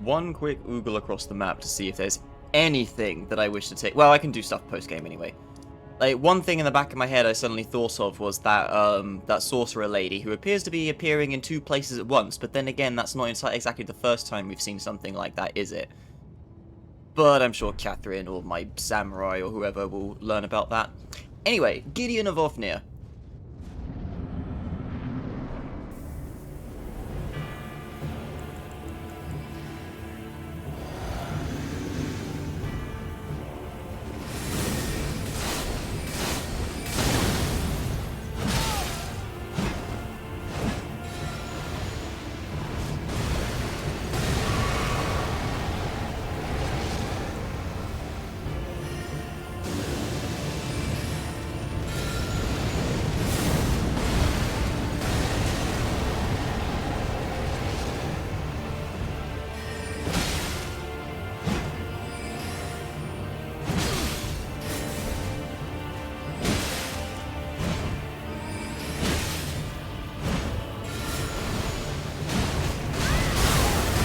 one quick oogle across the map to see if there's anything that I wish to take. Well, I can do stuff post-game anyway. Like, one thing in the back of my head I suddenly thought of was that, that sorcerer lady who appears to be appearing in two places at once, but then again, that's not exactly the first time we've seen something like that, is it? But I'm sure Catherine or my samurai or whoever will learn about that. Anyway, Gideon of Ofnir.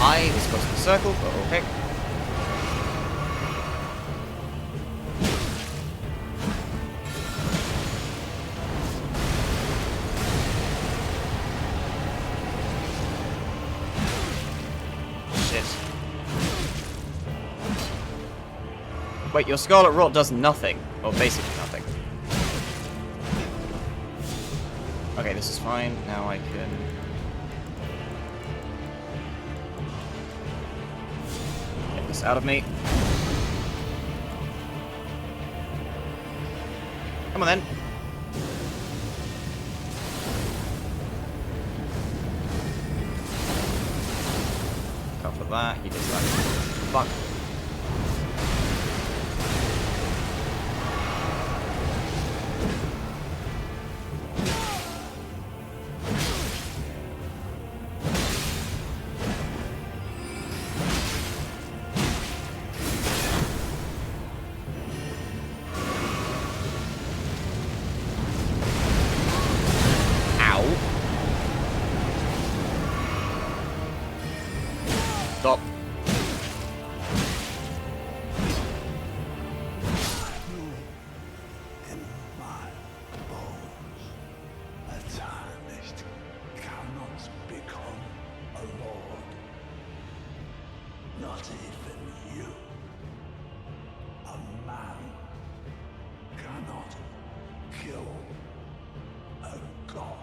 I was supposed to circle, but okay. Shit. Wait, your Scarlet Rot does nothing. Or basically nothing. Okay, this is fine. Now I can... get this out of me. Come on then. Cover that. He does that. Fuck. Stop. In my bones, a tarnished cannot become a lord. Not even you. A man cannot kill a god.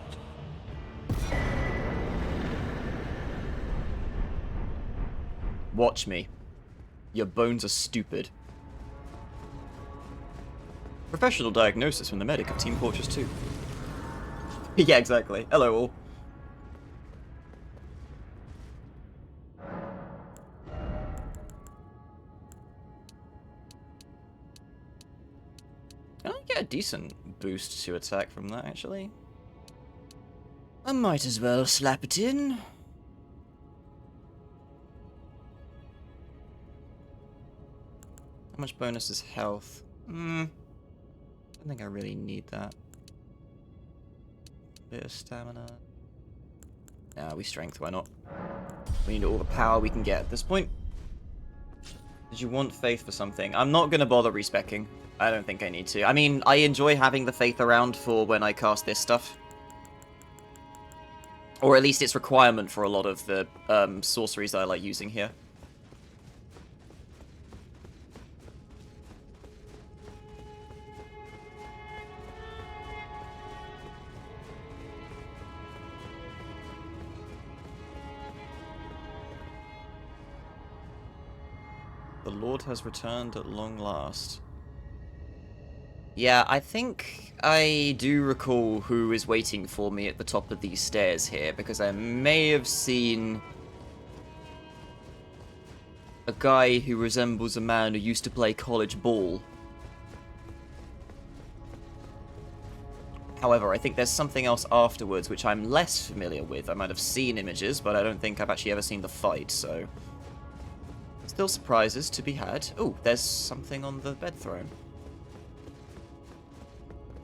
Watch me. Your bones are stupid. Professional diagnosis from the medic of Team Fortress 2. Yeah, exactly. Hello all. I get a decent boost to attack from that, actually. I might as well slap it in. How much bonus is health? I don't think I really need that. Bit of stamina. Nah, we strength, why not? We need all the power we can get at this point. Did you want faith for something? I'm not gonna bother respecking. I don't think I need to. I mean, I enjoy having the faith around for when I cast this stuff. Or at least it's requirement for a lot of the sorceries that I like using here. The Lord has returned at long last. Yeah, I think I do recall who is waiting for me at the top of these stairs here, because I may have seen a guy who resembles a man who used to play college ball. However, I think there's something else afterwards which I'm less familiar with. I might have seen images, but I don't think I've actually ever seen the fight, so... Still surprises to be had. Oh, there's something on the bed throne.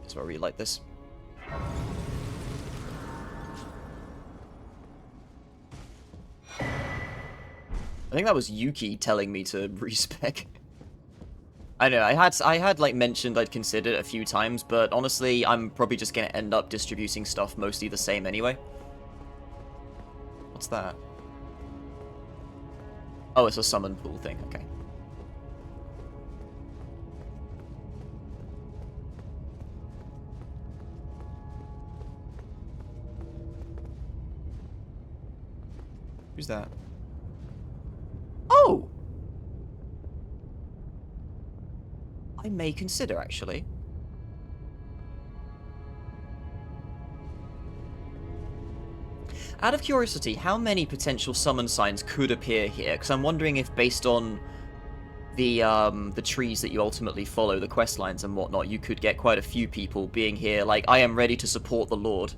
That's why I really like this. I think that was Yuki telling me to respec. I know, I had like mentioned I'd considered it a few times, but honestly, I'm probably just gonna end up distributing stuff mostly the same anyway. What's that? Oh, it's a summon pool thing, okay. Who's that? Oh! I may consider, actually. Out of curiosity, how many potential summon signs could appear here? Because I'm wondering if, based on the trees that you ultimately follow, the quest lines and whatnot, you could get quite a few people being here, like, I am ready to support the Lord.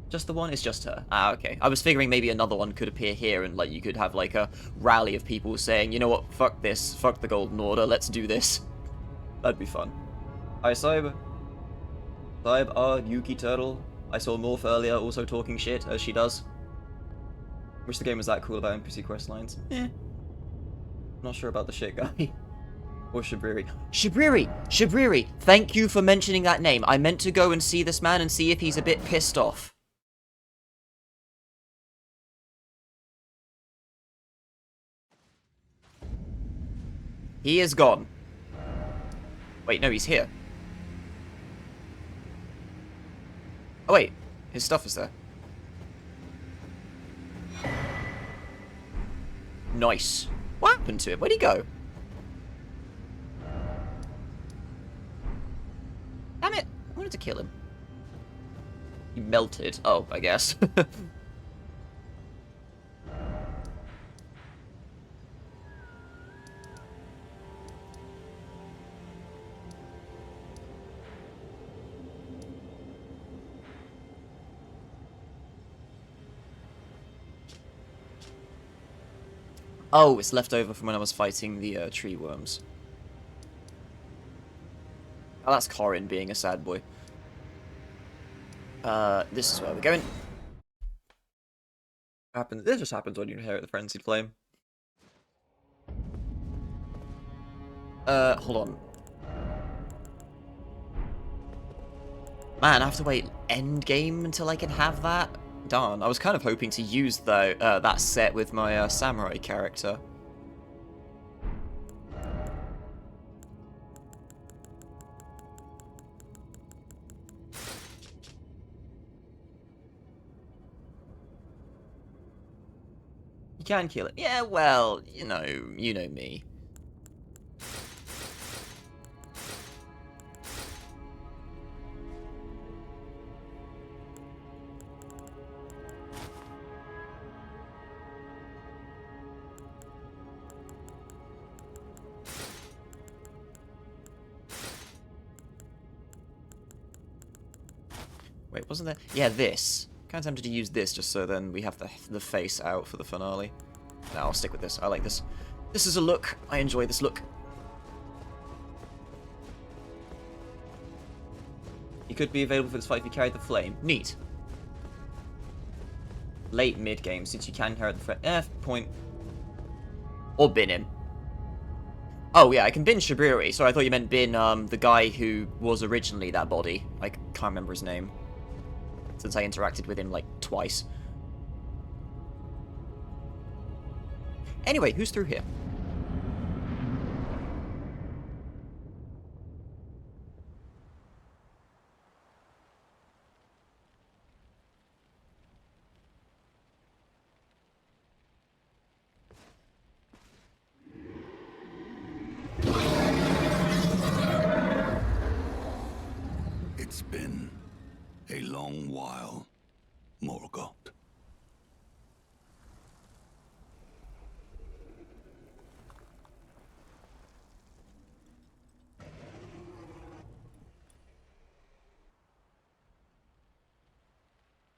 Just the one? It's just her. Ah, okay. I was figuring maybe another one could appear here, and, like, you could have, like, a rally of people saying, you know what, fuck this, fuck the Golden Order, let's do this. That'd be fun. Hi, Saib. Saib, Yuki Turtle. I saw Morph earlier also talking shit, as she does. Wish the game was that cool about NPC quest lines. Eh. Not sure about the shit guy. Or Shabriri. Shabriri! Shabriri! Thank you for mentioning that name. I meant to go and see this man and see if he's a bit pissed off. He is gone. Wait, no, he's here. Oh, wait. His stuff is there. Nice. What happened to him? Where'd he go? Damn it. I wanted to kill him. He melted. Oh, I guess. Oh, it's left over from when I was fighting the tree worms. Oh, that's Corin being a sad boy. This is where we're going. This just happens when you inherit the Frenzied Flame. Hold on. Man, I have to wait endgame until I can have that? Darn, I was kind of hoping to use that set with my samurai character. You can kill it. Yeah, well, you know me. Wait, wasn't there? Yeah, this. Kind of tempted to use this just so then we have the face out for the finale. No, I'll stick with this. I like this. This is a look. I enjoy this look. He could be available for this fight if you carried the flame. Neat. Late mid-game, since you can inherit the flame. Point. Or bin him. Oh, yeah, I can bin Shabriri. Sorry, I thought you meant bin, the guy who was originally that body. I can't remember his name. Since I interacted with him, like, twice. Anyway, who's through here? It's been a long while, Morgoth.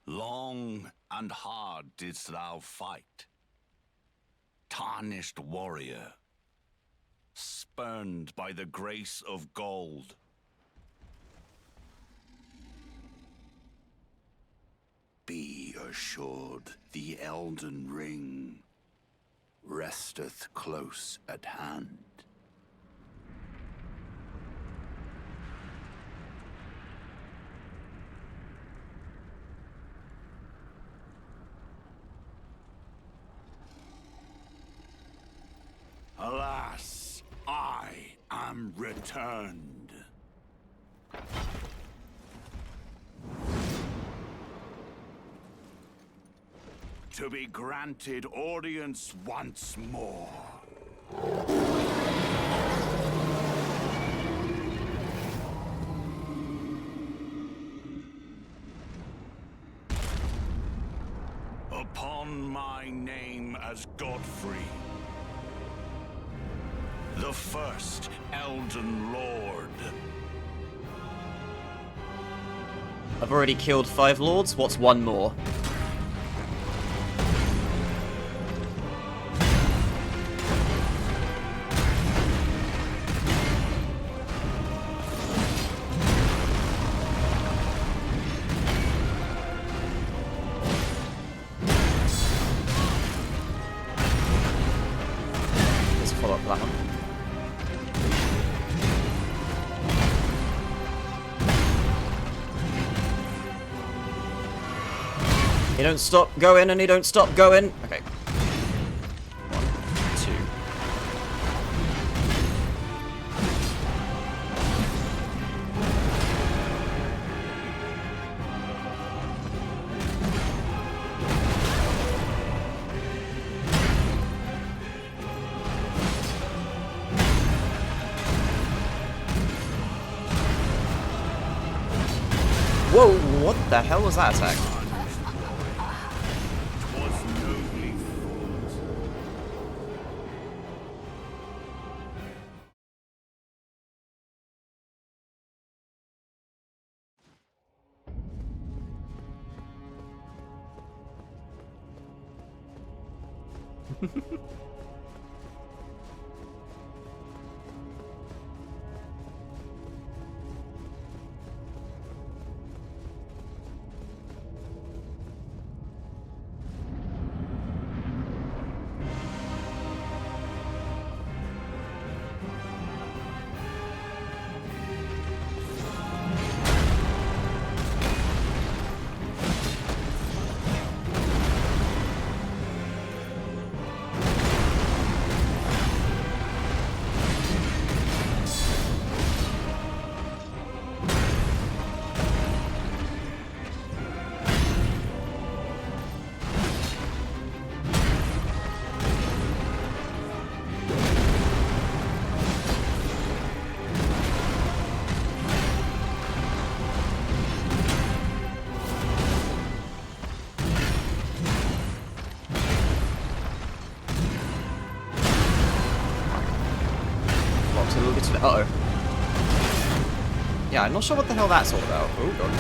Long and hard didst thou fight, tarnished warrior, spurned by the grace of gold. Be assured the Elden Ring resteth close at hand. Alas, I am returned. To be granted audience once more. Upon my name as Godfrey, the first Elden Lord. I've already killed 5 lords, what's one more? Let's follow up that one. You don't stop going and you don't stop going. Okay. 1, 2. Whoa, what the hell was that attack? A little bit to the uh-oh. Yeah, I'm not sure what the hell that's all about. Oh god.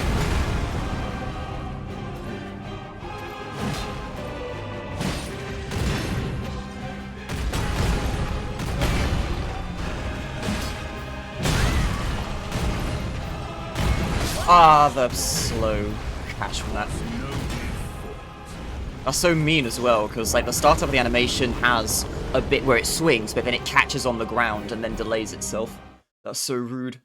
Ah, the slow catch from that. That's so mean as well, because like the start of the animation has a bit where it swings, but then it catches on the ground and then delays itself. That's so rude.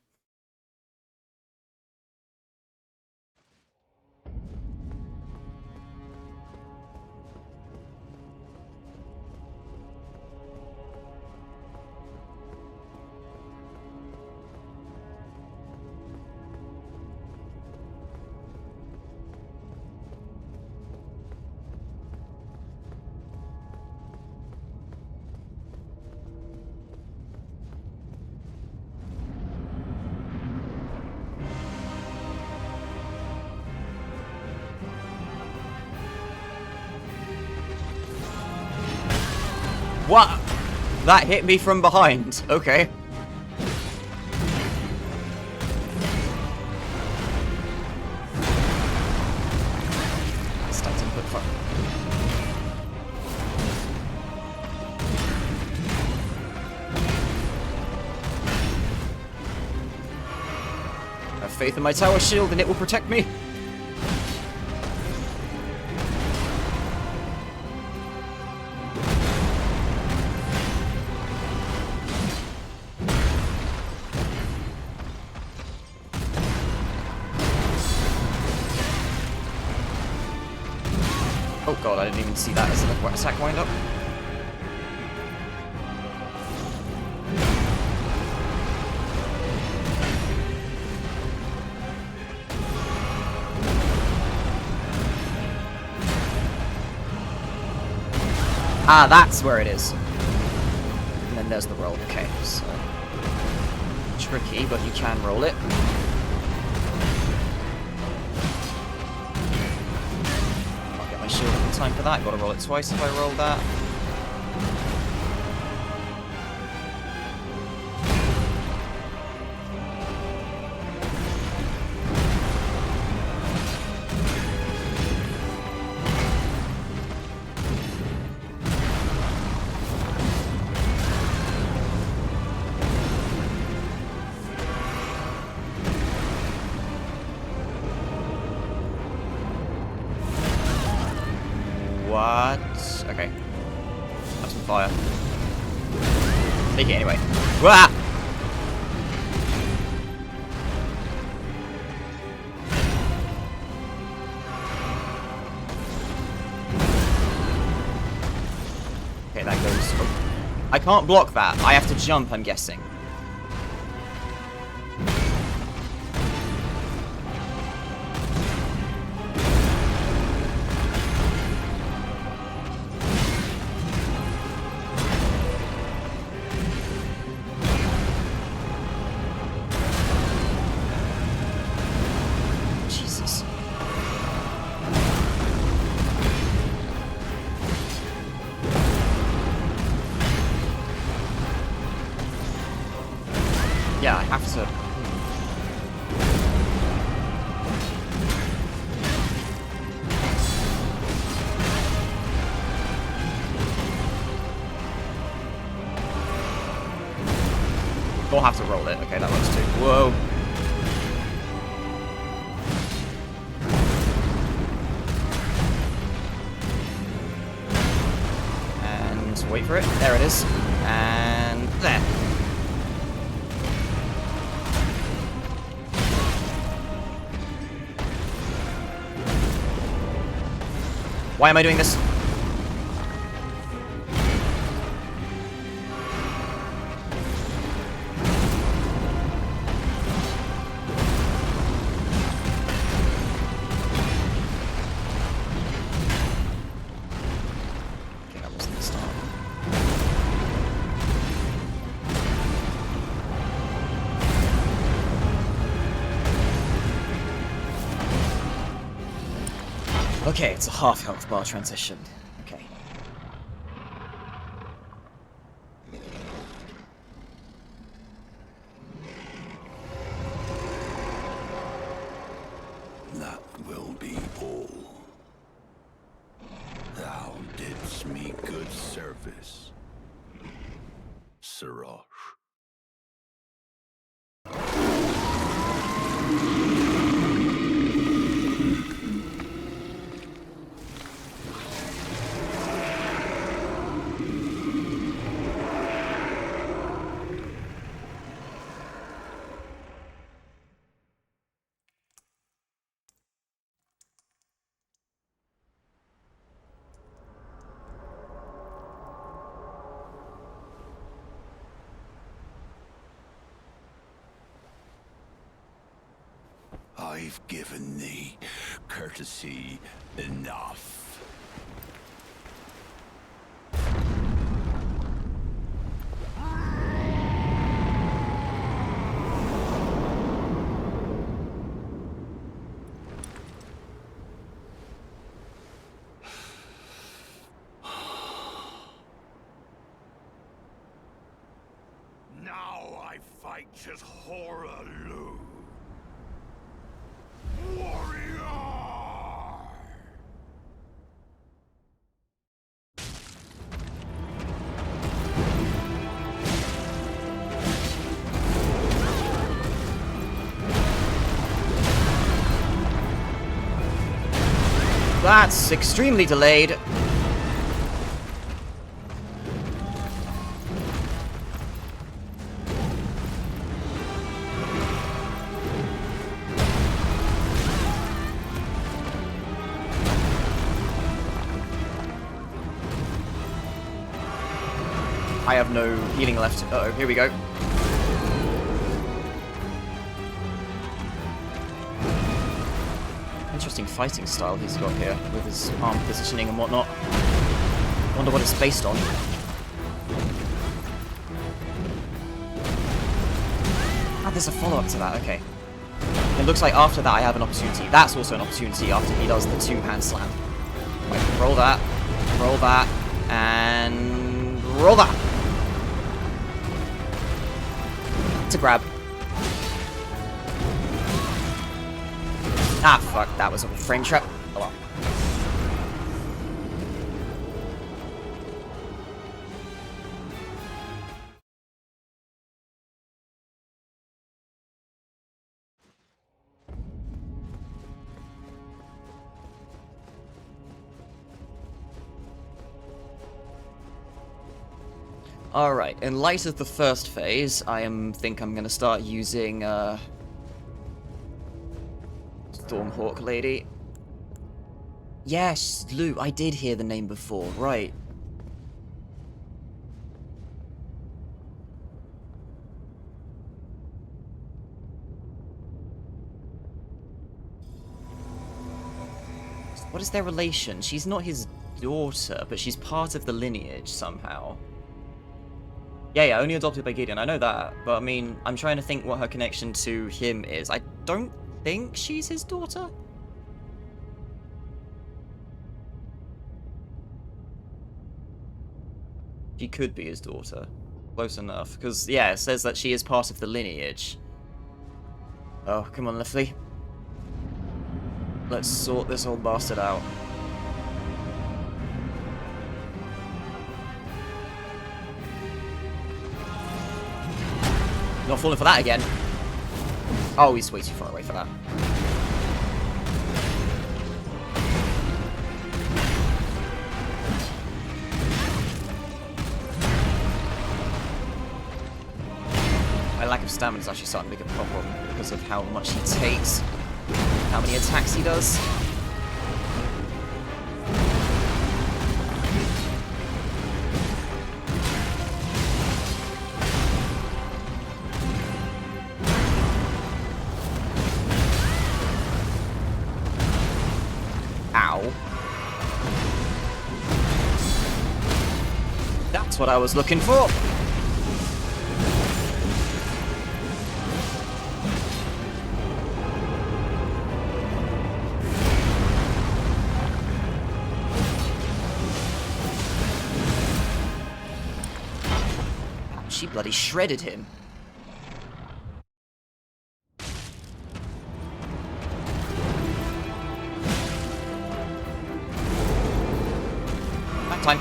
What? That hit me from behind. Okay. Stats input fire. I have faith in my tower shield and it will protect me. Oh god, I didn't even see that as an attack wind up. Ah, that's where it is. And then there's the roll. Okay, so tricky, but you can roll it. I'll get my shield in time for that. Gotta roll it twice if I roll that. What? Okay. Have some fire. Take it anyway. Wah! Okay, that goes... Oh. I can't block that. I have to jump, I'm guessing. Yeah, I have to... We'll have to roll it. Okay, that works too. Whoa. And wait for it. There it is. And there. Why am I doing this? Okay, that wasn't the start. Okay, it's a half health bar transition. Okay. That will be all. Thou didst me good service, Sirosh. I've given thee courtesy enough. Now I fight as Horalu. Warrior! That's extremely delayed. I have no healing left. Uh-oh, here we go. Interesting fighting style he's got here, with his arm positioning and whatnot. Wonder what it's based on. Ah, there's a follow-up to that, okay. It looks like after that I have an opportunity. That's also an opportunity after he does the two-hand slam. Right, roll that, and roll that! To grab. Ah, fuck, that was a frame trap. Oh well. Alright, in light of the first phase, I think I'm gonna start using, Stormhawk Lady. Yes, Lou, I did hear the name before, right. What is their relation? She's not his daughter, but she's part of the lineage somehow. Yeah, only adopted by Gideon, I know that, but I mean, I'm trying to think what her connection to him is. I don't think she's his daughter? She could be his daughter. Close enough, because, yeah, it says that she is part of the lineage. Oh, come on, Lifley. Let's sort this old bastard out. Not falling for that again. Oh, he's way too far away for that. My lack of stamina is actually starting to make a problem because of how much he takes, how many attacks he does. Ow. That's what I was looking for. She bloody shredded him. Back time.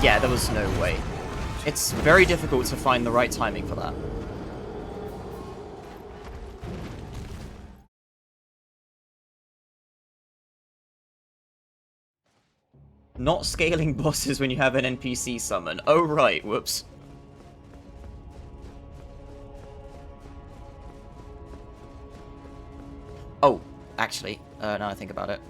Yeah, there was no way. It's very difficult to find the right timing for that. Not scaling bosses when you have an NPC summon. Oh, right. Whoops. Oh, actually, now I think about it.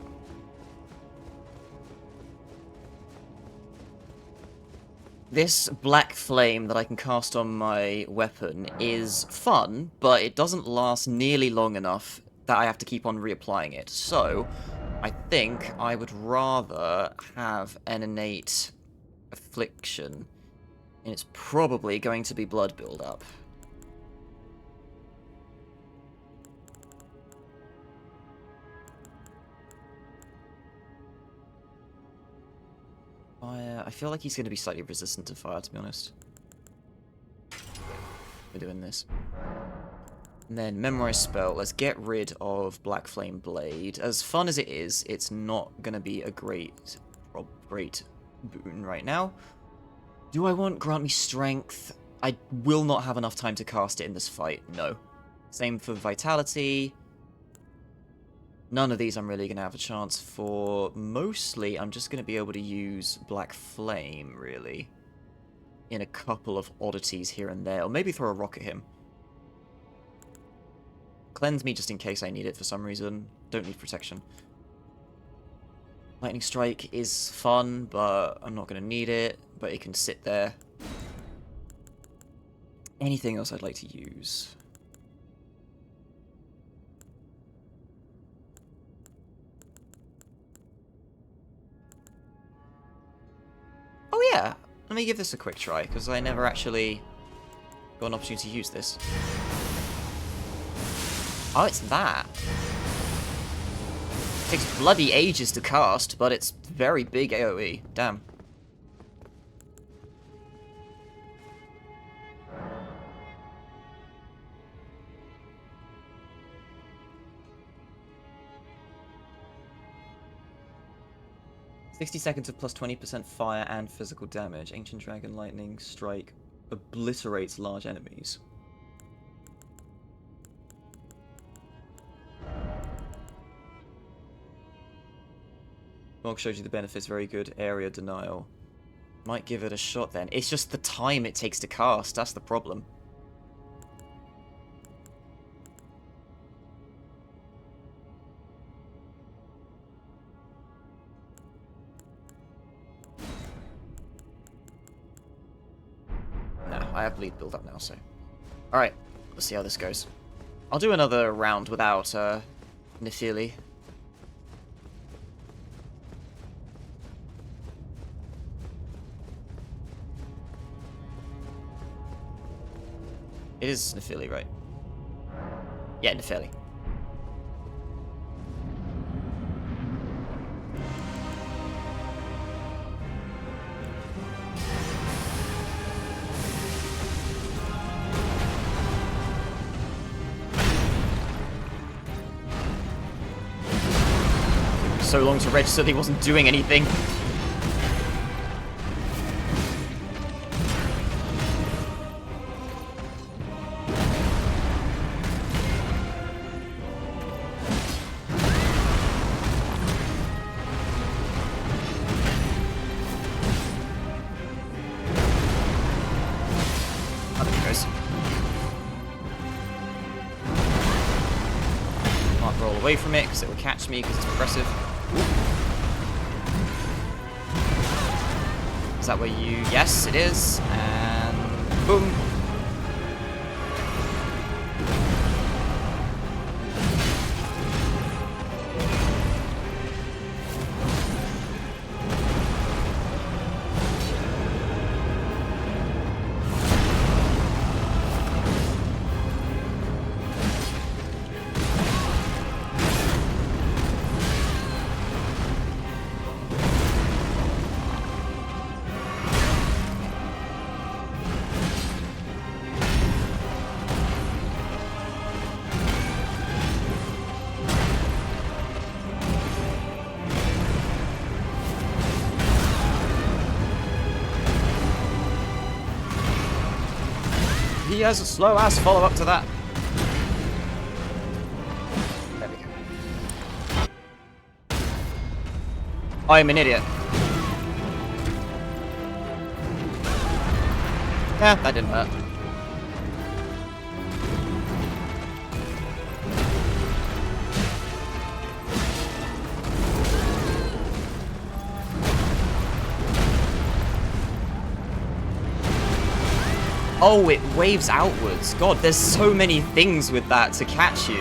This black flame that I can cast on my weapon is fun, but it doesn't last nearly long enough that I have to keep on reapplying it. So, I think I would rather have an innate affliction, and it's probably going to be blood build-up. I feel like he's going to be slightly resistant to fire, to be honest. We're doing this. And then memorize spell. Let's get rid of Black Flame Blade. As fun as it is, it's not going to be a great boon right now. Do I want grant me strength? I will not have enough time to cast it in this fight. No. Same for vitality. None of these I'm really going to have a chance for. Mostly, I'm just going to be able to use Black Flame, really. In a couple of oddities here and there. Or maybe throw a rock at him. Cleanse me just in case I need it for some reason. Don't need protection. Lightning Strike is fun, but I'm not going to need it. But it can sit there. Anything else I'd like to use? Oh yeah, let me give this a quick try, because I never actually got an opportunity to use this. Oh, it's that. It takes bloody ages to cast, but it's very big AoE. Damn. "60 seconds of plus 20% fire and physical damage. Ancient Dragon Lightning Strike obliterates large enemies." Mog showed you the benefits, very good. Area denial. Might give it a shot then. It's just the time it takes to cast, that's the problem. No, I have bleed build up now, so. Alright, let's see how this goes. I'll do another round without Nephili. It is Nephili, right? Yeah, Nephili. So long to register that he wasn't doing anything. Oh, there he goes. Can't roll away from it because it will catch me because it's progressive. Is that where you... Yes, it is. And... boom. He has a slow-ass follow-up to that. There we go. I'm an idiot. Yeah, that didn't hurt. Oh, it waves outwards. God, there's so many things with that to catch you.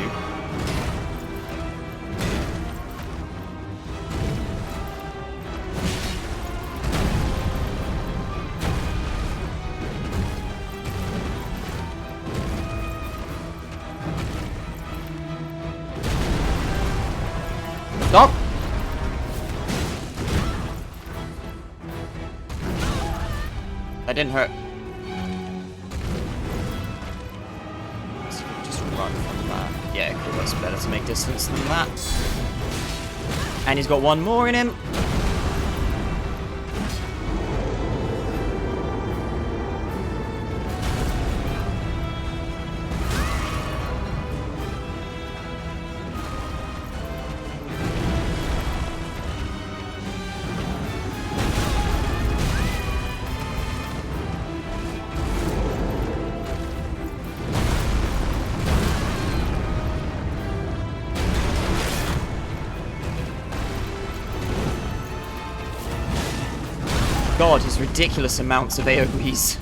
Stop! That didn't hurt. Run from that. Yeah, cool, that's better to make distance than that. And he's got one more in him. God, his ridiculous amounts of AoEs.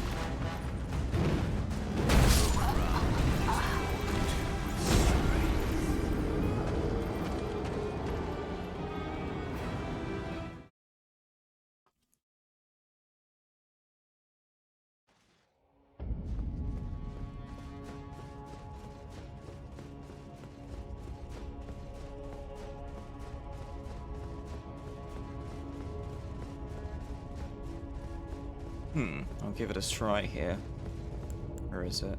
I'll give it a try here. Where is it?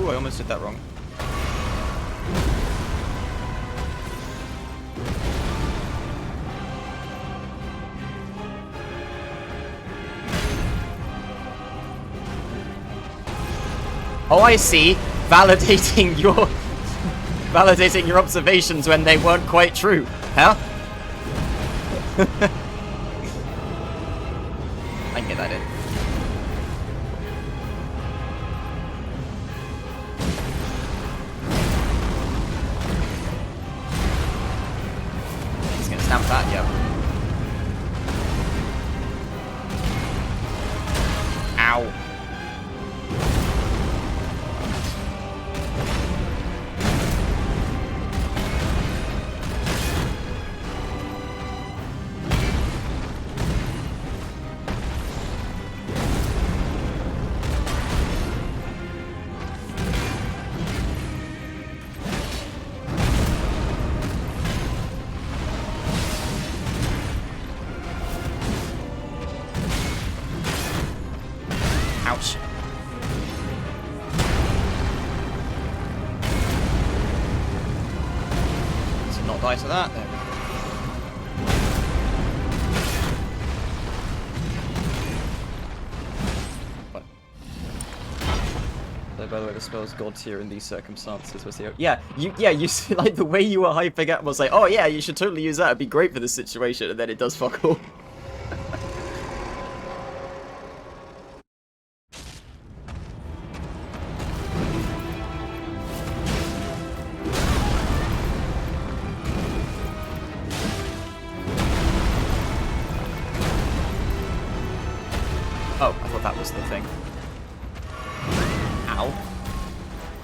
I almost did that wrong. Oh, I see. Validating your observations when they weren't quite true, huh? I can get that in. Stamp that, yeah. Ow. Ouch. So not die to that then. What? So by the way, the spell's god tier in these circumstances was here. Yeah, you see, like the way you were hyping up was like, oh yeah, you should totally use that. It'd be great for this situation, and then it does fuck all. Oh, I thought that was the thing. Ow.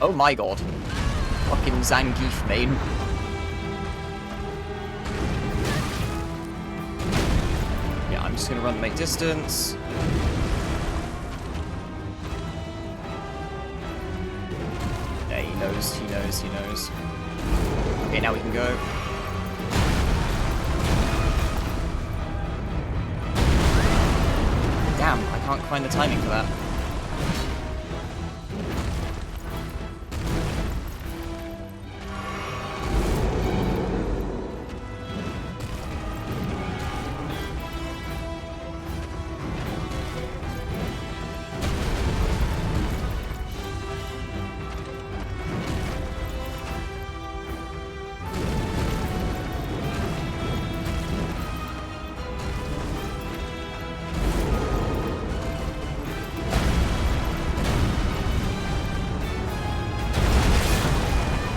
Oh my god. Fucking Zangief main. Yeah, I'm just gonna run to make distance. Yeah, he knows. Okay, now we can go. Damn, I can't find the timing for that.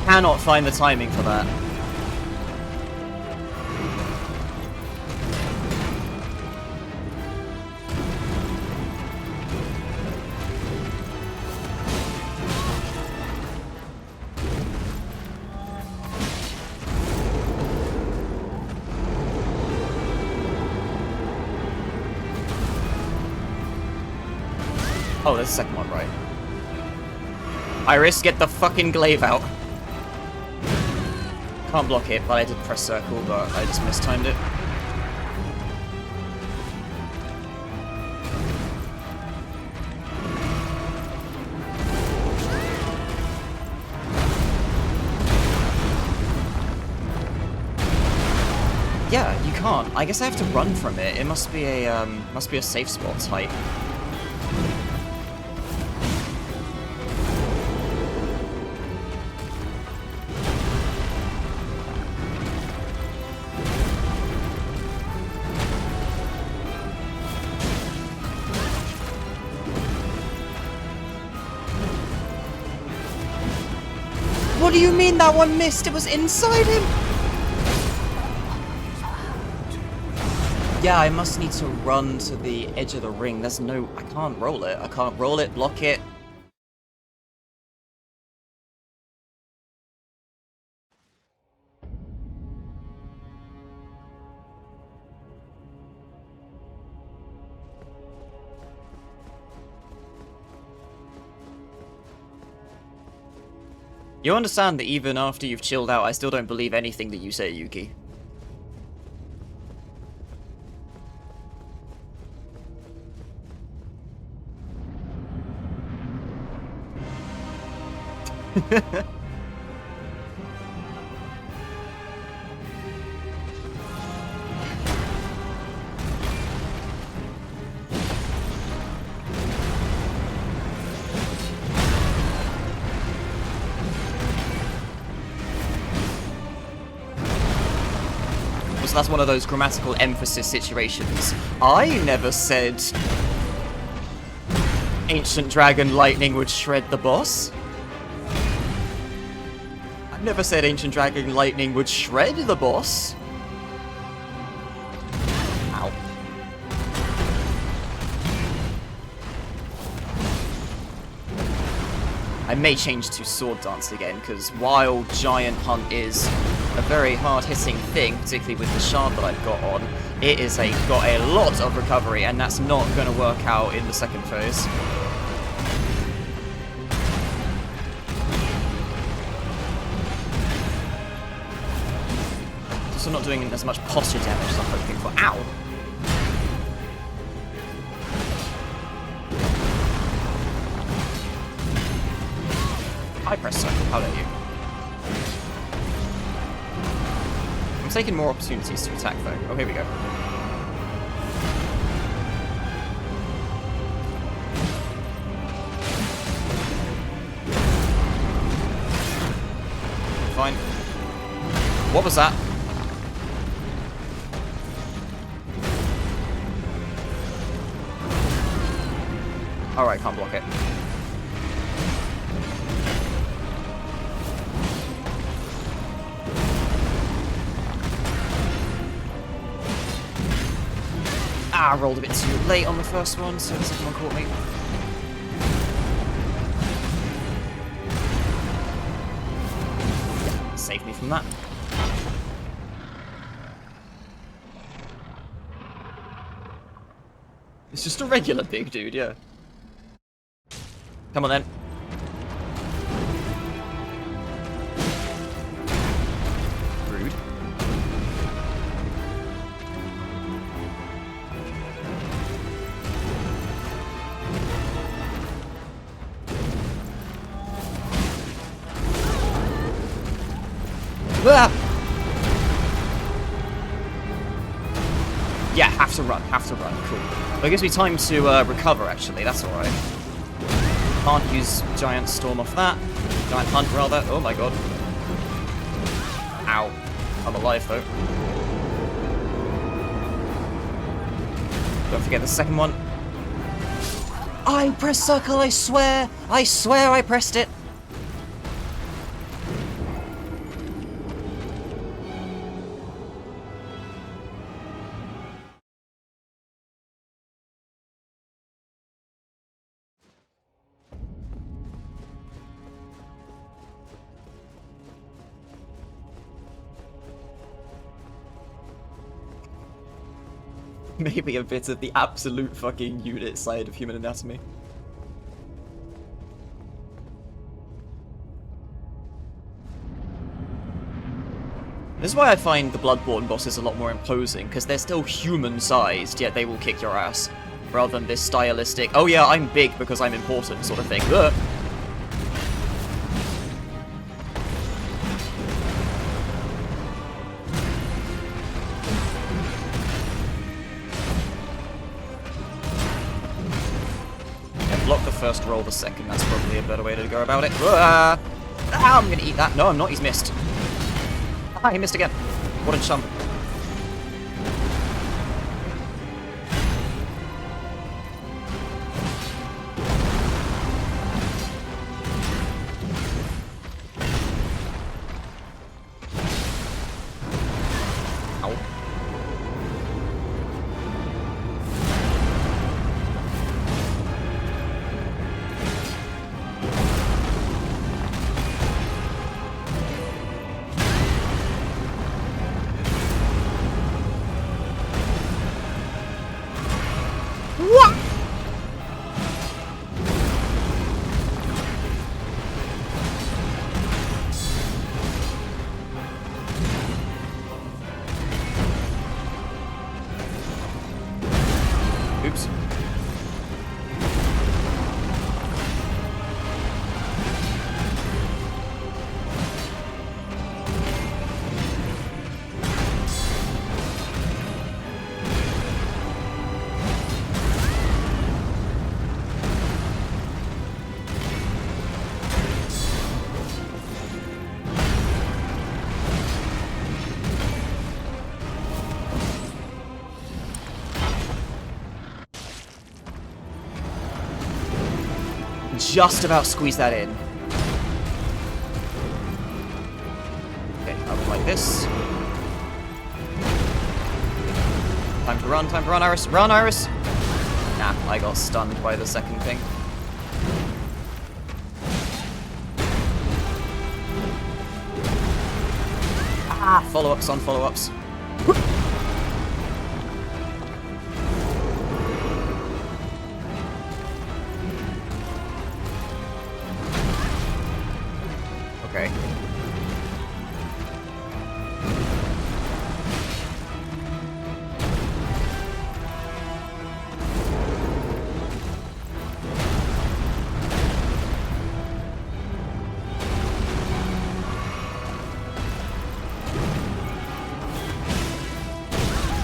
Cannot find the timing for that. Oh, there's the second one, right. Iris, get the fucking glaive out. Can't block it, but I did press circle, but I just mistimed it. Yeah, you can't. I guess I have to run from it. It must be a safe spot type. What do you mean that one missed? It was inside him? Yeah, I must need to run to the edge of the ring. There's no... I can't roll it. I can't roll it, block it. You understand that even after you've chilled out, I still don't believe anything that you say, Yuki. So that's one of those grammatical emphasis situations. I never said Ancient Dragon Lightning would shred the boss. I've never said Ancient Dragon Lightning would shred the boss. Ow. I may change to Sword Dance again, because while Giant Hunt is a very hard-hitting thing, particularly with the shard that I've got on, it is got a lot of recovery, and that's not going to work out in the second phase. So not doing as much posture damage as I'm hoping for. Ow! I press circle, how dare you? I'm taking more opportunities to attack though. Oh, here we go. Fine. What was that? Alright, can't block it. I rolled a bit too late on the first one, so the second one caught me. Yeah, saved me from that. It's just a regular big dude, yeah. Come on then. Rude. Ah! Yeah, have to run, cool. Well, it gives me time to recover, actually, that's alright. Can't use Giant Storm off that. Giant Hunt, rather. Oh my god. Ow. I'm alive, though. Don't forget the second one. I pressed circle, I swear! I swear I pressed it! Maybe a bit of the absolute fucking unit side of human anatomy. This is why I find the Bloodborne bosses a lot more imposing, because they're still human-sized, yet they will kick your ass. Rather than this stylistic, oh yeah, I'm big because I'm important sort of thing. Ugh. first, roll the second. That's probably a better way to go about it. Ah, I'm gonna eat that. No, I'm not. He's missed. Ah, he missed again. What a chump. Ow. What? Oops. Just about squeeze that in. Okay, I would like this. Time to run, Iris. Run, Iris! Nah, I got stunned by the second thing. Ah, follow-ups on follow-ups. Okay.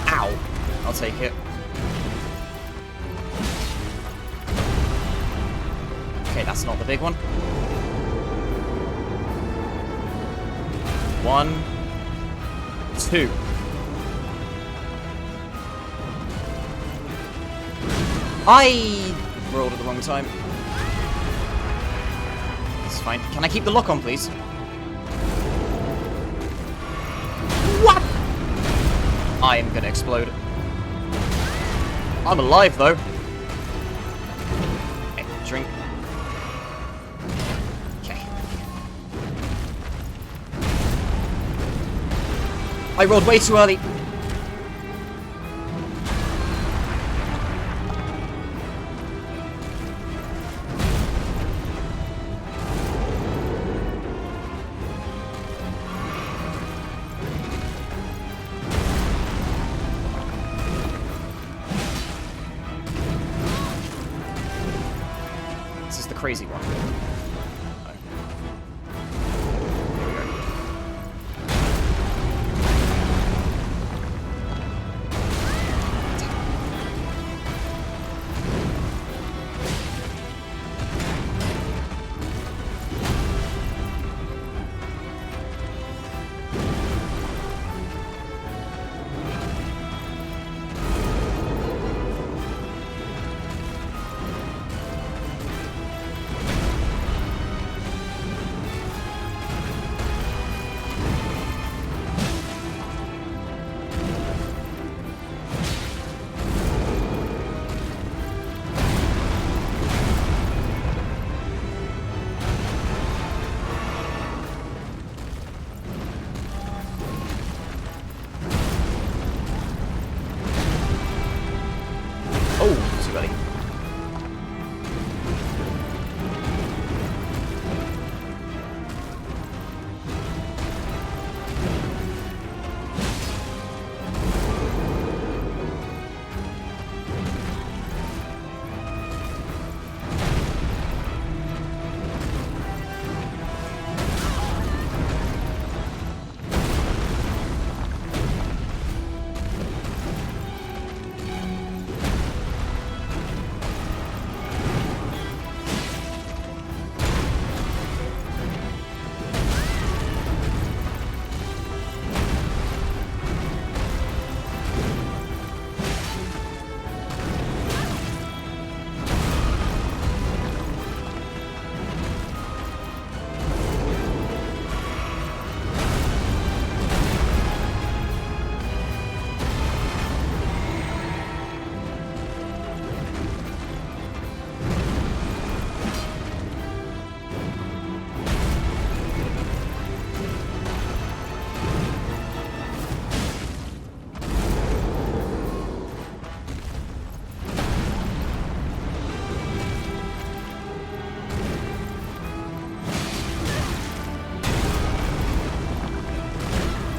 Ow! I'll take it. Okay, that's not the big one. 1, 2. I rolled at the wrong time. It's fine. Can I keep the lock on, please? What? I am gonna explode. I'm alive, though. Okay, drink. Okay. I rolled way too early. This is the crazy one.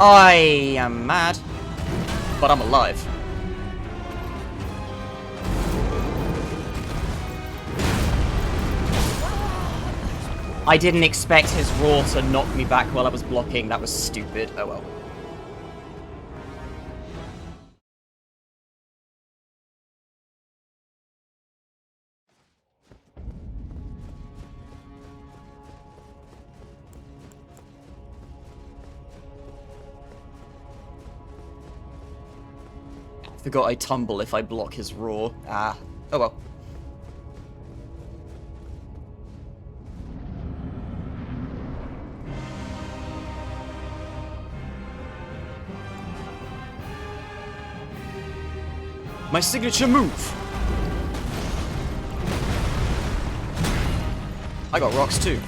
I am mad, but I'm alive. I didn't expect his roar to knock me back while I was blocking. That was stupid. Oh well. Forgot I tumble if I block his roar. Ah. Oh well. My signature move! I got rocks too.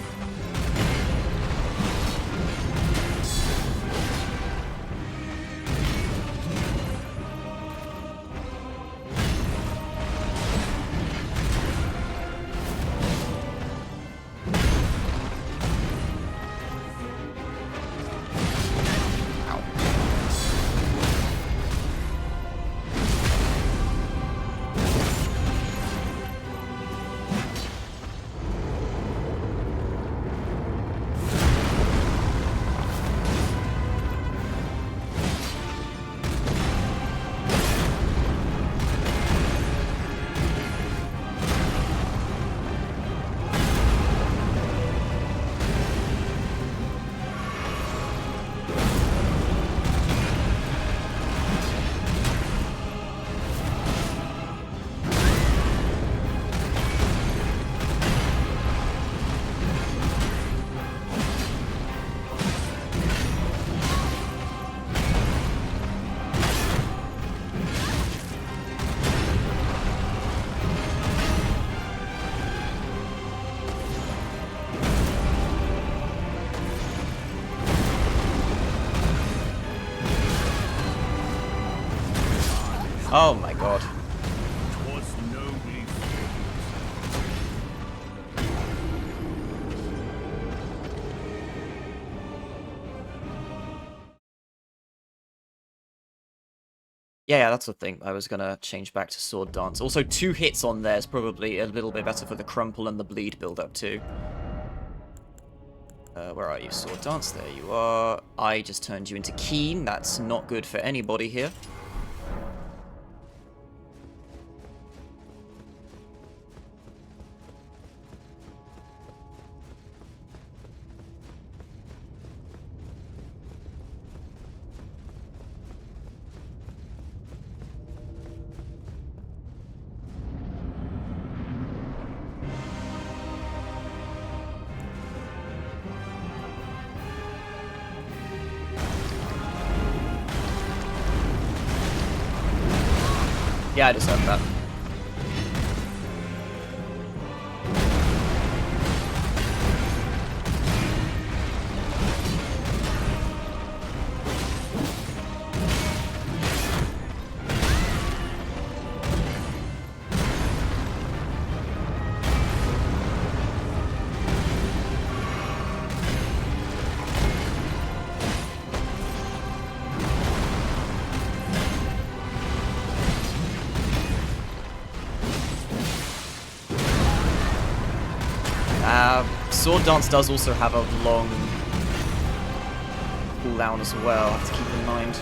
Oh my god. Yeah, that's the thing. I was gonna change back to Sword Dance. Also, 2 hits on there is probably a little bit better for the crumple and the bleed build-up too. Where are you? Sword Dance, there you are. I just turned you into Keen. That's not good for anybody here. Yeah, I deserve that. Sword Dance does also have a long cooldown as well, I have to keep in mind.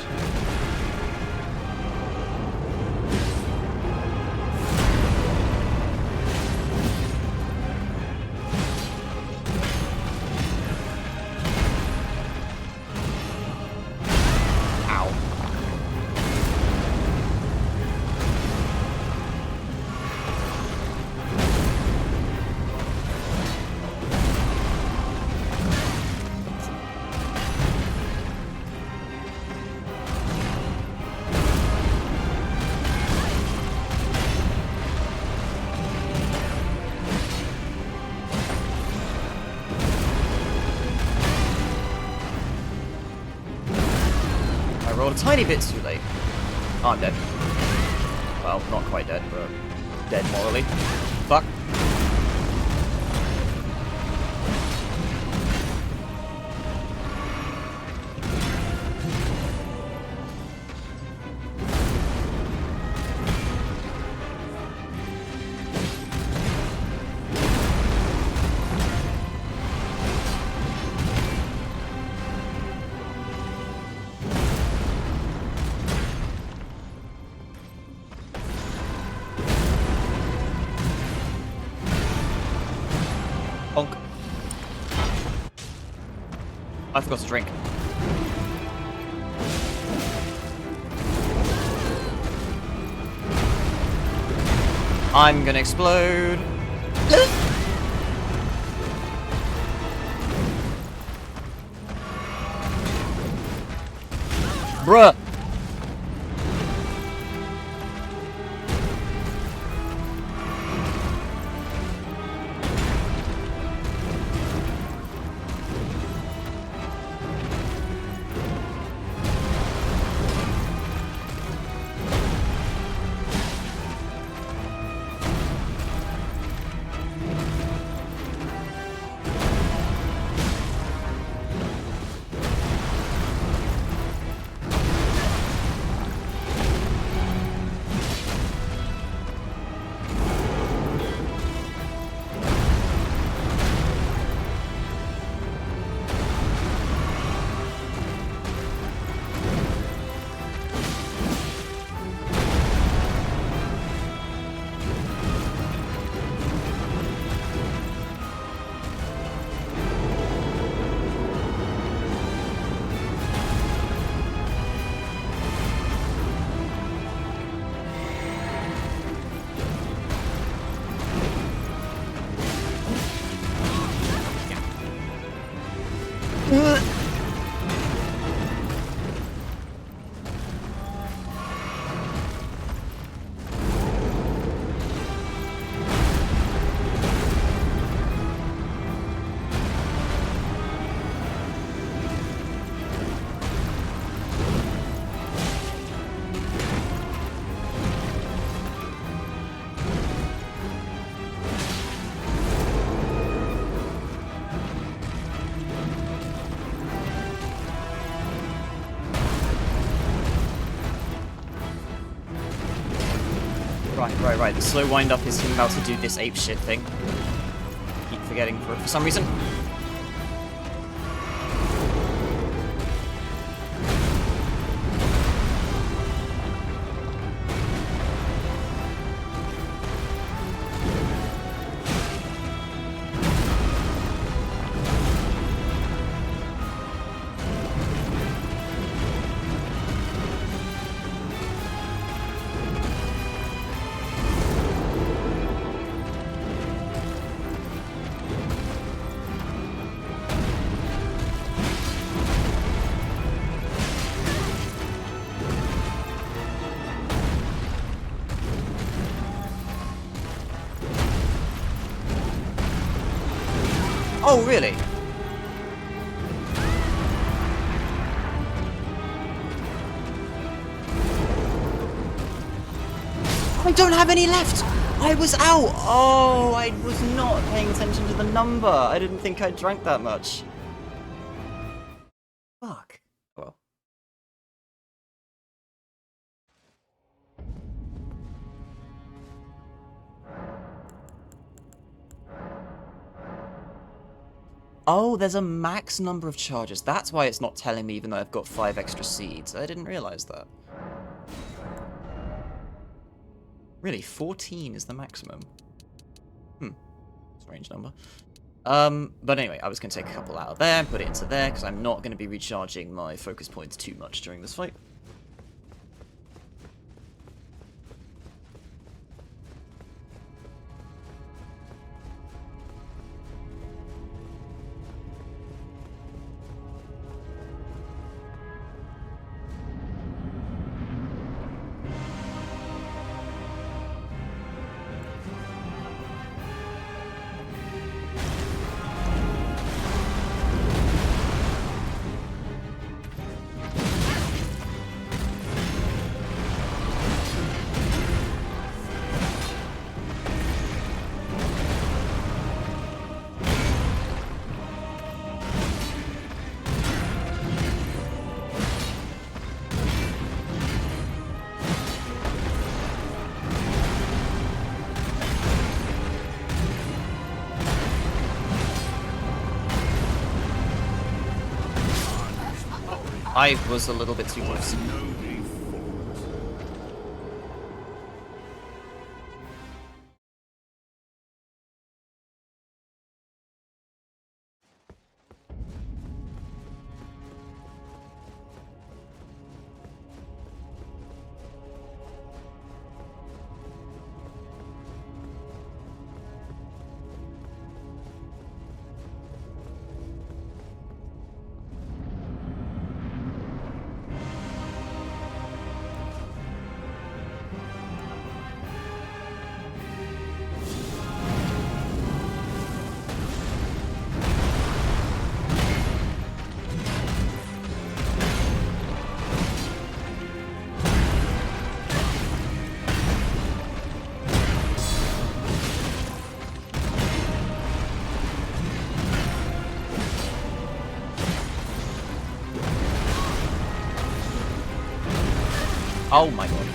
Rolled a tiny bit too late. Oh, I'm dead. Well, not quite dead, but dead morally. Fuck. I forgot to drink. I'm gonna explode. Bruh. Right. The slow wind up is him about to do this ape shit thing. Keep forgetting for some reason. Oh, really? I don't have any left! I was out! Oh, I was not paying attention to the number. I didn't think I drank that much. Fuck. Well. Oh, there's a max number of charges. That's why it's not telling me even though I've got 5 extra seeds. I didn't realize that. Really, 14 is the maximum. Strange number. But anyway, I was going to take a couple out of there and put it into there, because I'm not going to be recharging my focus points too much during this fight. I was a little bit too close. Oh my god.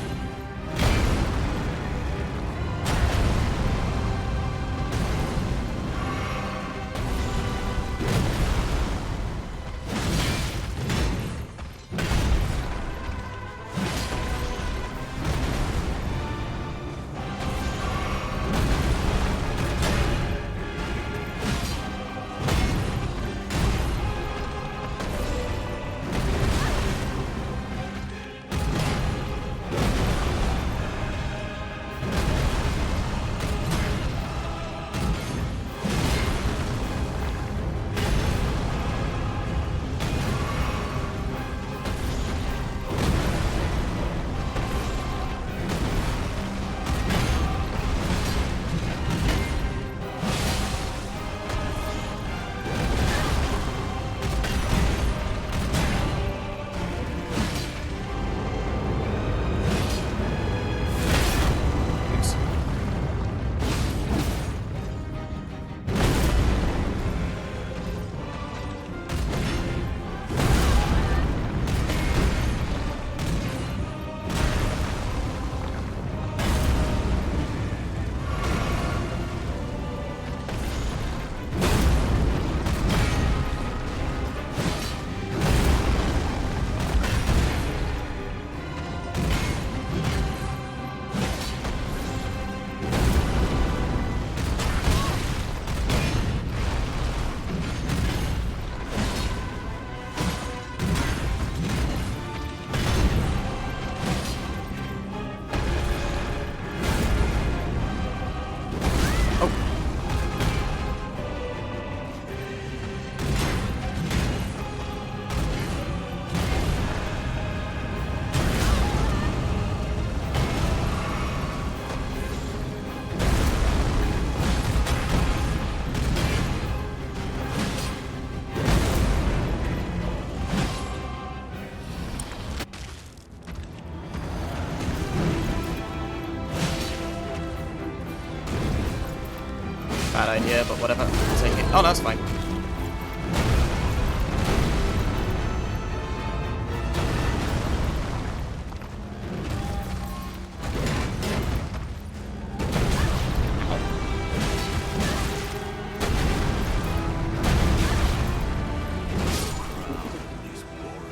Bad idea, but whatever. I'll take it. Oh, no, that's fine.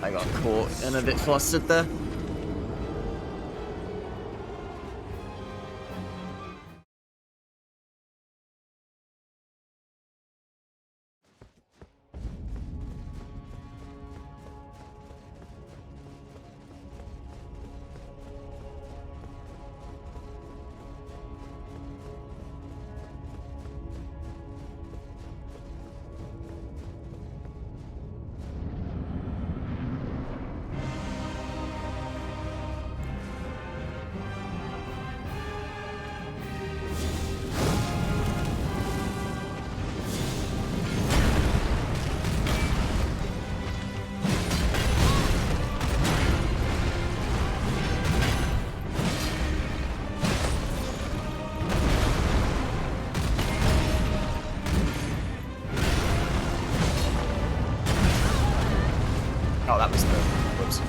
I got caught and a bit flustered there. Oh, that was the... Whoops.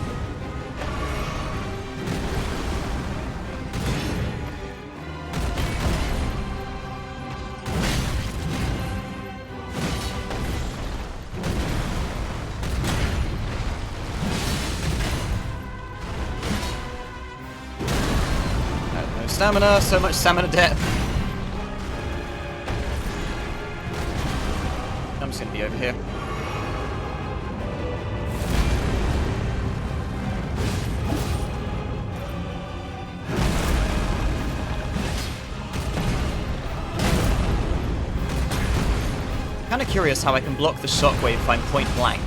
No stamina, so much stamina debt. I'm just gonna be over here. Kind of curious how I can block the shockwave if I'm point blank.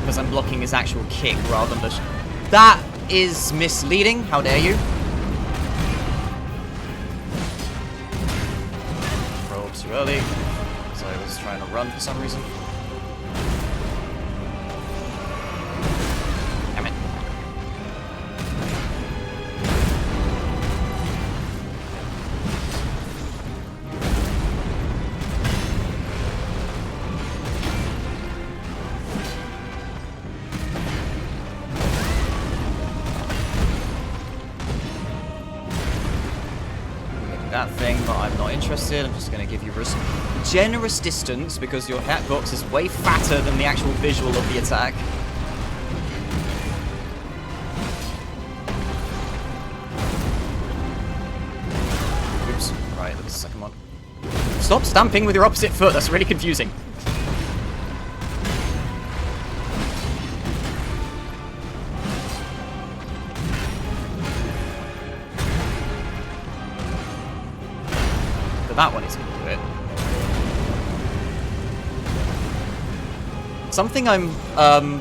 Because I'm blocking his actual kick rather than the... That is misleading. How dare you? Rolled too early. So I was trying to run for some reason. Damn it. interested, I'm just going to give you generous distance because your hatbox is way fatter than the actual visual of the attack. Oops. Right, that's the second one. Stop stamping with your opposite foot, that's really confusing. That one is going to do it. Something I'm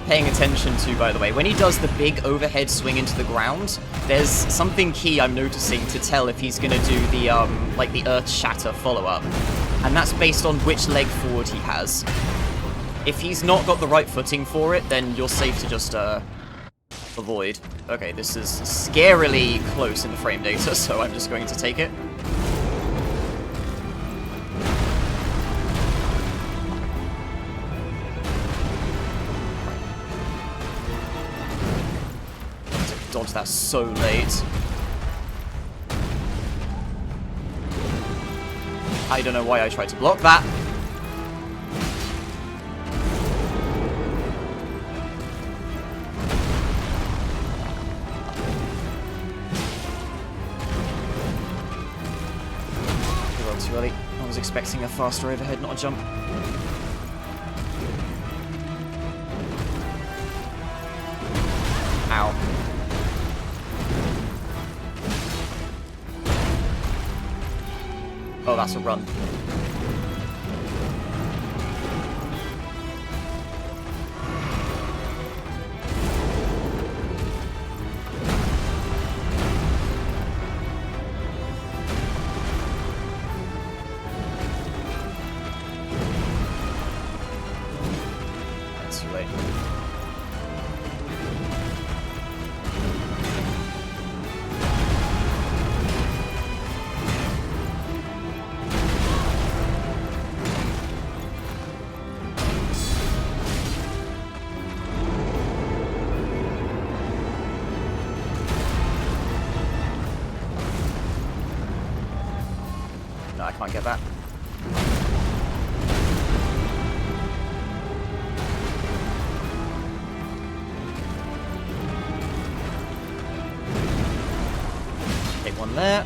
paying attention to, by the way, when he does the big overhead swing into the ground, there's something key I'm noticing to tell if he's going to do the, like the Earth Shatter follow-up. And that's based on which leg forward he has. If he's not got the right footing for it, then you're safe to just, avoid. Okay, this is scarily close in the frame data, so I'm just going to take it. Dodge that so late. I don't know why I tried to block that. A little too early. I was expecting a faster overhead, not a jump. Ow. Oh, that's a run. That's too late. I can't get that. Take one there.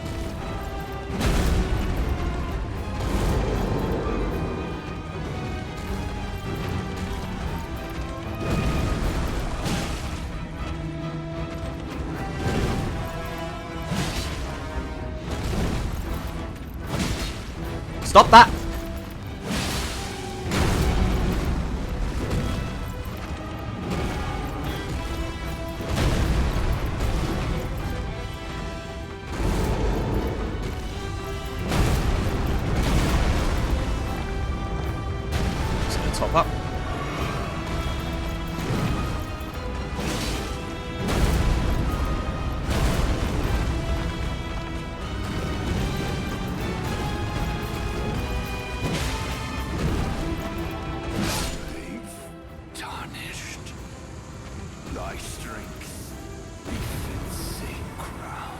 Stop that! Just gonna top up. Thy strength befits a crown.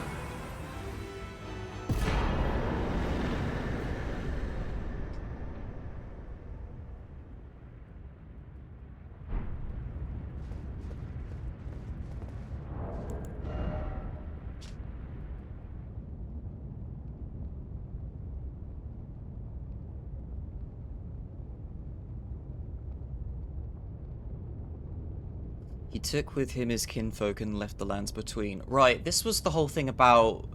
He took with him his kinfolk and left the lands between. Right, this was the whole thing about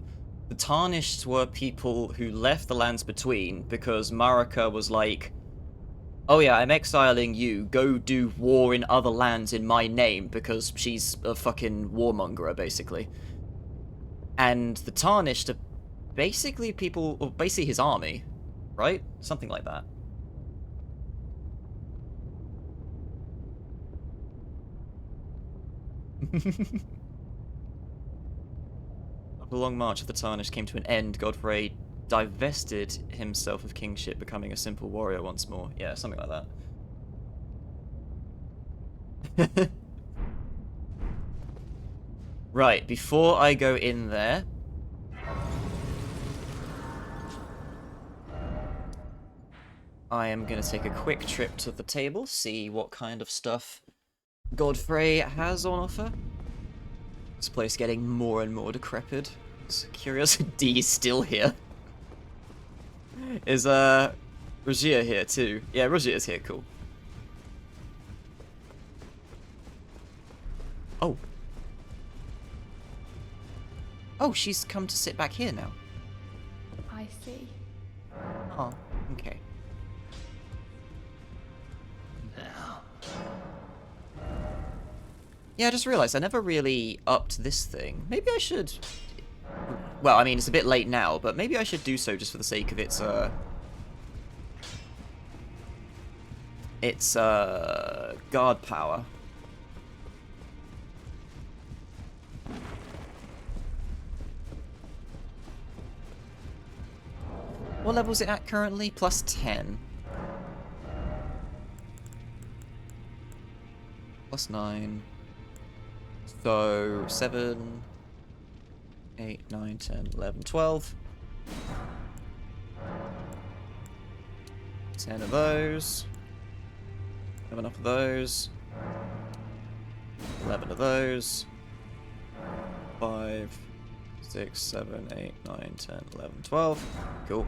the Tarnished were people who left the lands between because Marika was like, oh yeah, I'm exiling you, go do war in other lands in my name because she's a fucking warmongerer, basically. And the Tarnished are basically people, or basically his army, right? Something like that. The long march of the Tarnished came to an end. Godfrey divested himself of kingship, becoming a simple warrior once more. Yeah, something like that. Right, before I go in there... I am going to take a quick trip to the table, see what kind of stuff Godfrey has on offer. This place getting more and more decrepit. Is Curiosity still here? Is Rogier here too? Yeah, Rogier's here, cool. Oh. Oh, she's come to sit back here now. I see. Oh, okay. Yeah, I just realised I never really upped this thing. Maybe I should... Well, I mean, it's a bit late now, but maybe I should do so just for the sake of its guard power. What level is it at currently? Plus 10. Plus 9. So, 7, 8, 9, 10, 11, 12. 10 of those. 11 up of those. 11 of those. 5, 6, 7, 8, 9, 10, 11, 12. Cool.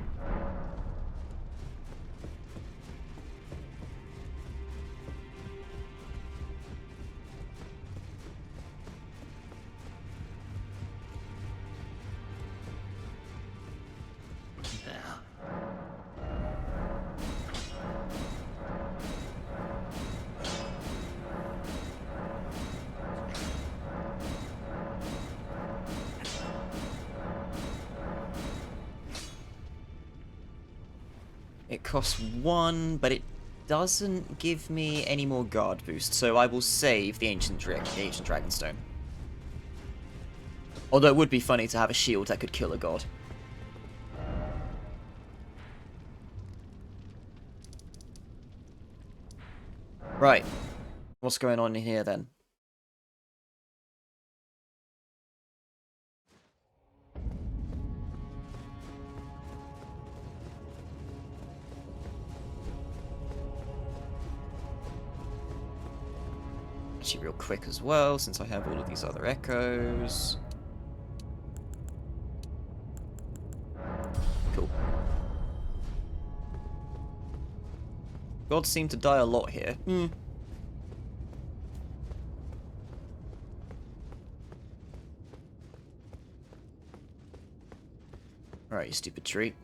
It costs 1, but it doesn't give me any more guard boost, so I will save the Ancient Dragonstone. Although it would be funny to have a shield that could kill a god. Right. What's going on in here then? Actually, real quick as well, since I have all of these other echoes. Cool. Gods seem to die a lot here. Alright, you stupid tree.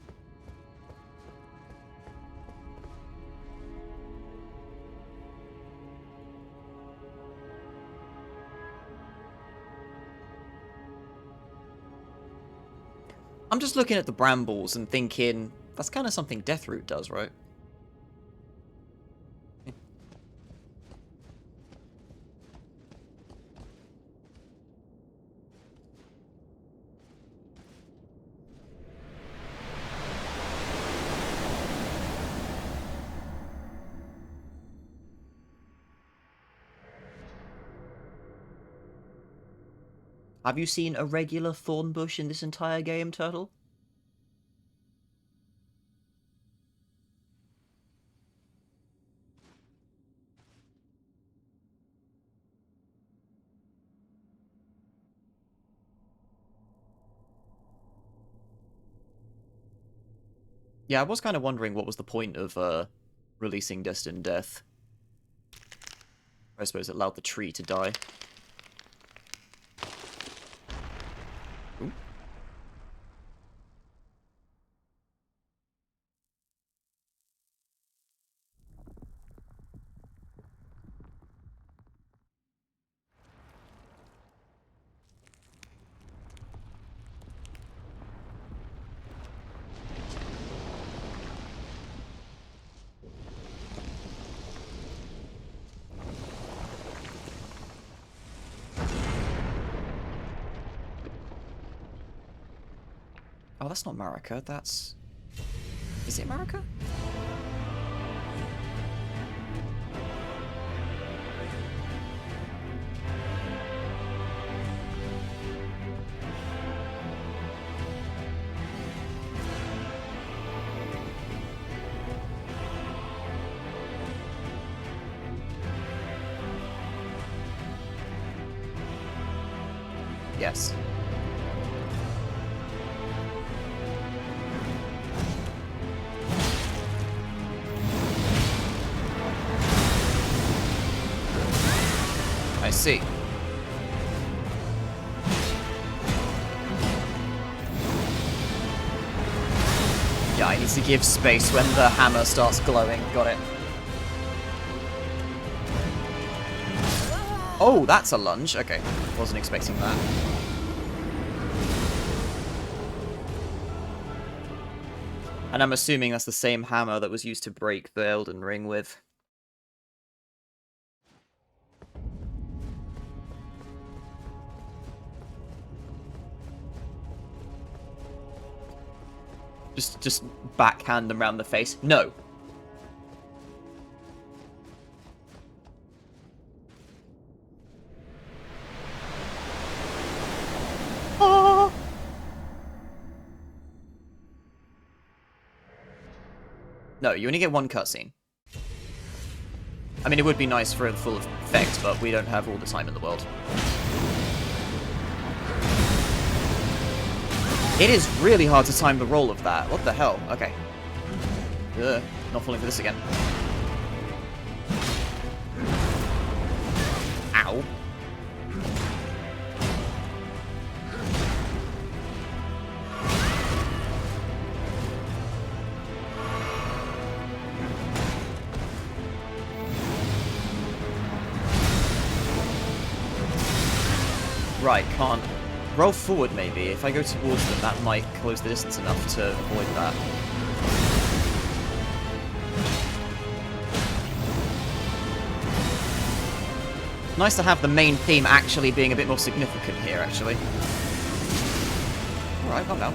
I'm just looking at the brambles and thinking, that's kind of something Deathroot does, right? Have you seen a regular thorn bush in this entire game, Turtle? Yeah, I was kind of wondering what was the point of releasing Destined Death. I suppose it allowed the tree to die. Ooh. Oh, that's not Marika, that's... Is it Marika? Yes. I see. Yeah, I need to give space when the hammer starts glowing. Got it. Oh, that's a lunge. Okay. Wasn't expecting that. And I'm assuming that's the same hammer that was used to break the Elden Ring with. Just backhand them around the face. No. Oh. No, you only get one cutscene. I mean, it would be nice for the full effect, but we don't have all the time in the world. It is really hard to time the roll of that. What the hell? Okay. Ugh, not falling for this again. Ow. Right, can't. Roll forward, maybe. If I go towards them, that might close the distance enough to avoid that. Nice to have the main theme actually being a bit more significant here, actually. Alright, calm down.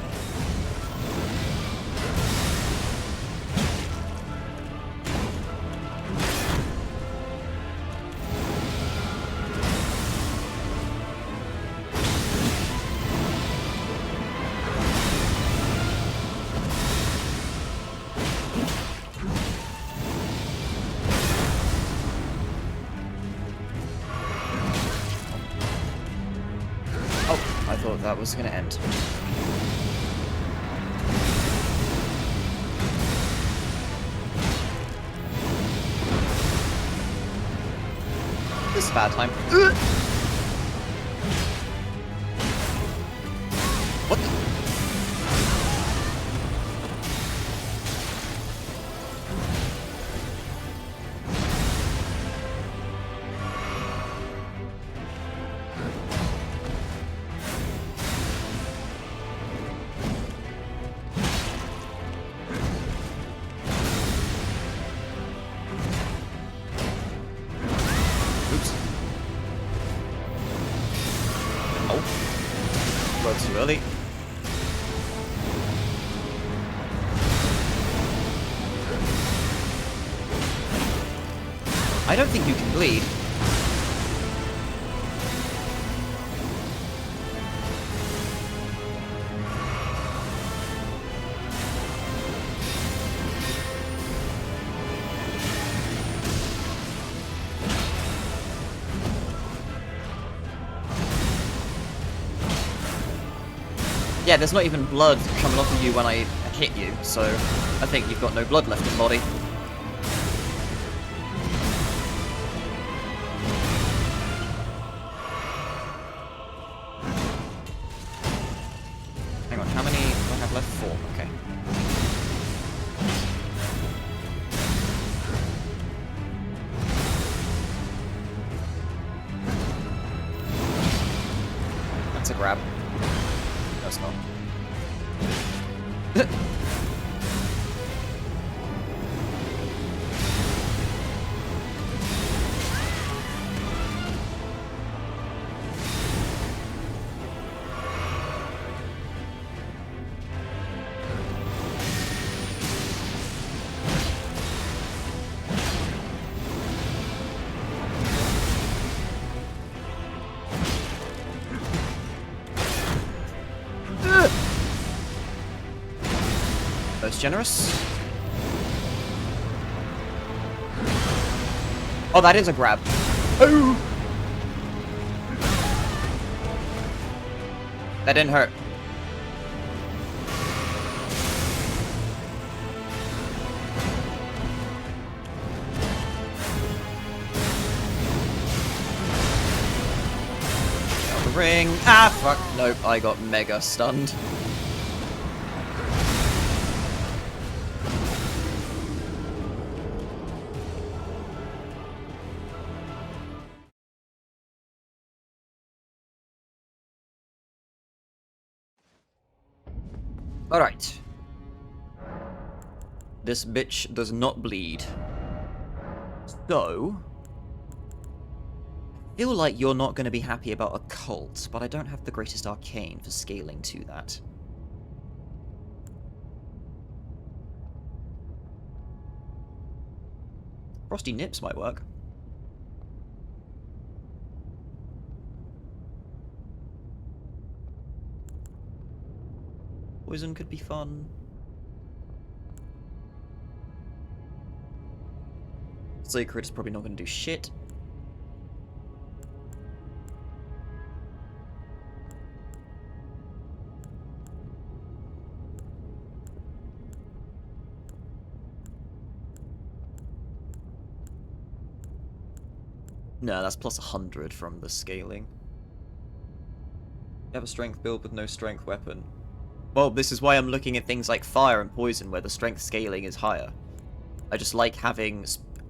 That was going to end. This is a bad time. What the? Too early. I don't think you can bleed. Yeah, there's not even blood coming off of you when I hit you, so I think you've got no blood left in the body. Hang on, how many do I have left? 4, okay. That's a grab. That's not. Most generous. Oh, that is a grab. Oh! That didn't hurt. Elden Ring. Ah, fuck. Nope, I got mega stunned. Alright. This bitch does not bleed. So... I feel like you're not going to be happy about Occult, but I don't have the greatest arcane for scaling to that. Frosty Nips might work. Poison could be fun. Sacred is probably not going to do shit. No, that's plus 100 from the scaling. You have a strength build with no strength weapon. Well, this is why I'm looking at things like fire and poison, where the strength scaling is higher. I just like having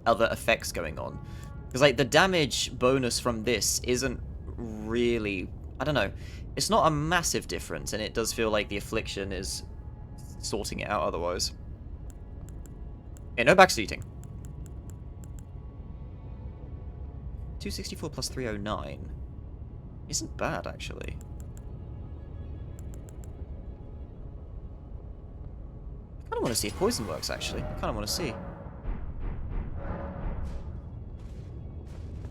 other effects going on. Because, like, the damage bonus from this isn't really... I don't know. It's not a massive difference, and it does feel like the affliction is sorting it out otherwise. Yeah, no backseating. 264 plus 309 isn't bad, actually. I kind of want to see if poison works, actually. I kind of want to see.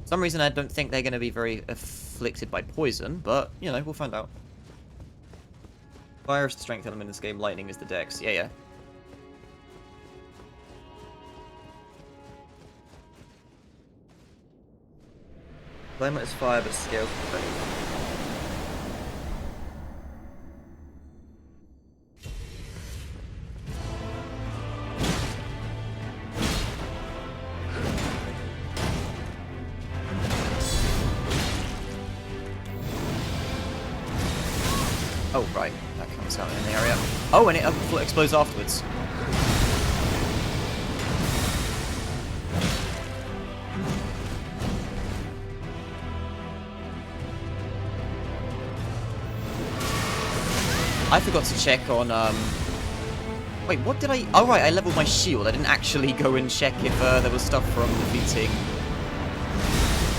For some reason, I don't think they're going to be very afflicted by poison, but, you know, we'll find out. Fire is the strength element in this game, lightning is the dex. Yeah, yeah. Climate is fire, but scales with Oh, right. That comes out in the area. Oh, and it explodes afterwards. I forgot to check on, Wait, what did I... Oh, right, I leveled my shield. I didn't actually go and check if there was stuff from defeating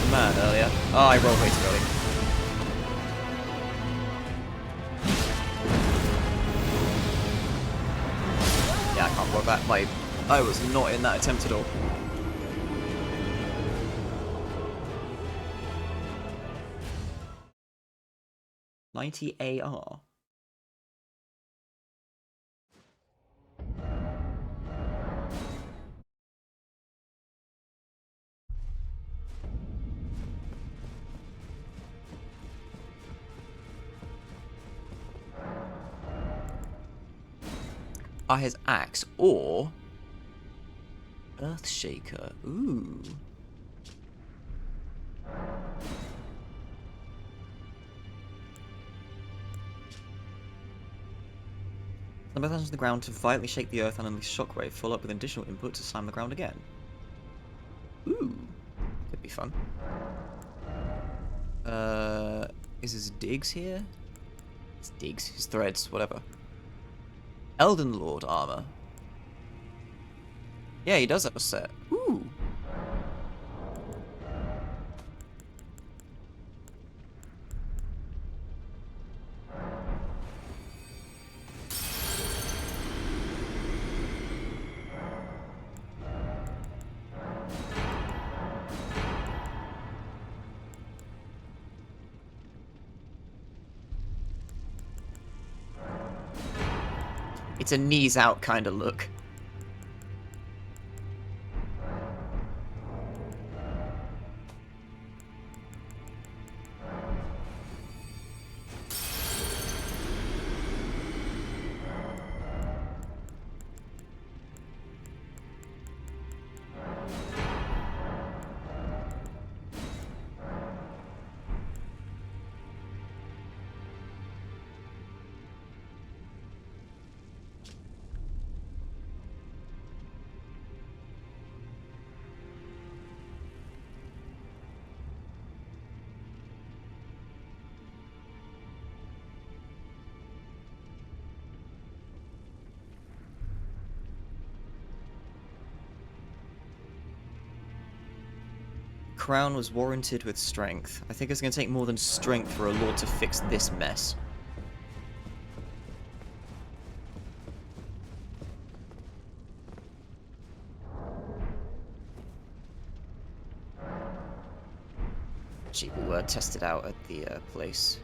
the man earlier. Oh, I rolled way too early. Yeah, I can't block that. I was not in that attempt at all. $90 AR. His axe or Earthshaker. Ooh. The metal to the ground to violently shake the earth and unleash shockwave, follow up with additional input to slam the ground again. Ooh. Could be fun. Is his digs here? His digs, his threads, whatever. Elden Lord armor. Yeah, he does have a set. Ooh. It's a knees out kind of look. Crown was warranted with strength. I think it's going to take more than strength for a lord to fix this mess. Actually, we'll test it out at the place.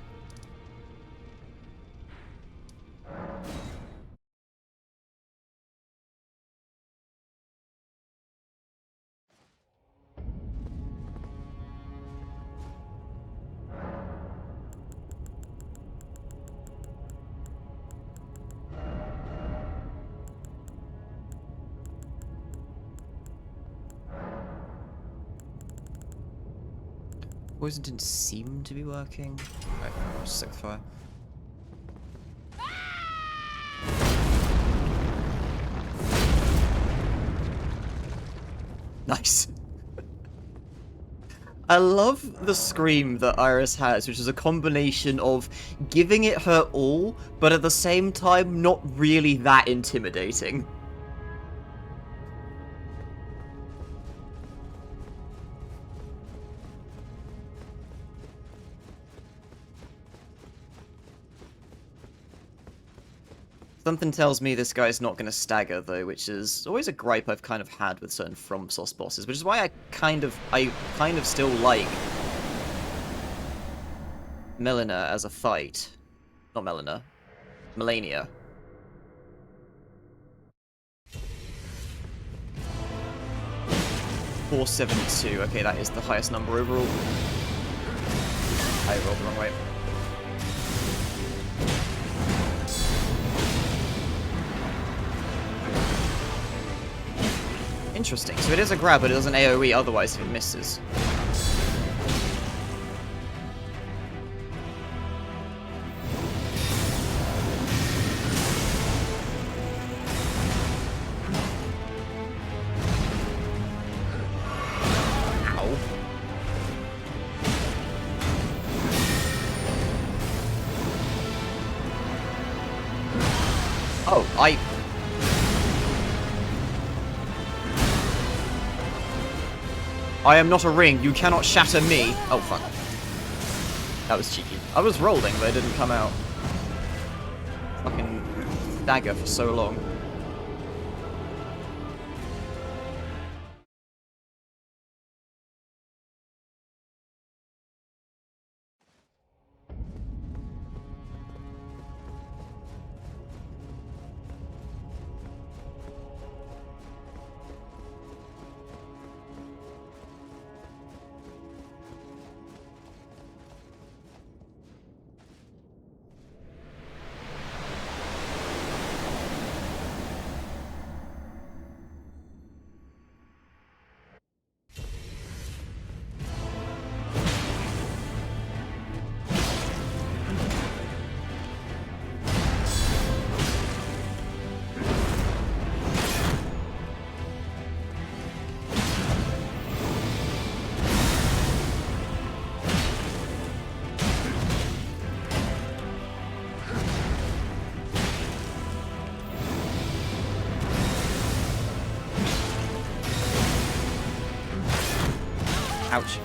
Poison didn't seem to be working. Right, I'll just set the fire. Nice. I love the scream that Iris has, which is a combination of giving it her all, but at the same time not really that intimidating. Something tells me this guy's not going to stagger, though, which is always a gripe I've kind of had with certain FromSource bosses, which is why I kind of still like Melina as a fight. Not Melina. Melania. .472. Okay, that is the highest number overall. I rolled the wrong way. Interesting. So it is a grab, but it doesn't AoE otherwise if it misses. Ow. Oh, I am not a ring. You cannot shatter me. Oh, fuck. That was cheeky. I was rolling, but it didn't come out. Fucking dagger for so long. Ouch.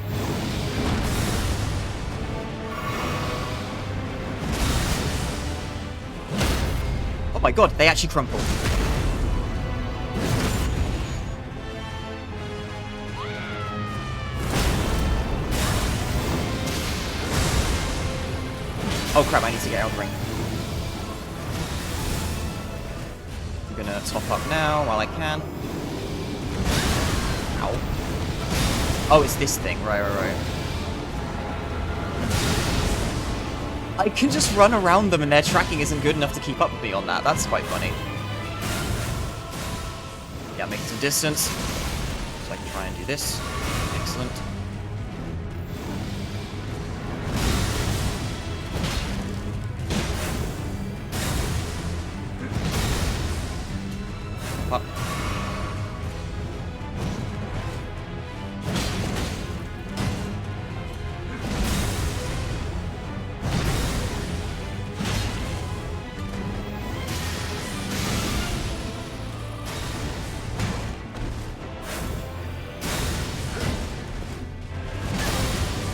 Oh my god, they actually crumple. Oh crap, I need to get Elden Ring. I'm gonna top up now while I can. Ow. Oh, it's this thing. Right. I can just run around them and their tracking isn't good enough to keep up with me on that. That's quite funny. Yeah, making some distance. So I can try and do this. Excellent. Up.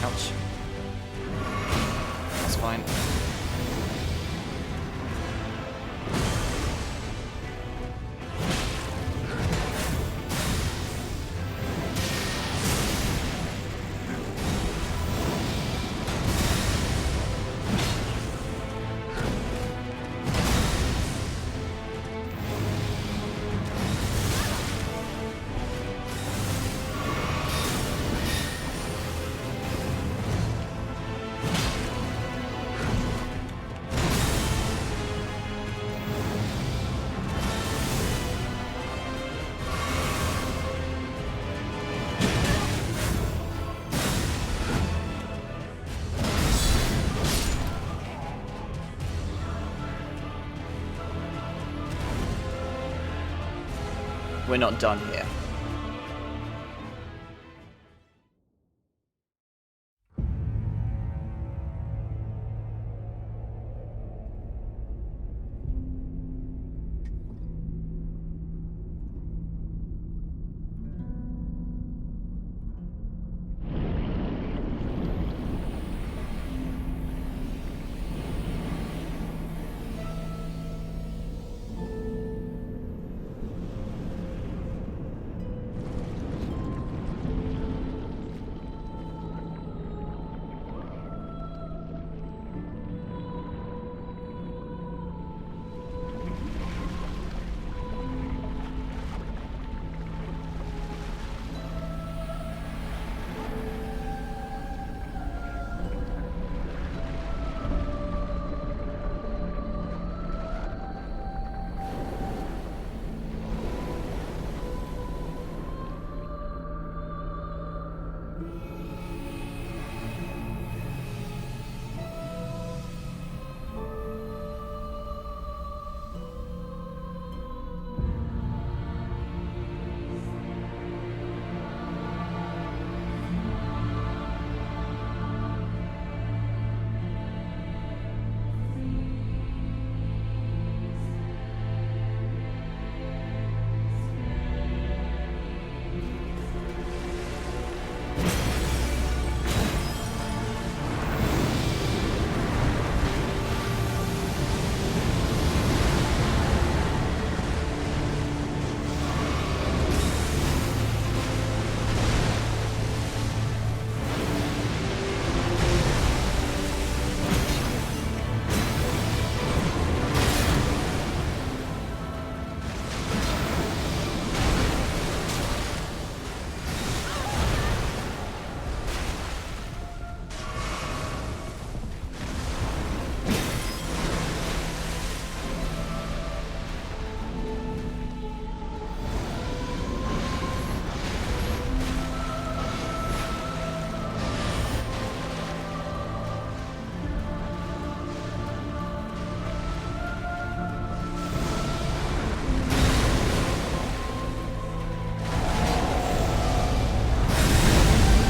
Ouch. That's fine. We're not done here.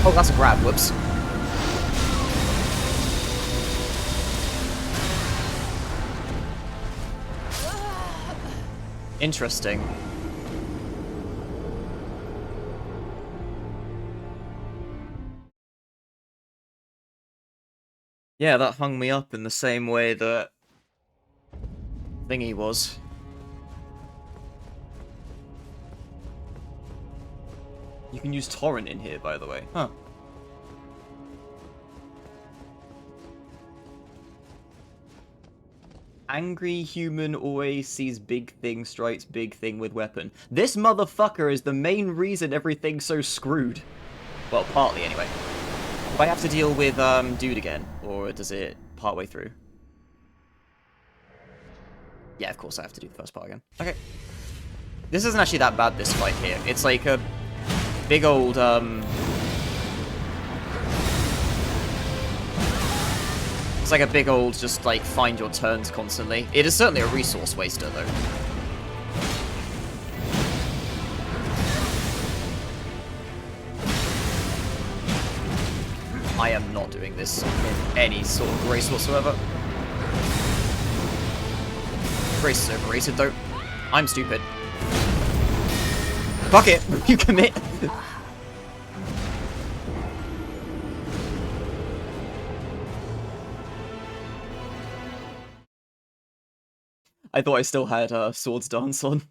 Oh, that's a grab. Whoops. Interesting. Yeah, that hung me up in the same way that thingy was. You can use torrent in here, by the way. Huh. Angry human always sees big thing, strikes big thing with weapon. This motherfucker is the main reason everything's so screwed. Well, partly anyway. Do I have to deal with dude again, or does it partway through? Yeah, of course I have to do the first part again. Okay. This isn't actually that bad, this fight here. It's like a big old it's like a big old just like find your turns constantly. It is certainly a resource waster though. I am not doing this in any sort of grace whatsoever. Grace is overrated though. I'm stupid. Fuck it, you commit. I thought I still had Swords Dance on.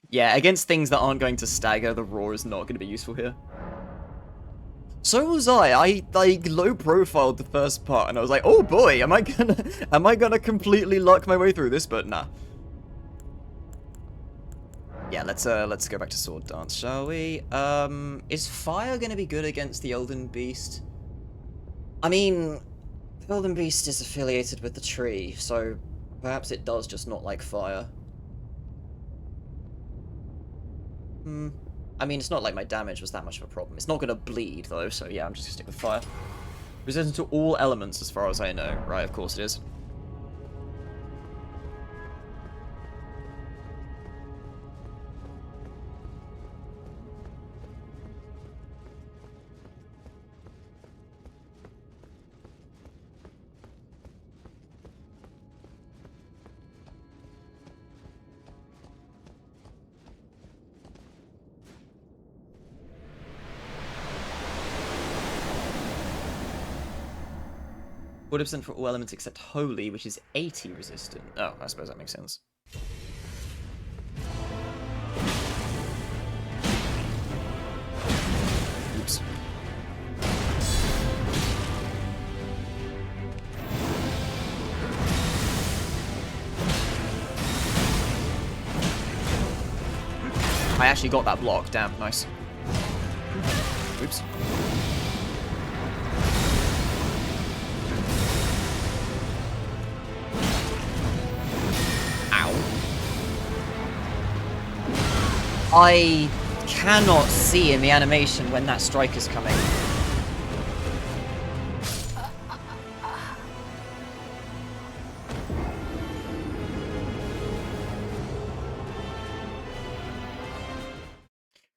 Yeah, against things that aren't going to stagger, the Roar is not going to be useful here. So was I. I like low profiled the first part, and I was like, oh boy, am I gonna completely luck my way through this? But nah. Yeah, let's go back to Sword Dance, shall we? Is fire gonna be good against the Elden Beast? I mean, the Elden Beast is affiliated with the tree, so perhaps it does just not like fire. I mean, it's not like my damage was that much of a problem. It's not gonna bleed, though, so yeah, I'm just gonna stick with fire. Resistant to all elements, as far as I know. Right, of course it is. Would have sent for all elements except holy, which is 80 resistant. Oh, I suppose that makes sense. Oops. I actually got that block. Damn, nice. Oops. I cannot see in the animation when that strike is coming.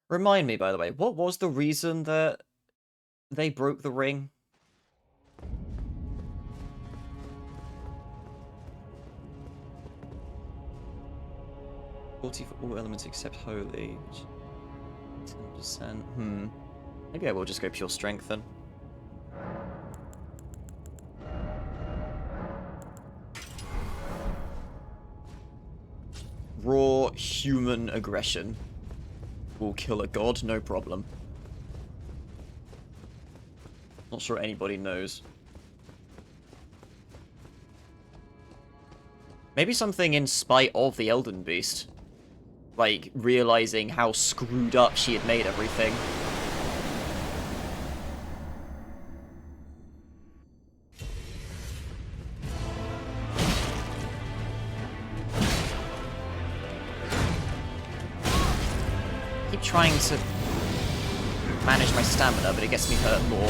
Remind me, by the way, what was the reason that they broke the ring? For all elements except holy. 10%. Maybe I will just go pure strength then. Raw human aggression will kill a god, no problem. Not sure anybody knows. Maybe something in spite of the Elden Beast. Like, realizing how screwed up she had made everything. I keep trying to manage my stamina, but it gets me hurt more.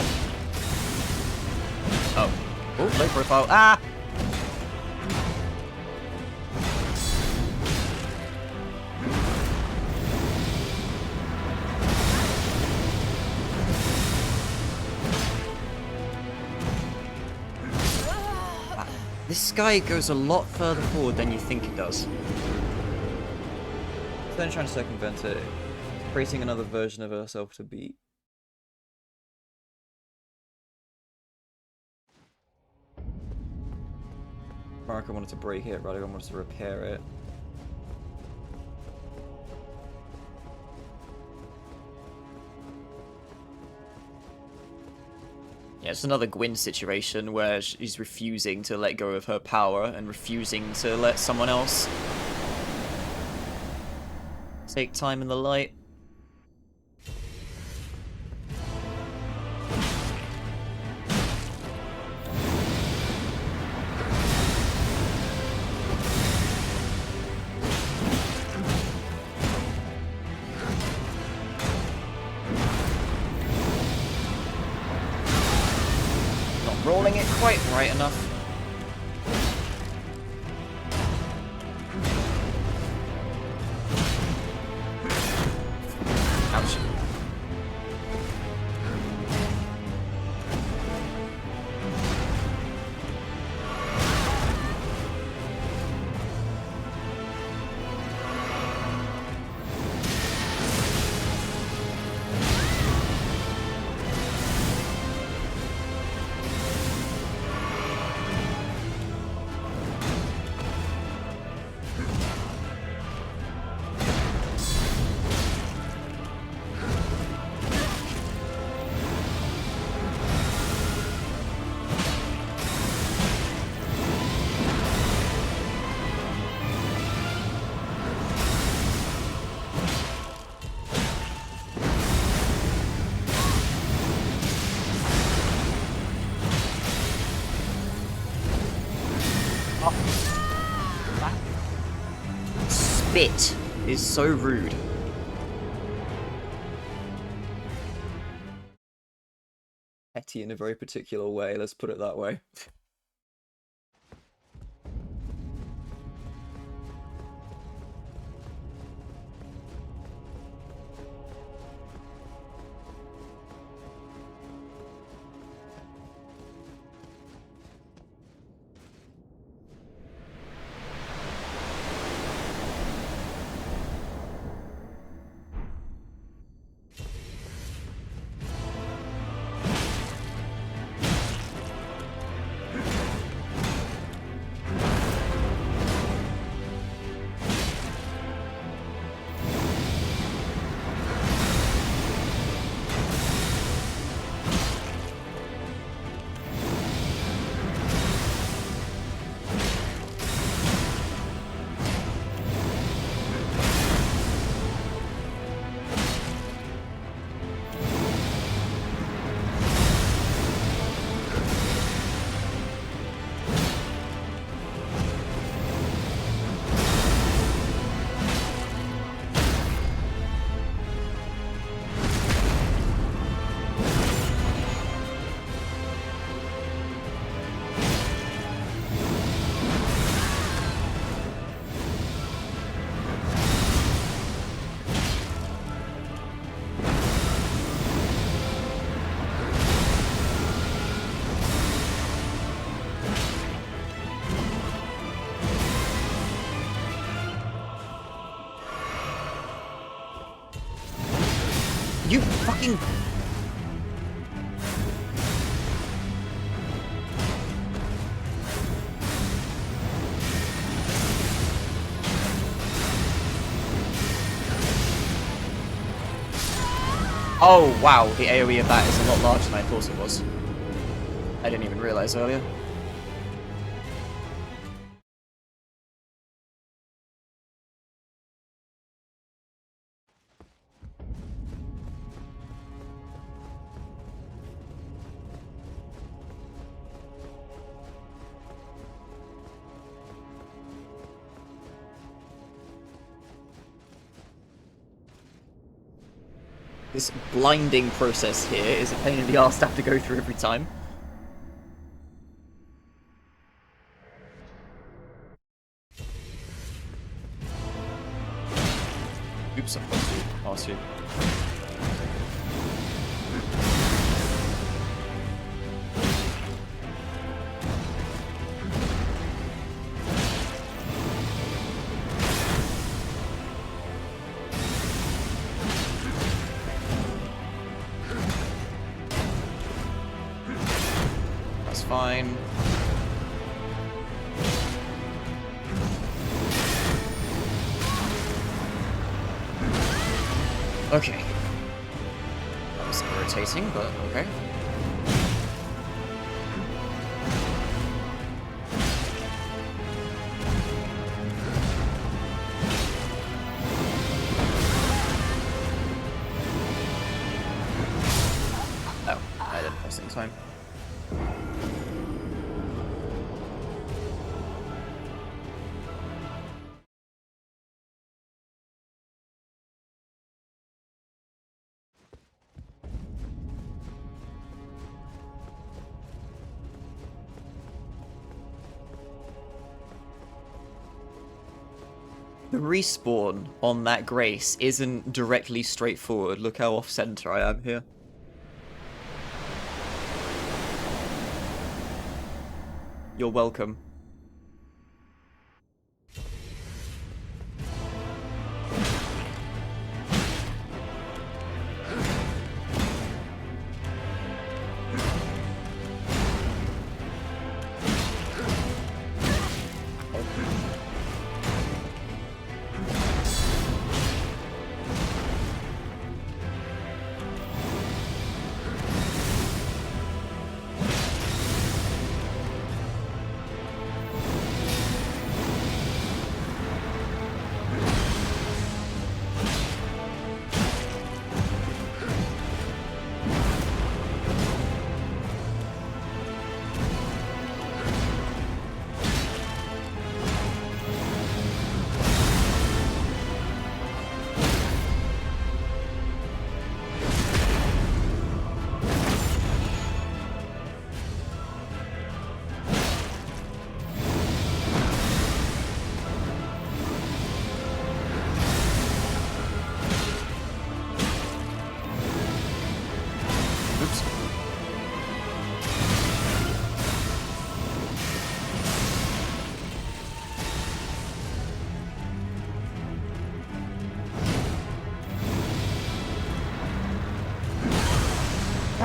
Oh. Oh, low profile. Ah! This guy goes a lot further forward than you think it does. Then trying to circumvent it, creating another version of herself to beat. Marika wanted to break it, Radagon wanted to repair it. Yeah, it's another Gwyn situation where she's refusing to let go of her power and refusing to let someone else take time in the light. Rolling it quite right enough. Ouch. spit is so rude. Petty in a very particular way, let's put it that way. You fucking... Oh, wow, the AoE of that is a lot larger than I thought it was. I didn't even realize earlier. This blinding process here is a pain in the arse to have to go through every time. Oops, I've got to pass you. Fine. Okay. That was irritating, but okay. Oh, I didn't press it in time. The respawn on that Grace isn't directly straightforward. Look how off-center I am here. You're welcome.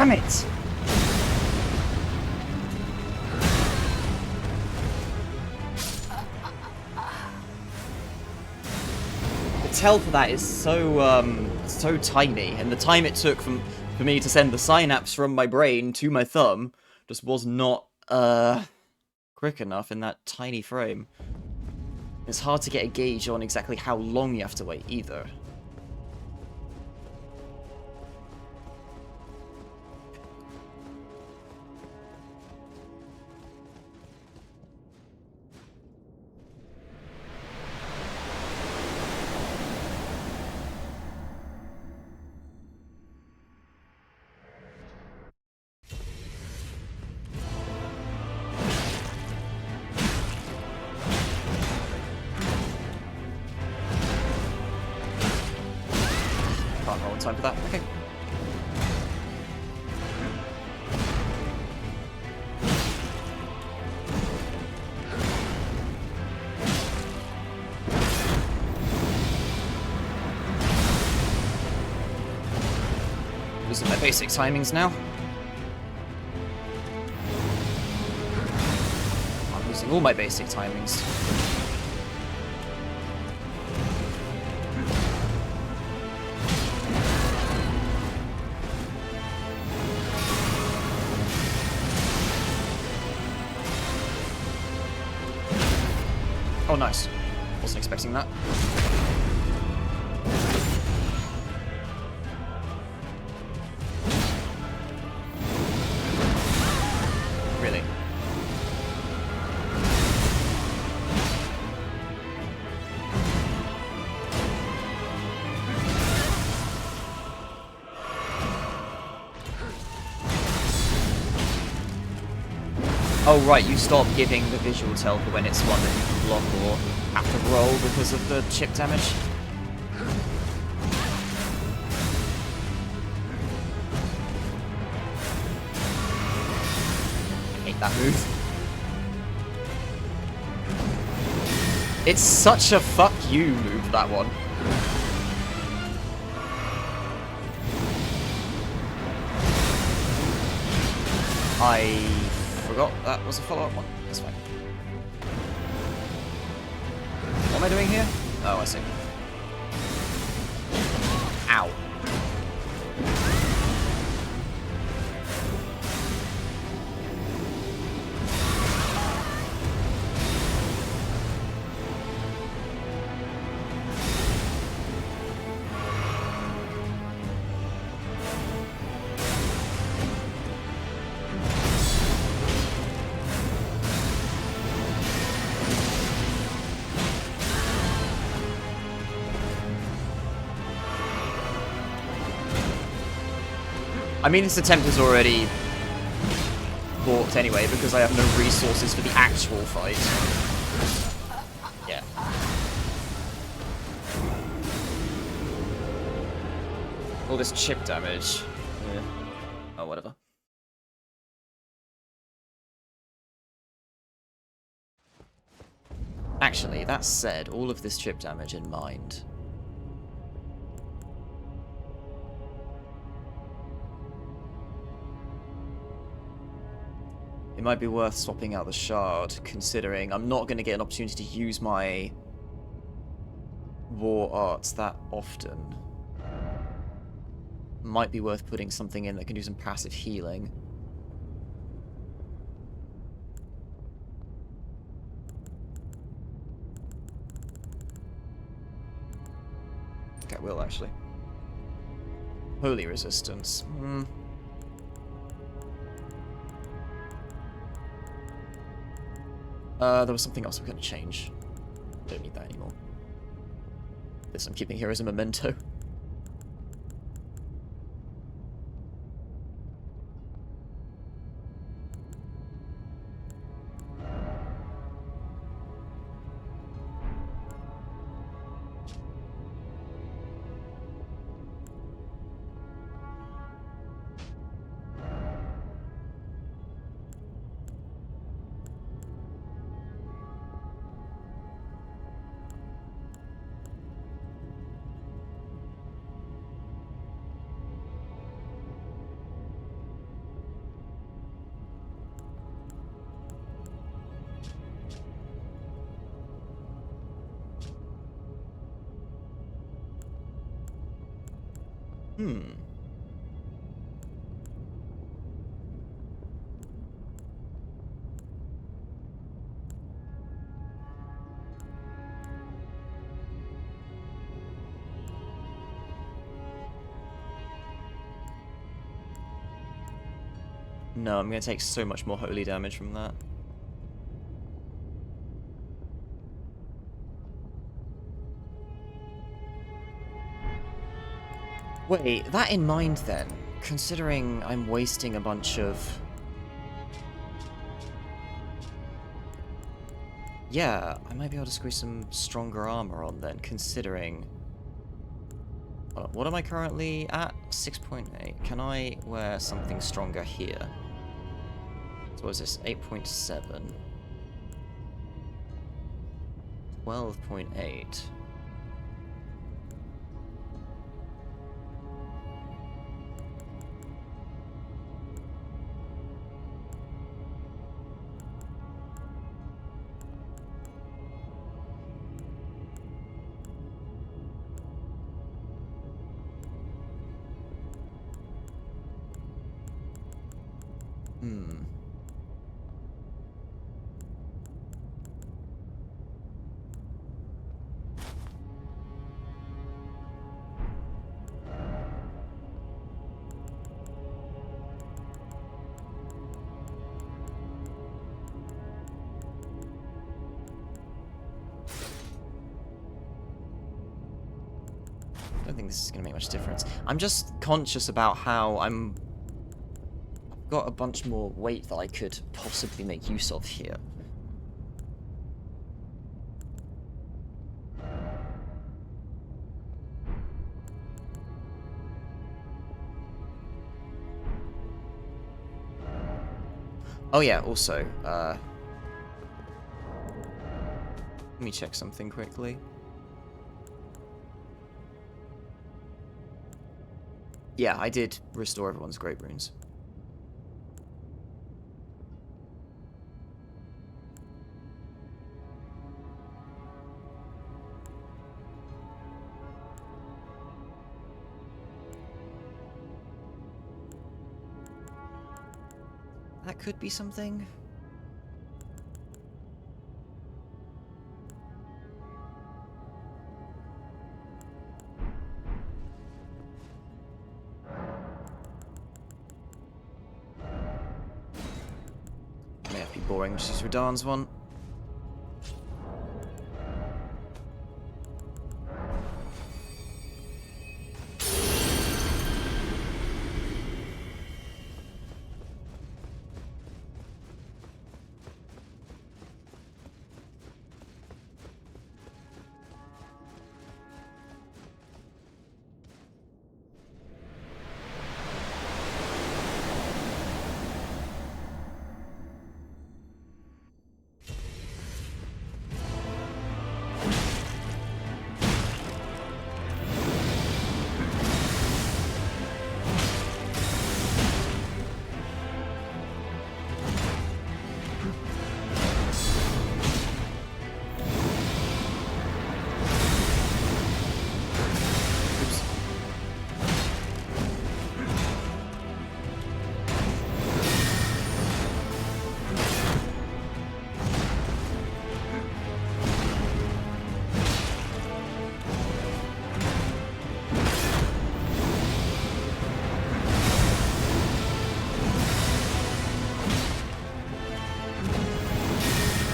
Damn it! The tell for that is so tiny, and the time it took for me to send the synapse from my brain to my thumb just was not quick enough in that tiny frame. It's hard to get a gauge on exactly how long you have to wait either. Can't roll in time for that. Okay. Losing my basic timings now. I'm losing all my basic timings. Oh, nice. Wasn't expecting that. Really? Oh right, you stop giving the visual tell for when it's one that you can block or have to roll because of the chip damage. I hate that move. It's such a fuck you move, that one. I forgot that was a follow-up one. That's fine. What am I doing here? Oh, I see. Ow. I mean, this attempt is already balked anyway, because I have no resources for the actual fight. Yeah. All this chip damage. Yeah. Oh, whatever. Actually, that said, all of this chip damage in mind. It might be worth swapping out the shard, considering I'm not going to get an opportunity to use my war arts that often. Might be worth putting something in that can do some passive healing. I think I will, actually. Holy resistance. There was something else we're going to change. Don't need that anymore. This I'm keeping here as a memento. Hmm. No, I'm going to take so much more holy damage from that. Wait, that in mind then, considering I'm wasting a bunch of... Yeah, I might be able to squeeze some stronger armor on then, considering... What am I currently at? 6.8. Can I wear something stronger here? So what is this? 8.7. 12.8. Hmm. I don't think this is going to make much difference. I'm just conscious about how I've got a bunch more weight that I could possibly make use of here. Oh yeah, also, let me check something quickly. Yeah, I did restore everyone's great runes. That could be something. May have to be boring, just use Radan's one.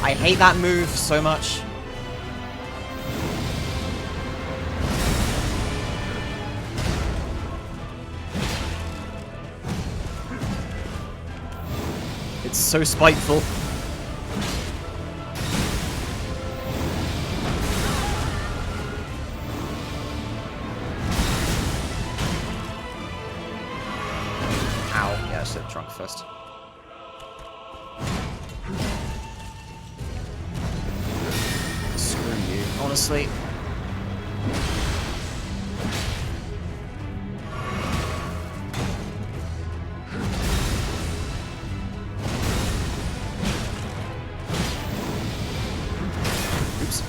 I hate that move so much. It's so spiteful. Ow. Yeah, I should have drunk first. Screw you, honestly. Oops.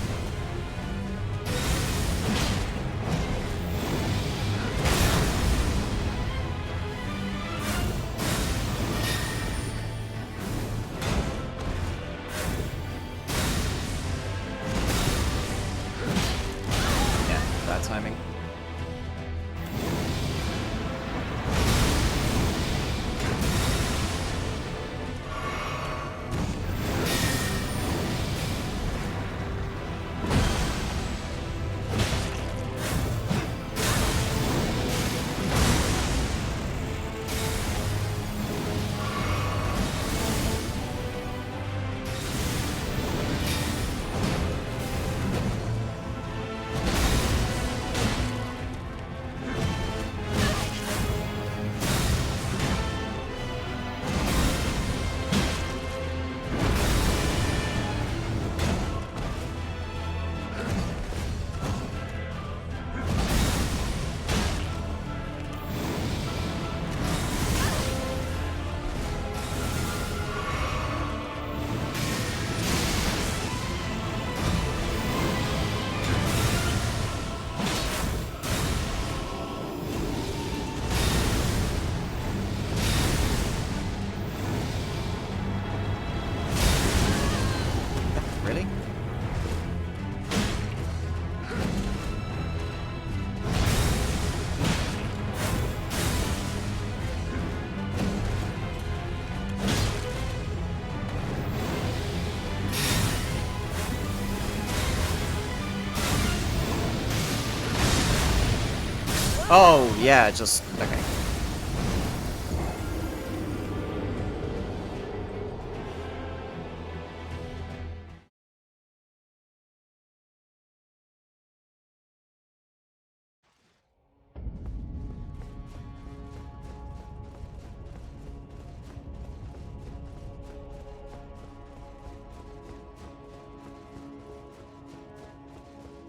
Oh, yeah, just... okay.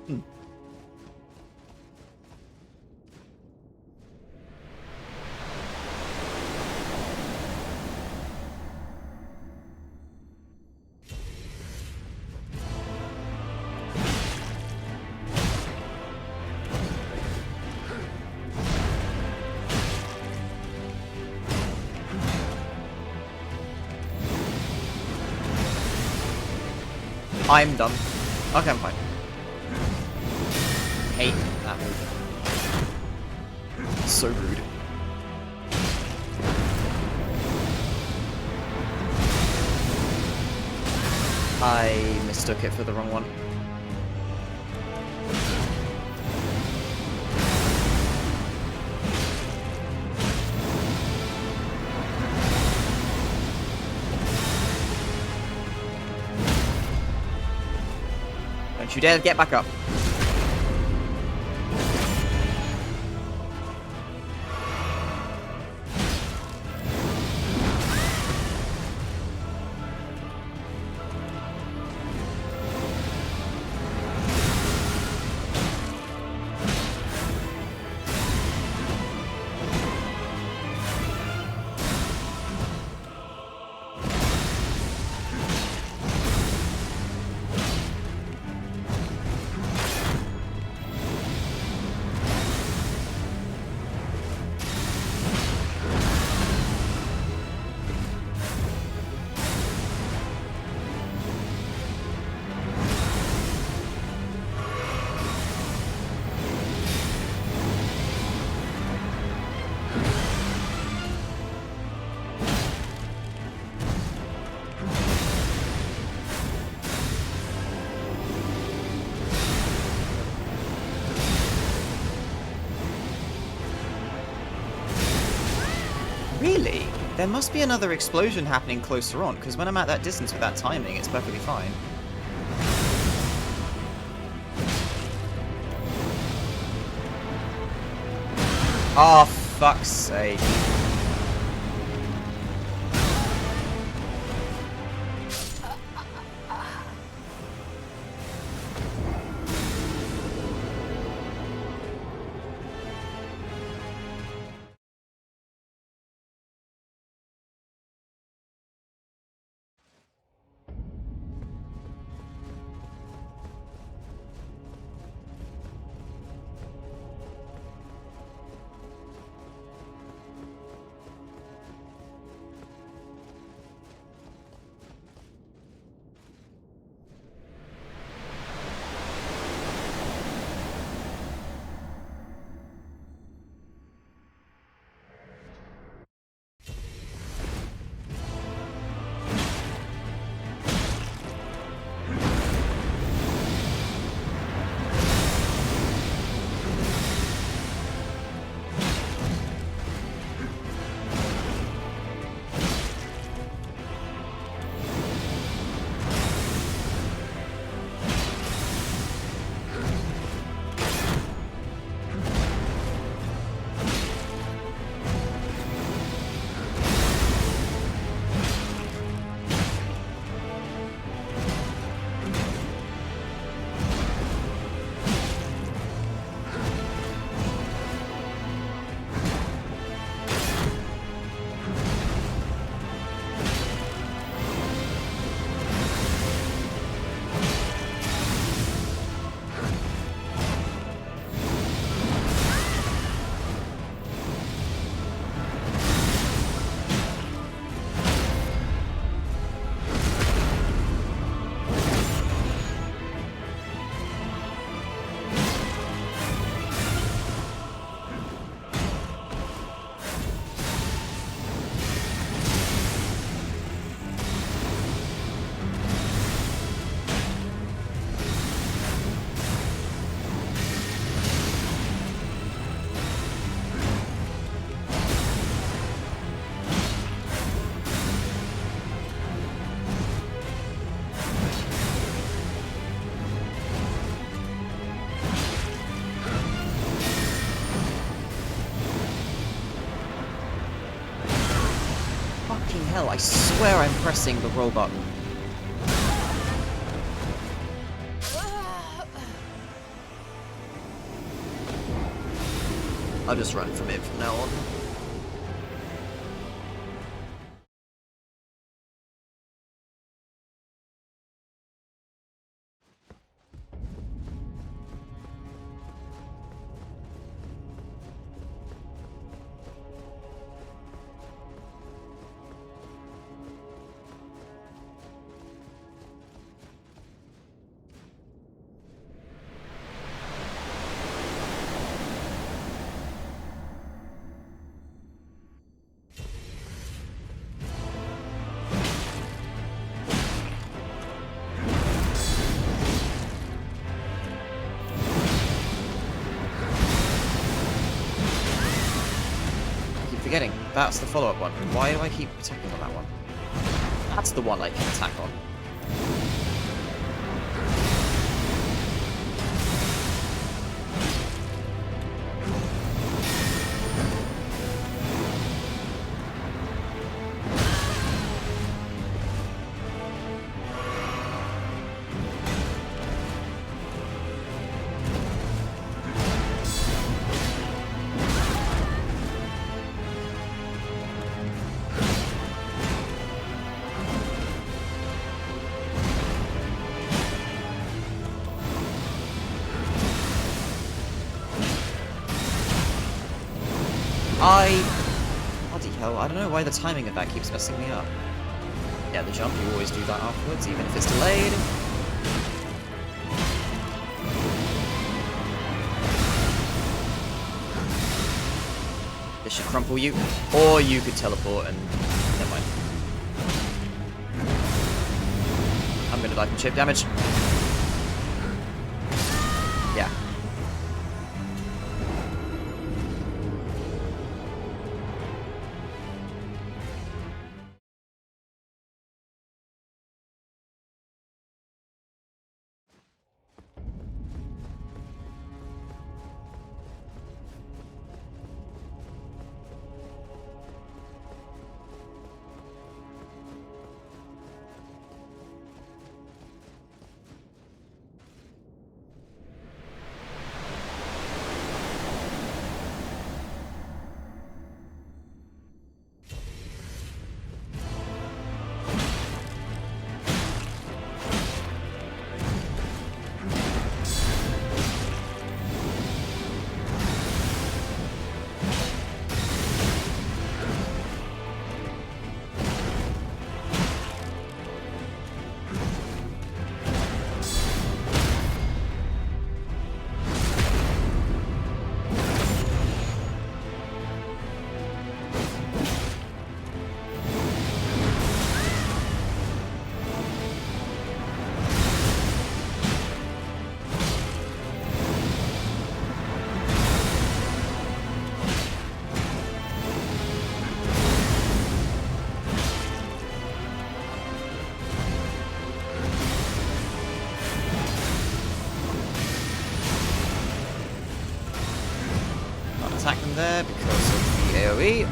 Hmm. I'm done. Okay, I'm fine. Hate that move. So rude. I mistook it for the wrong one. Don't you dare get back up. Really? There must be another explosion happening closer on, because when I'm at that distance with that timing, it's perfectly fine. Oh, fuck's sake. hell? I swear I'm pressing the roll button. I'll just run from it from now on. Forgetting, that's the follow-up one. Why do I keep attacking on that one? That's the one I can attack on. Bloody hell, I don't know why the timing of that keeps messing me up. Yeah, the jump, you always do that afterwards, even if it's delayed. This should crumple you, or you could teleport and... never mind. I'm gonna die from chip damage. Yeah. Attack them there because of the AoE.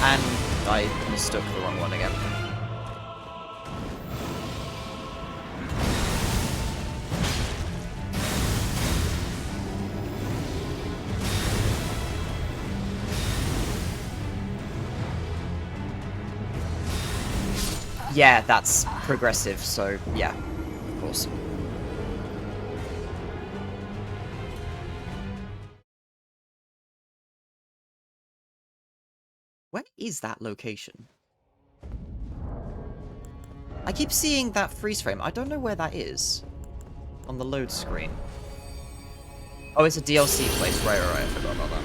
And I mistook the wrong one again. Yeah, that's progressive, so yeah, of course. Where is that location? I keep seeing that freeze frame. I don't know where that is on the load screen. Oh, it's a DLC place. Right, I forgot about that.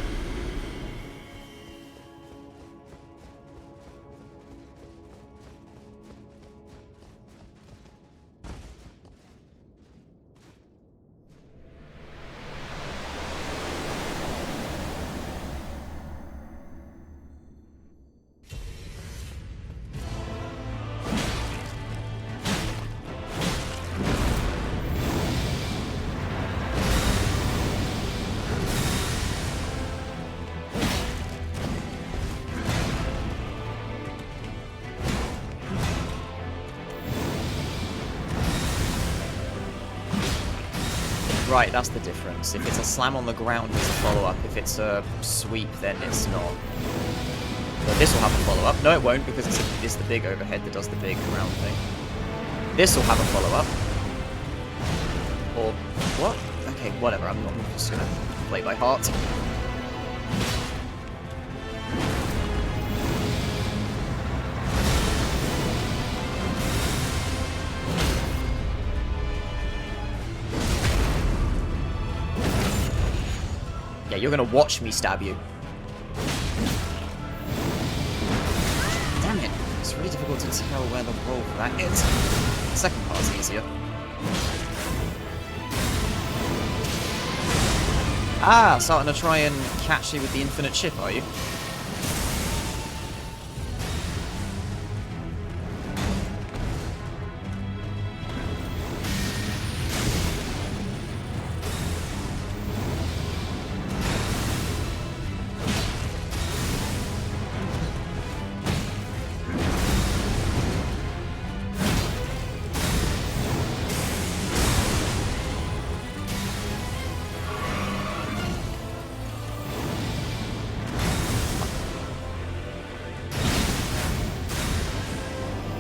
Right, that's the difference. If it's a slam on the ground, it's a follow-up. If it's a sweep, then it's not. But this will have a follow-up. No, it won't, because it's the big overhead that does the big round thing. This will have a follow-up. Or what? Okay, whatever. I'm just gonna play by heart. Yeah, you're gonna watch me stab you. Damn it. It's really difficult to tell where the roll for that is. The second part's easier. Ah, starting to try and catch you with the infinite chip, are you?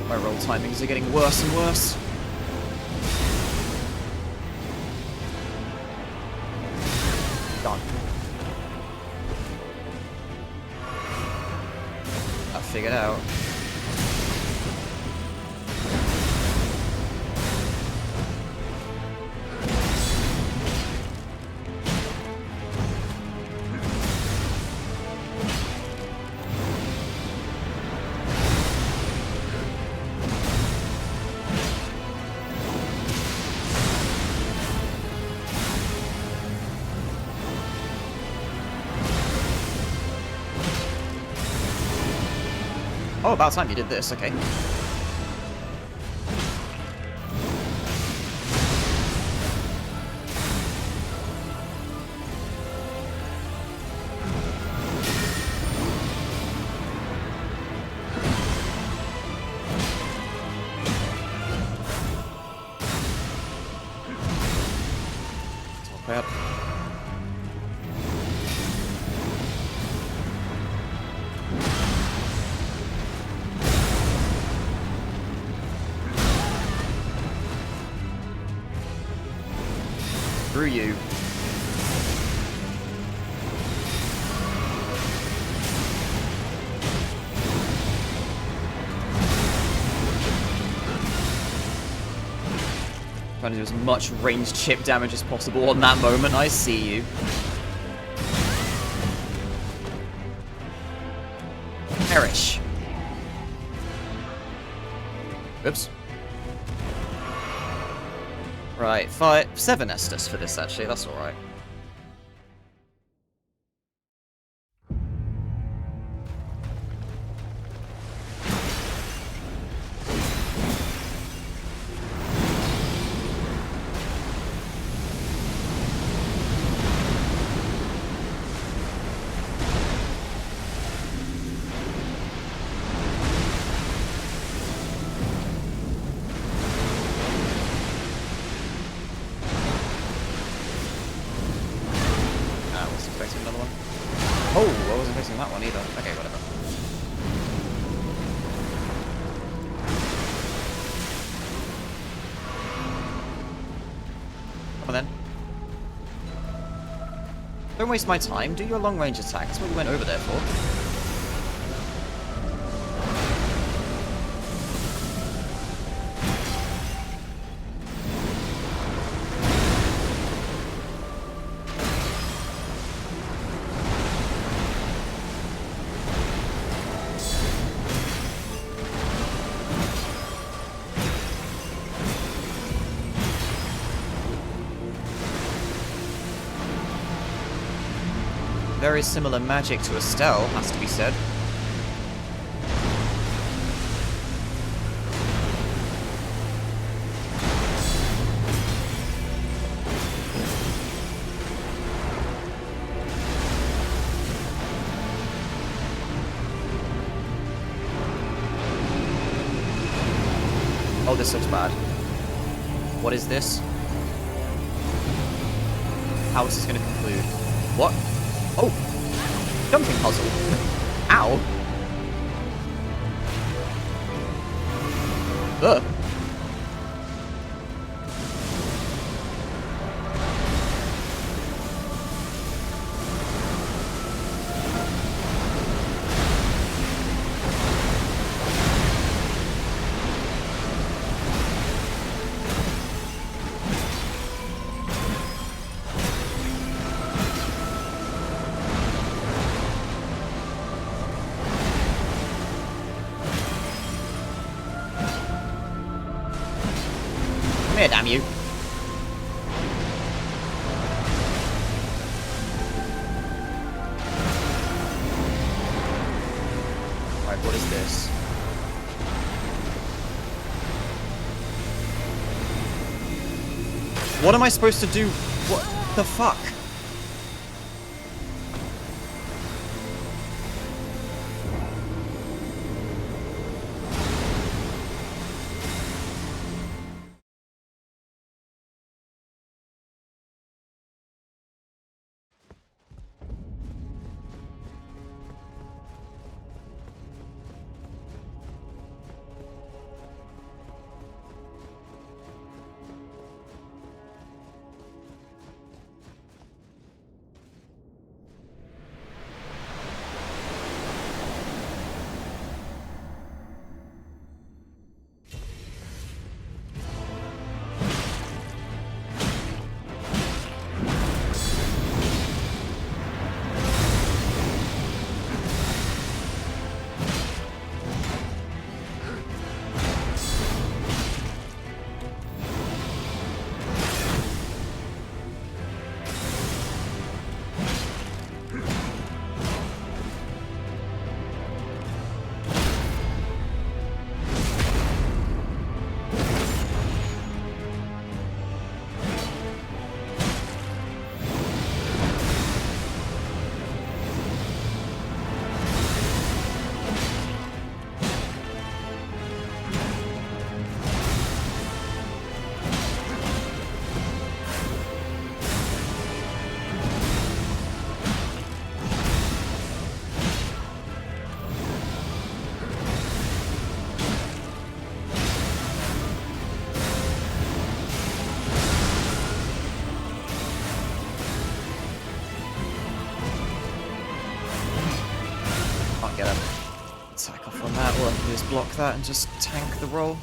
My roll timings are getting worse and worse. Done. I figured out. Oh, about time you did this, okay. Top up. Through you. Trying to do as much ranged chip damage as possible on that moment. I see you. Perish. Oops. Right, 7 Estus for this, actually. That's alright. Another one. Oh, I wasn't expecting that one either. Okay, whatever. Come on then. Don't waste my time. Do your long range attack. That's what you went over there for. Very similar magic to Estelle, has to be said. Oh, this looks bad. What is this? how this is going to conclude. What? Oh! Jumping puzzle. Ow! Ugh. Come here, damn you. Alright, what is this? What am I supposed to do? What the fuck? Get him. Attack off on that. All I can do is block that and just tank the roll.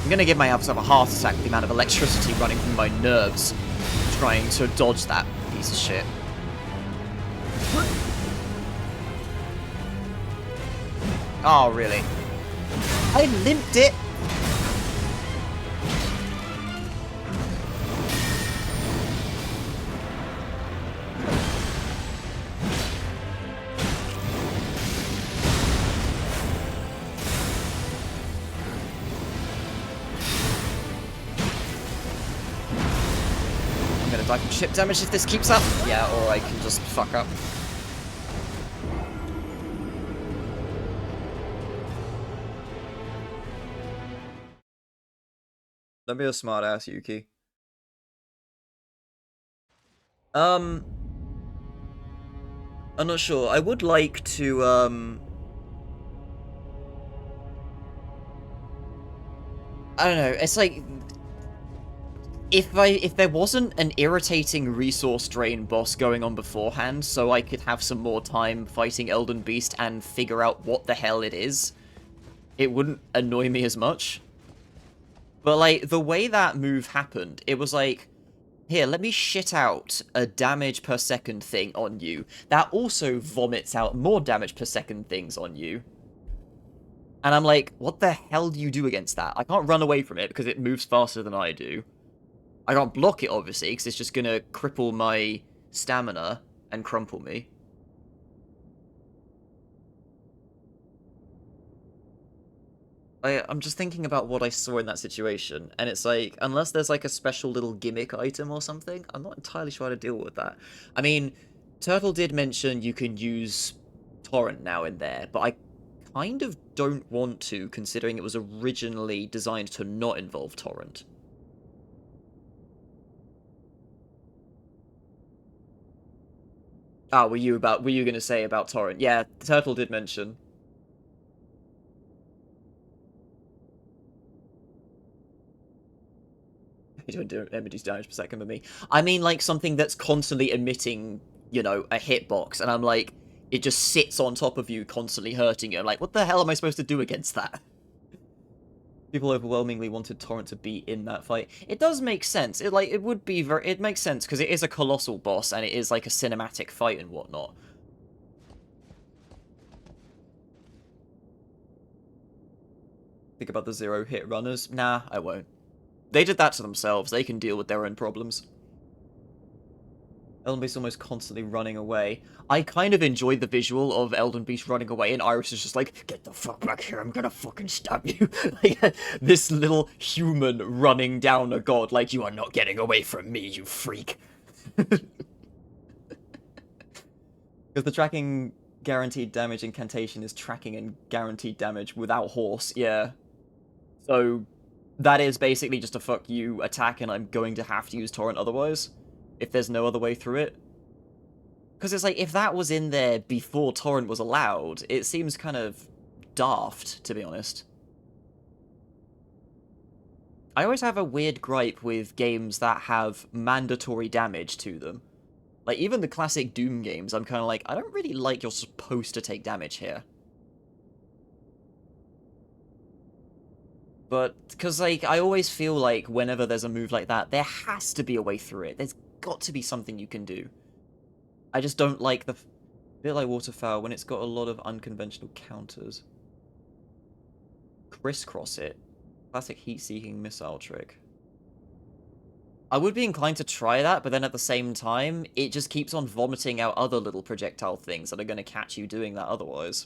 I'm gonna give myself a heart attack with the amount of electricity running through my nerves trying to dodge that piece of shit. Oh, really? I limped it! I can chip damage if this keeps up. Yeah, or I can just fuck up. Don't be a smart ass, Yuki. I'm not sure. I would like to, I don't know. It's like, if there wasn't an irritating resource drain boss going on beforehand, so I could have some more time fighting Elden Beast and figure out what the hell it is, it wouldn't annoy me as much. But, like, the way that move happened, it was like, here, let me shit out a damage per second thing on you. That also vomits out more damage per second things on you. And I'm like, what the hell do you do against that? I can't run away from it because it moves faster than I do. I can't block it, obviously, because it's just going to cripple my stamina and crumple me. I'm just thinking about what I saw in that situation, and it's like, unless there's like a special little gimmick item or something, I'm not entirely sure how to deal with that. I mean, Turtle did mention you can use Torrent now in there, but I kind of don't want to, considering it was originally designed to not involve Torrent. Ah, were you gonna say about Torrent? Yeah, Turtle did mention. You don't do images damage per second with me. I mean, like, something that's constantly emitting, you know, a hitbox, and I'm like, it just sits on top of you, constantly hurting you. I'm like, what the hell am I supposed to do against that? People overwhelmingly wanted Torrent to be in that fight. It does make sense. It would be very... It makes sense, because it is a colossal boss, and it is, like, a cinematic fight and whatnot. Think about the zero-hit runners? Nah, I won't. They did that to themselves. They can deal with their own problems. Elden Beast almost constantly running away. I kind of enjoyed the visual of Elden Beast running away, and Iris is just like, get the fuck back here, I'm gonna fucking stab you. Like, this little human running down a god, like, you are not getting away from me, you freak. Because the tracking guaranteed damage incantation is tracking and guaranteed damage without horse, yeah. So, that is basically just a fuck you attack, and I'm going to have to use Torrent otherwise, if there's no other way through it. Because it's like, if that was in there before Torrent was allowed, it seems kind of daft, to be honest. I always have a weird gripe with games that have mandatory damage to them. Like, even the classic Doom games, I'm kind of like, I don't really like you're supposed to take damage here. But, because, like, I always feel like whenever there's a move like that, there has to be a way through it. There's got to be something you can do. I just don't like the... A bit like Waterfowl, when it's got a lot of unconventional counters. Crisscross it. Classic heat-seeking missile trick. I would be inclined to try that, but then at the same time, it just keeps on vomiting out other little projectile things that are going to catch you doing that otherwise.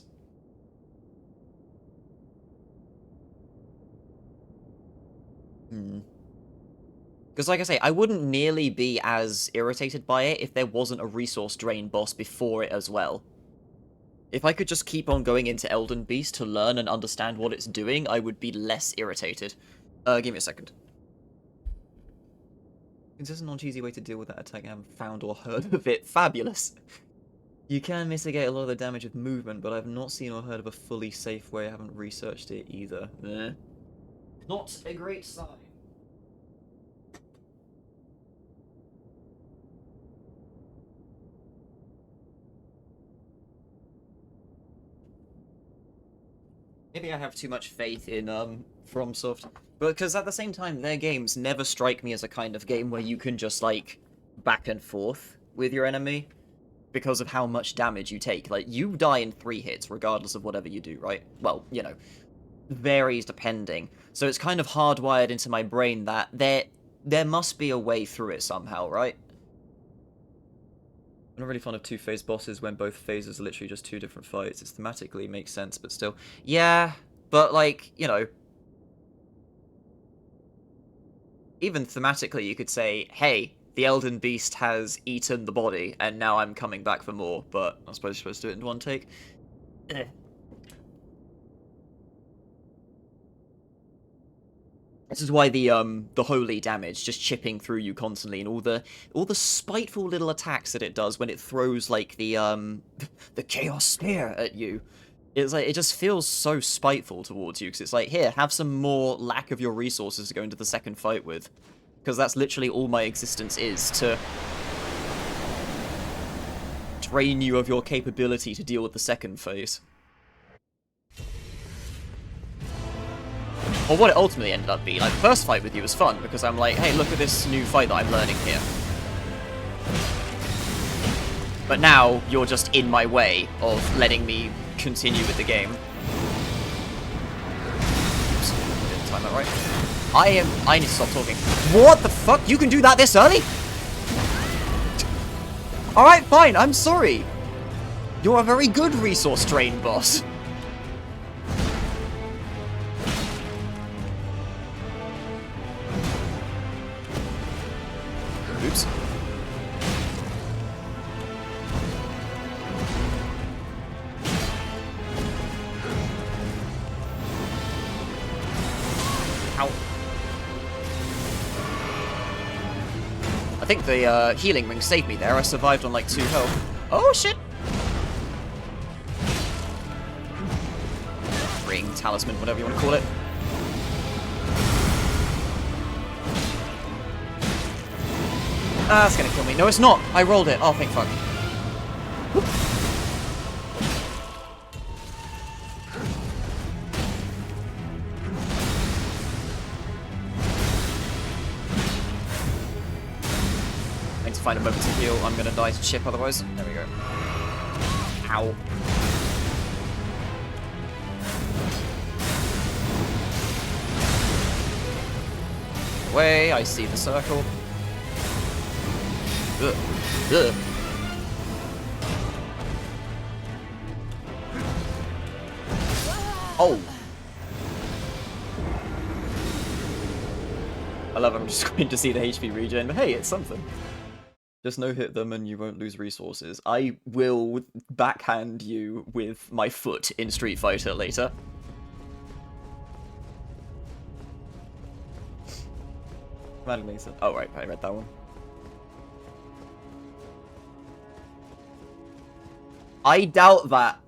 Because, like I say, I wouldn't nearly be as irritated by it if there wasn't a resource drain boss before it as well. If I could just keep on going into Elden Beast to learn and understand what it's doing, I would be less irritated. Give me a second. Consistent non-cheesy way to deal with that attack I haven't found or heard of it. Fabulous! You can mitigate a lot of the damage with movement, but I've not seen or heard of a fully safe way. I haven't researched it either. Not a great sign. Maybe I have too much faith in, FromSoft. But because at the same time, their games never strike me as a kind of game where you can just, like, back and forth with your enemy because of how much damage you take. Like, you die in 3 hits regardless of whatever you do, right? Well, you know, varies depending. So it's kind of hardwired into my brain that there must be a way through it somehow, right? I'm not really fond of two-phase bosses when both phases are literally just 2 different fights. It thematically makes sense, but still. Yeah, but, like, you know... Even thematically, you could say, hey, the Elden Beast has eaten the body, and now I'm coming back for more, but I suppose you're supposed to do it in one take. This is why the holy damage just chipping through you constantly, and all the spiteful little attacks that it does when it throws like the chaos spear at you. It's like, it just feels so spiteful towards you, because it's like, here, have some more lack of your resources to go into the second fight with. Because that's literally all my existence is, to drain you of your capability to deal with the second phase. Or what it ultimately ended up being. Like, the first fight with you was fun, because I'm like, hey, look at this new fight that I'm learning here. But now, you're just in my way of letting me continue with the game. Oops, didn't time that right. I need to stop talking. What the fuck? You can do that this early? Alright, fine, I'm sorry. You're a very good resource drain boss. Oops. I think the healing ring saved me there. I survived on like 2 health. Oh shit! Ring, talisman, whatever you want to call it. Ah, that's gonna kill me. No, it's not! I rolled it. Oh, thank fuck. Whoop. I need to find a moment to heal. I'm gonna die to chip otherwise. There we go. Ow. Way, I see the circle. Ugh. Ugh. Oh! I love I'm just going to see the HP regen, but hey, it's something. Just no-hit them and you won't lose resources. I will backhand you with my foot in Street Fighter later. Oh right, I read that one. I doubt that.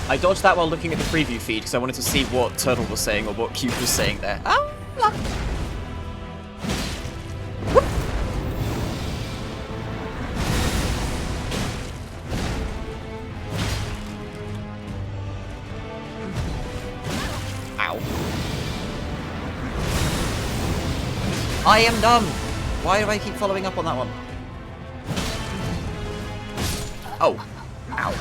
I dodged that while looking at the preview feed because I wanted to see what Turtle was saying or what Cube was saying there. Oh, look. Whoop. Ow. I am dumb. Why do I keep following up on that one? Oh. Ow.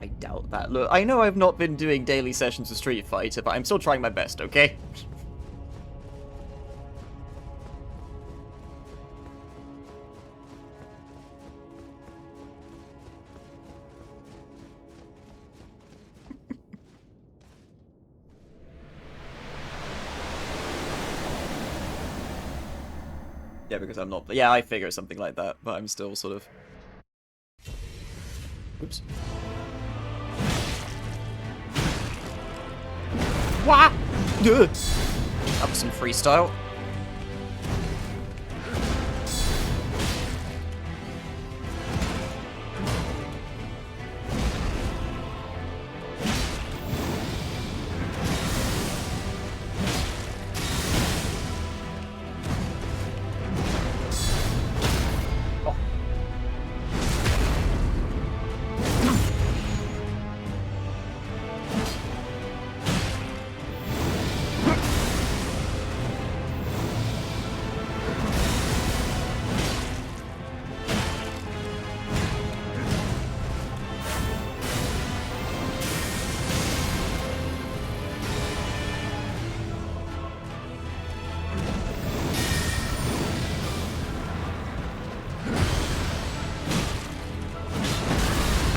I doubt that. Look, I know I've not been doing daily sessions of Street Fighter, but I'm still trying my best, okay? Yeah, because I'm not... Yeah, I figure something like that, but I'm still sort of... Oops. What? That was some freestyle.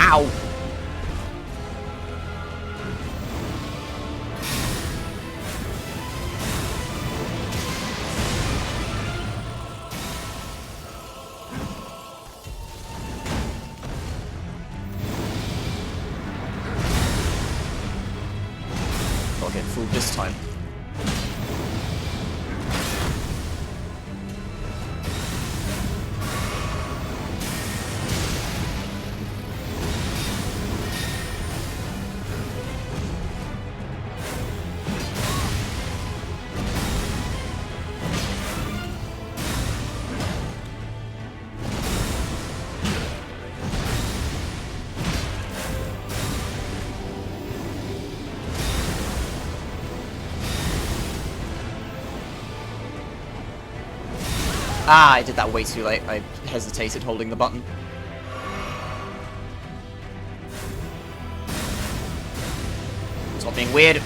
Ow! I'll get fooled this time. Ah, I did that way too late. I hesitated holding the button. Stop being weird.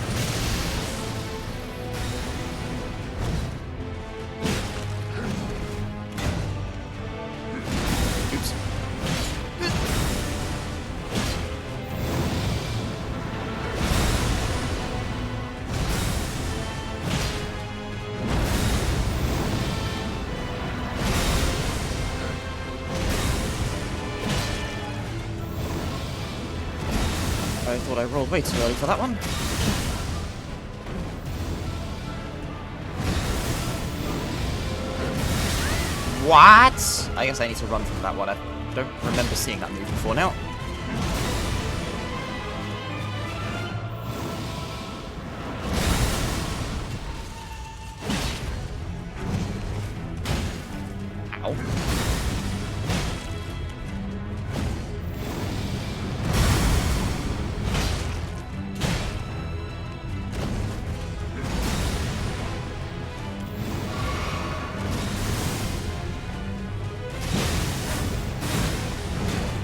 Oops. I thought I rolled way too early for that one. What? I guess I need to run from that one. I don't remember seeing that move before now. Ow.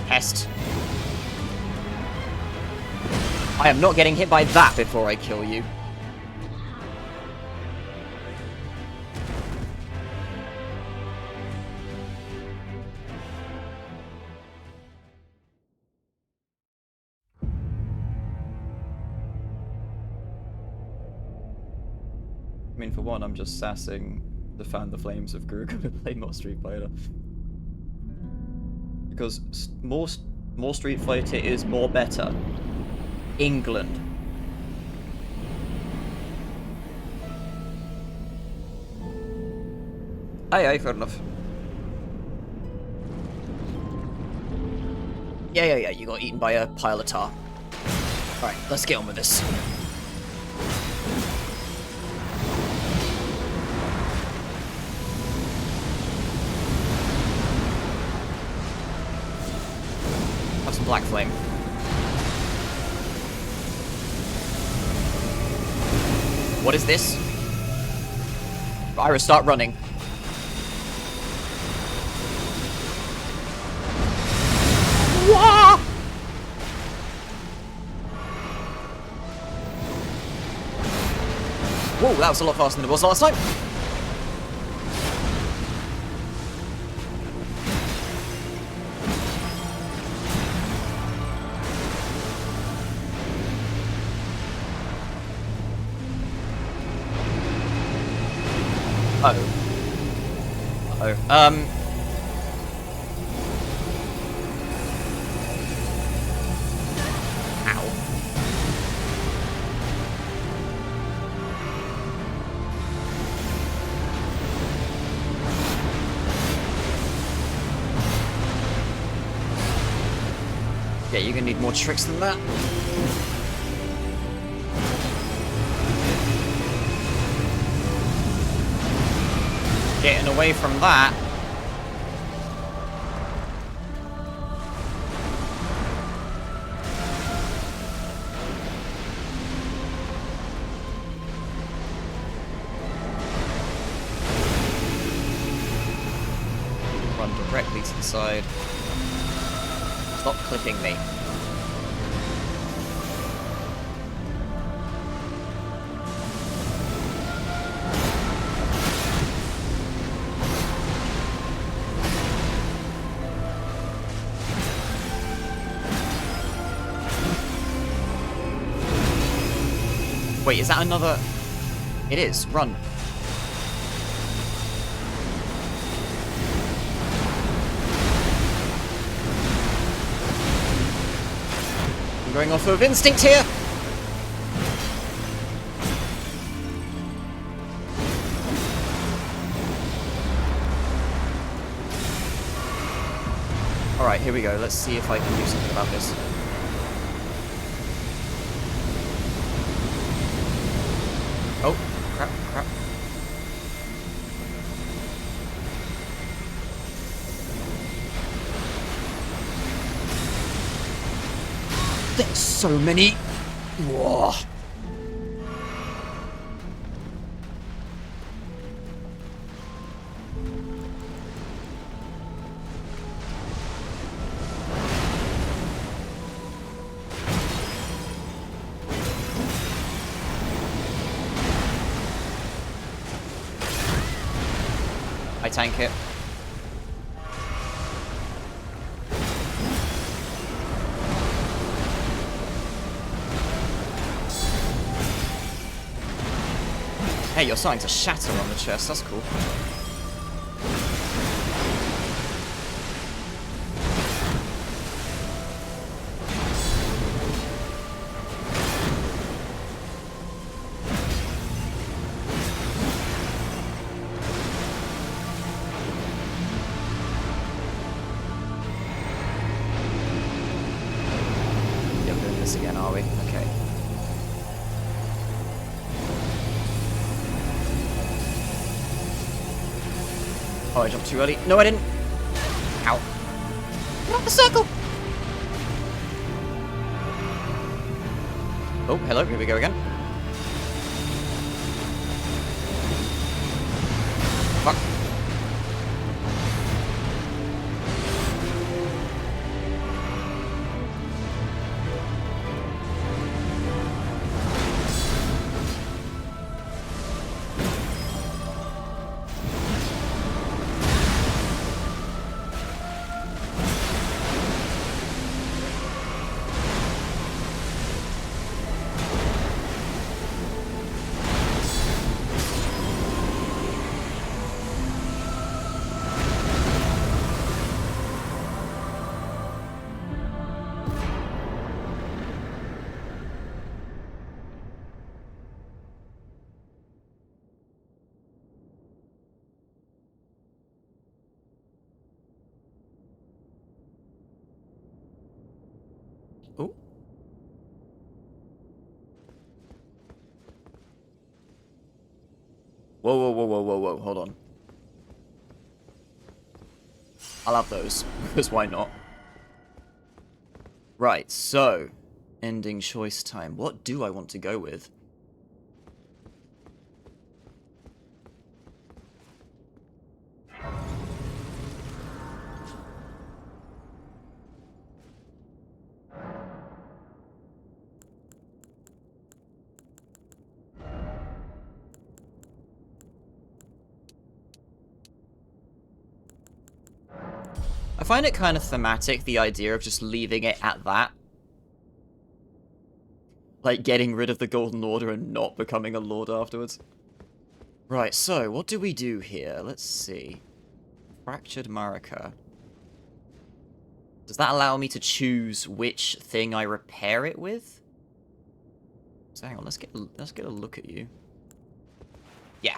Pest. I am not getting hit by that before I kill you. I mean, for one, I'm just sassing to fan the flames of Guru to play more Street Fighter. Because more Street Fighter is more better. England. Aye, fair enough. Yeah, you got eaten by a pile of tar. Alright, let's get on with this. Have some black flame. What is this? Ira, start running. Wah! Whoa, that was a lot faster than it was last time. Ow. Yeah, you're gonna need more tricks than that. Getting away from that. Run directly to the side. Stop clipping me. Wait, is that another... It is. Run. I'm going off of instinct here. Alright, here we go. Let's see if I can do something about this. Oh, crap. There's so many. Whoa. I tank it. Hey, you're starting to shatter on the chest. That's cool. You're doing this again, are we? Okay. Oh, I jumped too early. No, I didn't. Ow. Not the circle! Oh, hello. Here we go again. Fuck. Oh. Whoa, whoa, whoa, whoa, whoa, whoa. Hold on. I'll have those, because why not? Right, so, ending choice time. What do I want to go with? I find it kind of thematic, the idea of just leaving it at that. Like, getting rid of the Golden Order and not becoming a Lord afterwards. Right, so, what do we do here? Let's see. Fractured Marika. Does that allow me to choose which thing I repair it with? So hang on, let's get a look at you. Yeah.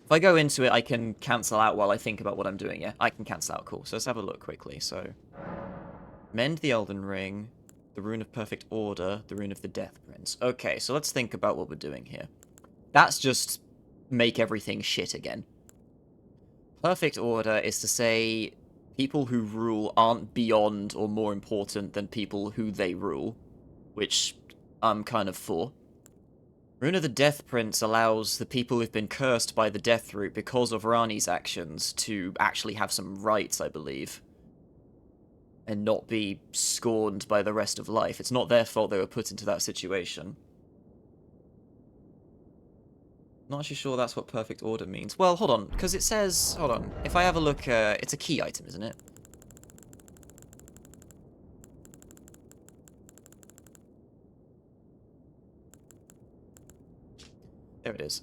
If I go into it, I can cancel out while I think about what I'm doing, yeah? I can cancel out, cool. So let's have a look quickly. So, mend the Elden Ring, the Rune of Perfect Order, the Rune of the Death Prince. Okay, so let's think about what we're doing here. That's just make everything shit again. Perfect Order is to say people who rule aren't beyond or more important than people who they rule, which I'm kind of for. Rune of the Death Prince allows the people who've been cursed by the Death Root because of Rani's actions to actually have some rights, I believe. And not be scorned by the rest of life. It's not their fault they were put into that situation. Not actually sure that's what Perfect Order means. Well, hold on, because it says... Hold on. If I have a look, it's a key item, isn't it? There it is.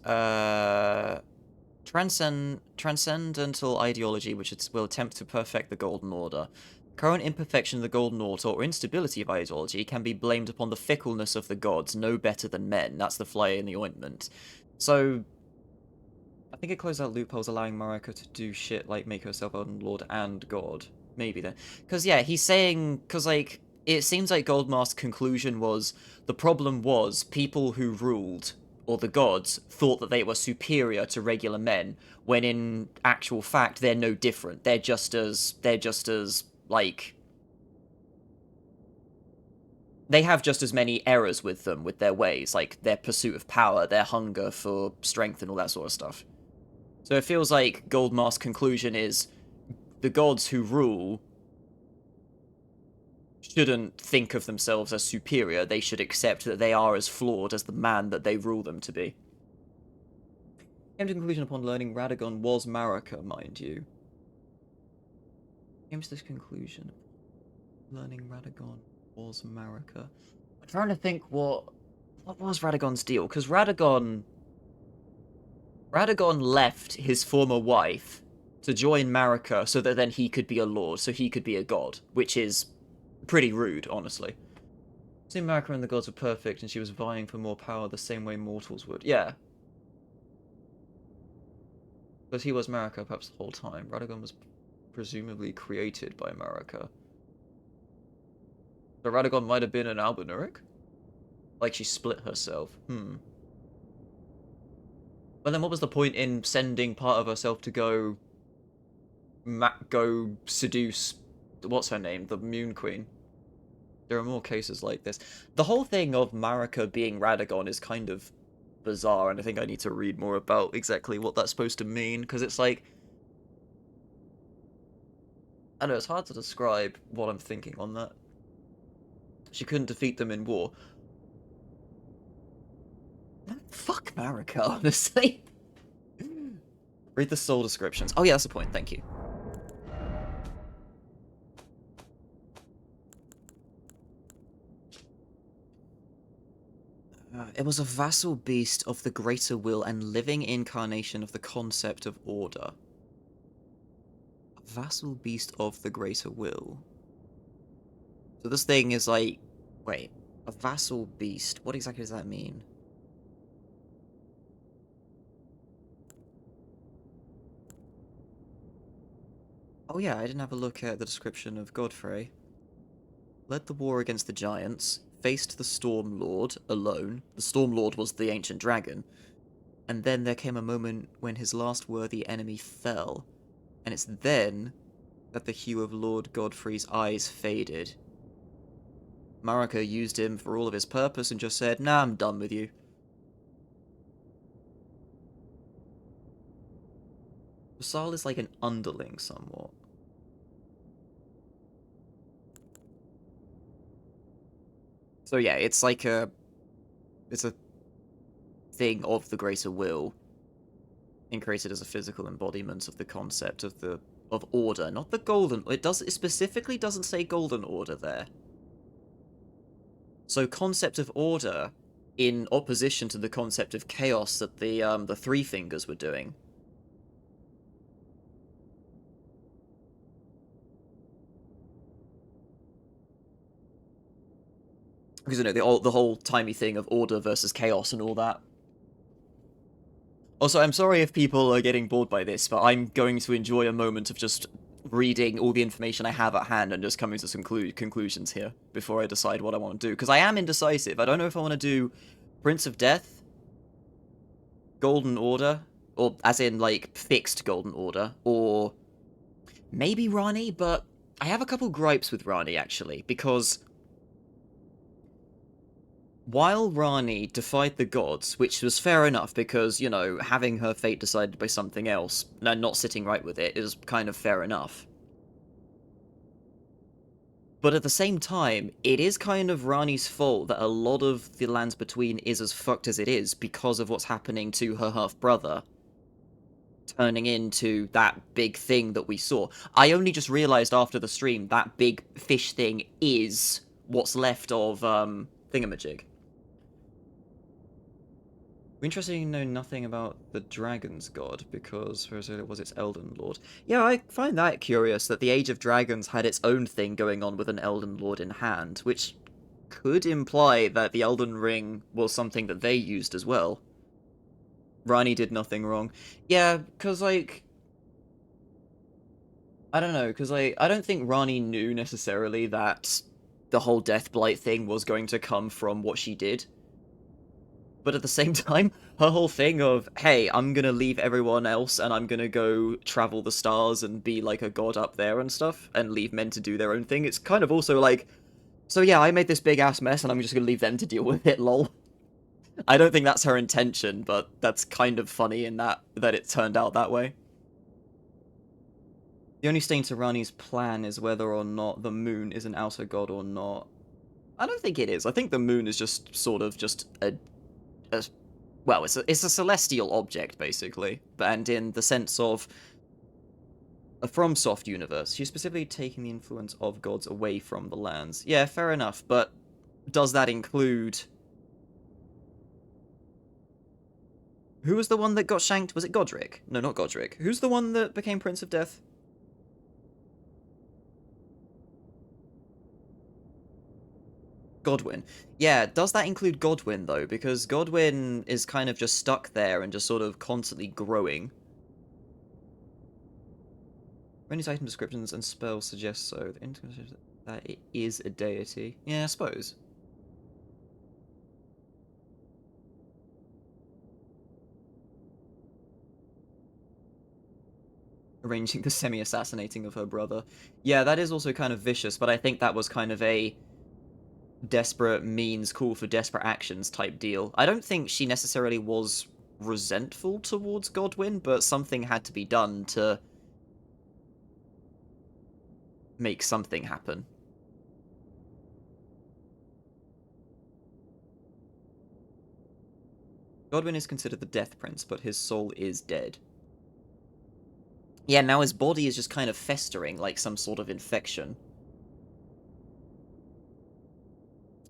Transcendental ideology, which will attempt to perfect the Golden Order. Current imperfection of the Golden Order or instability of ideology can be blamed upon the fickleness of the gods, no better than men. That's the fly in the ointment. So, I think it closed out loopholes allowing Marika to do shit like make herself Elden Lord and God. Maybe then. Because, yeah, he's saying... Because, like, it seems like Goldmask's conclusion was the problem was people who ruled... or the gods, thought that they were superior to regular men, when in actual fact, they're no different. They're just as, like... they have just as many errors with them, with their ways, like their pursuit of power, their hunger for strength and all that sort of stuff. So it feels like Goldmask's conclusion is the gods who rule shouldn't think of themselves as superior, they should accept that they are as flawed as the man that they rule them to be. Came to conclusion upon learning Radagon was Marika, mind you. Came to this conclusion. Learning Radagon was Marika. I'm trying to think what was Radagon's deal, because Radagon left his former wife to join Marika so that then he could be a lord, so he could be a god, which is pretty rude, honestly. Seeing Marika and the gods were perfect, and she was vying for more power the same way mortals would. Yeah. But he was Marika perhaps the whole time. Radagon was presumably created by Marika. So Radagon might have been an Albinauric? Like she split herself. But then what was the point in sending part of herself to go seduce, what's her name, the Moon Queen? There are more cases like this. The whole thing of Marika being Radagon is kind of bizarre, and I think I need to read more about exactly what that's supposed to mean, because it's like, I know, it's hard to describe what I'm thinking on that. She couldn't defeat them in war. Fuck Marika, honestly. Read the soul descriptions. Oh yeah, that's the point, thank you. It was a vassal beast of the greater will and living incarnation of the concept of order. A vassal beast of the greater will. So this thing is like... Wait. A vassal beast. What exactly does that mean? Oh yeah, I didn't have a look at the description of Godfrey. Led the war against the giants, faced the Storm Lord alone. The Storm Lord was the ancient dragon. And then there came a moment when his last worthy enemy fell. And it's then that the hue of Lord Godfrey's eyes faded. Marika used him for all of his purpose and just said, nah, I'm done with you. Basal is like an underling somewhat. So yeah, it's like a thing of the greater will, and created as a physical embodiment of the concept of order, not the golden. It specifically doesn't say golden order there. So concept of order in opposition to the concept of chaos that the Three Fingers were doing. Because, you know, the whole timey thing of order versus chaos and all that. Also, I'm sorry if people are getting bored by this, but I'm going to enjoy a moment of just reading all the information I have at hand and just coming to some conclusions here before I decide what I want to do. Because I am indecisive. I don't know if I want to do Prince of Death, Golden Order, or as in, like, fixed Golden Order, or maybe Rani, but I have a couple gripes with Rani, actually, because while Rani defied the gods, which was fair enough because, you know, having her fate decided by something else and not sitting right with it is kind of fair enough. But at the same time, it is kind of Rani's fault that a lot of the Lands Between is as fucked as it is because of what's happening to her half-brother. Turning into that big thing that we saw. I only just realised after the stream that big fish thing is what's left of, Thingamajig. We're interested to know nothing about the Dragon's God, because it was its Elden Lord. Yeah, I find that curious, that the Age of Dragons had its own thing going on with an Elden Lord in hand, which could imply that the Elden Ring was something that they used as well. Rani did nothing wrong. Yeah, because, like, I don't know, because I don't think Rani knew necessarily that the whole Deathblight thing was going to come from what she did. But at the same time, her whole thing of, hey, I'm gonna leave everyone else and I'm gonna go travel the stars and be like a god up there and stuff, and leave men to do their own thing, it's kind of also like, So yeah, I made this big-ass mess, and I'm just gonna leave them to deal with it, lol. I don't think that's her intention, but that's kind of funny in that it turned out that way. The only stain to Rani's plan is whether or not the moon is an outer god or not. I don't think it is. I think the moon is just sort of just a well, it's a celestial object, basically. And in the sense of a FromSoft universe, she's specifically taking the influence of gods away from the lands. Yeah, fair enough, but does that include... Who was the one that got shanked? Was it Godric? No, not Godric. Who's the one that became Prince of Death? Godwyn. Yeah, does that include Godwyn, though? Because Godwyn is kind of just stuck there and just sort of constantly growing. Rennie's item descriptions and spells suggest so. That it is a deity. Yeah, I suppose. Arranging the semi-assassinating of her brother. Yeah, that is also kind of vicious, but I think that was kind of a desperate means call for desperate actions type deal. I don't think she necessarily was resentful towards Godwyn, but something had to be done to make something happen. Godwyn is considered the Death Prince, but his soul is dead. Yeah, now his body is just kind of festering like some sort of infection.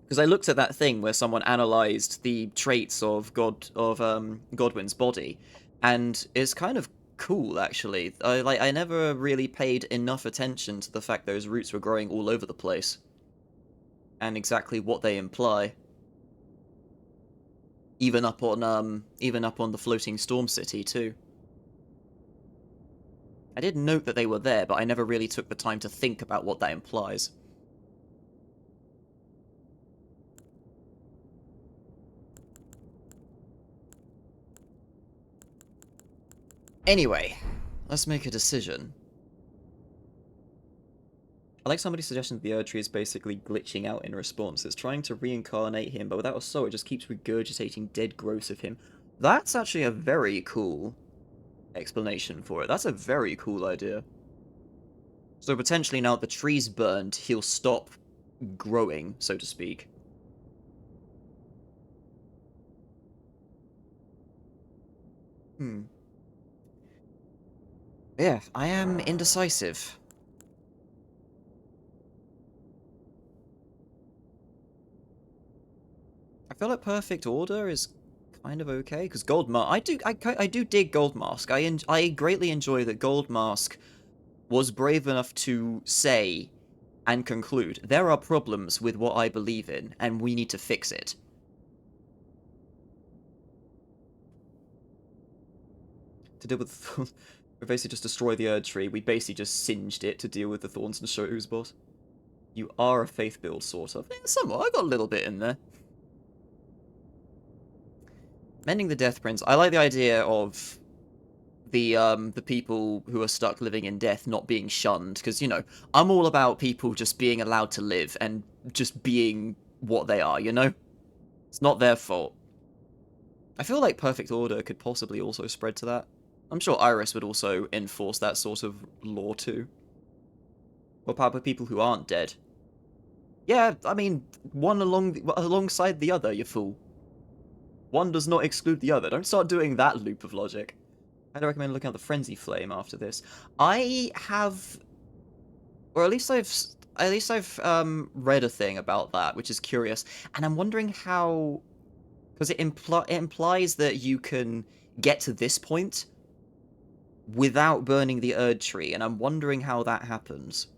Because I looked at that thing where someone analyzed the traits of Godwyn's body, and it's kind of cool, actually. I never really paid enough attention to the fact those roots were growing all over the place, and exactly what they imply. Even up on the floating storm city too. I did note that they were there, but I never really took the time to think about what that implies. Anyway, let's make a decision. I like somebody's suggestion that the Erd Tree is basically glitching out in response. It's trying to reincarnate him, but without a soul, it just keeps regurgitating dead growths of him. That's actually a very cool explanation for it. That's a very cool idea. So potentially now that the tree's burned, he'll stop growing, so to speak. Yeah, I am indecisive. I feel like Perfect Order is kind of okay, because Gold Mask... I do dig Gold Mask. I greatly enjoy that Gold Mask was brave enough to say and conclude, there are problems with what I believe in, and we need to fix it. To deal with... we basically just destroy the Erd Tree. We basically just singed it to deal with the Thorns and Shows boss. You are a faith build, sort of. Somewhat. I got a little bit in there. Mending the Death Prince. I like the idea of the people who are stuck living in death not being shunned, because, you know, I'm all about people just being allowed to live and just being what they are, you know? It's not their fault. I feel like Perfect Order could possibly also spread to that. I'm sure Iris would also enforce that sort of law too. What about people who aren't dead? Yeah, I mean, one alongside the other, you fool. One does not exclude the other. Don't start doing that loop of logic. I'd recommend looking at the Frenzy Flame after this. I have, or at least I've read a thing about that, which is curious, and I'm wondering how, because it implies that you can get to this point without burning the Erd Tree, and I'm wondering how that happens.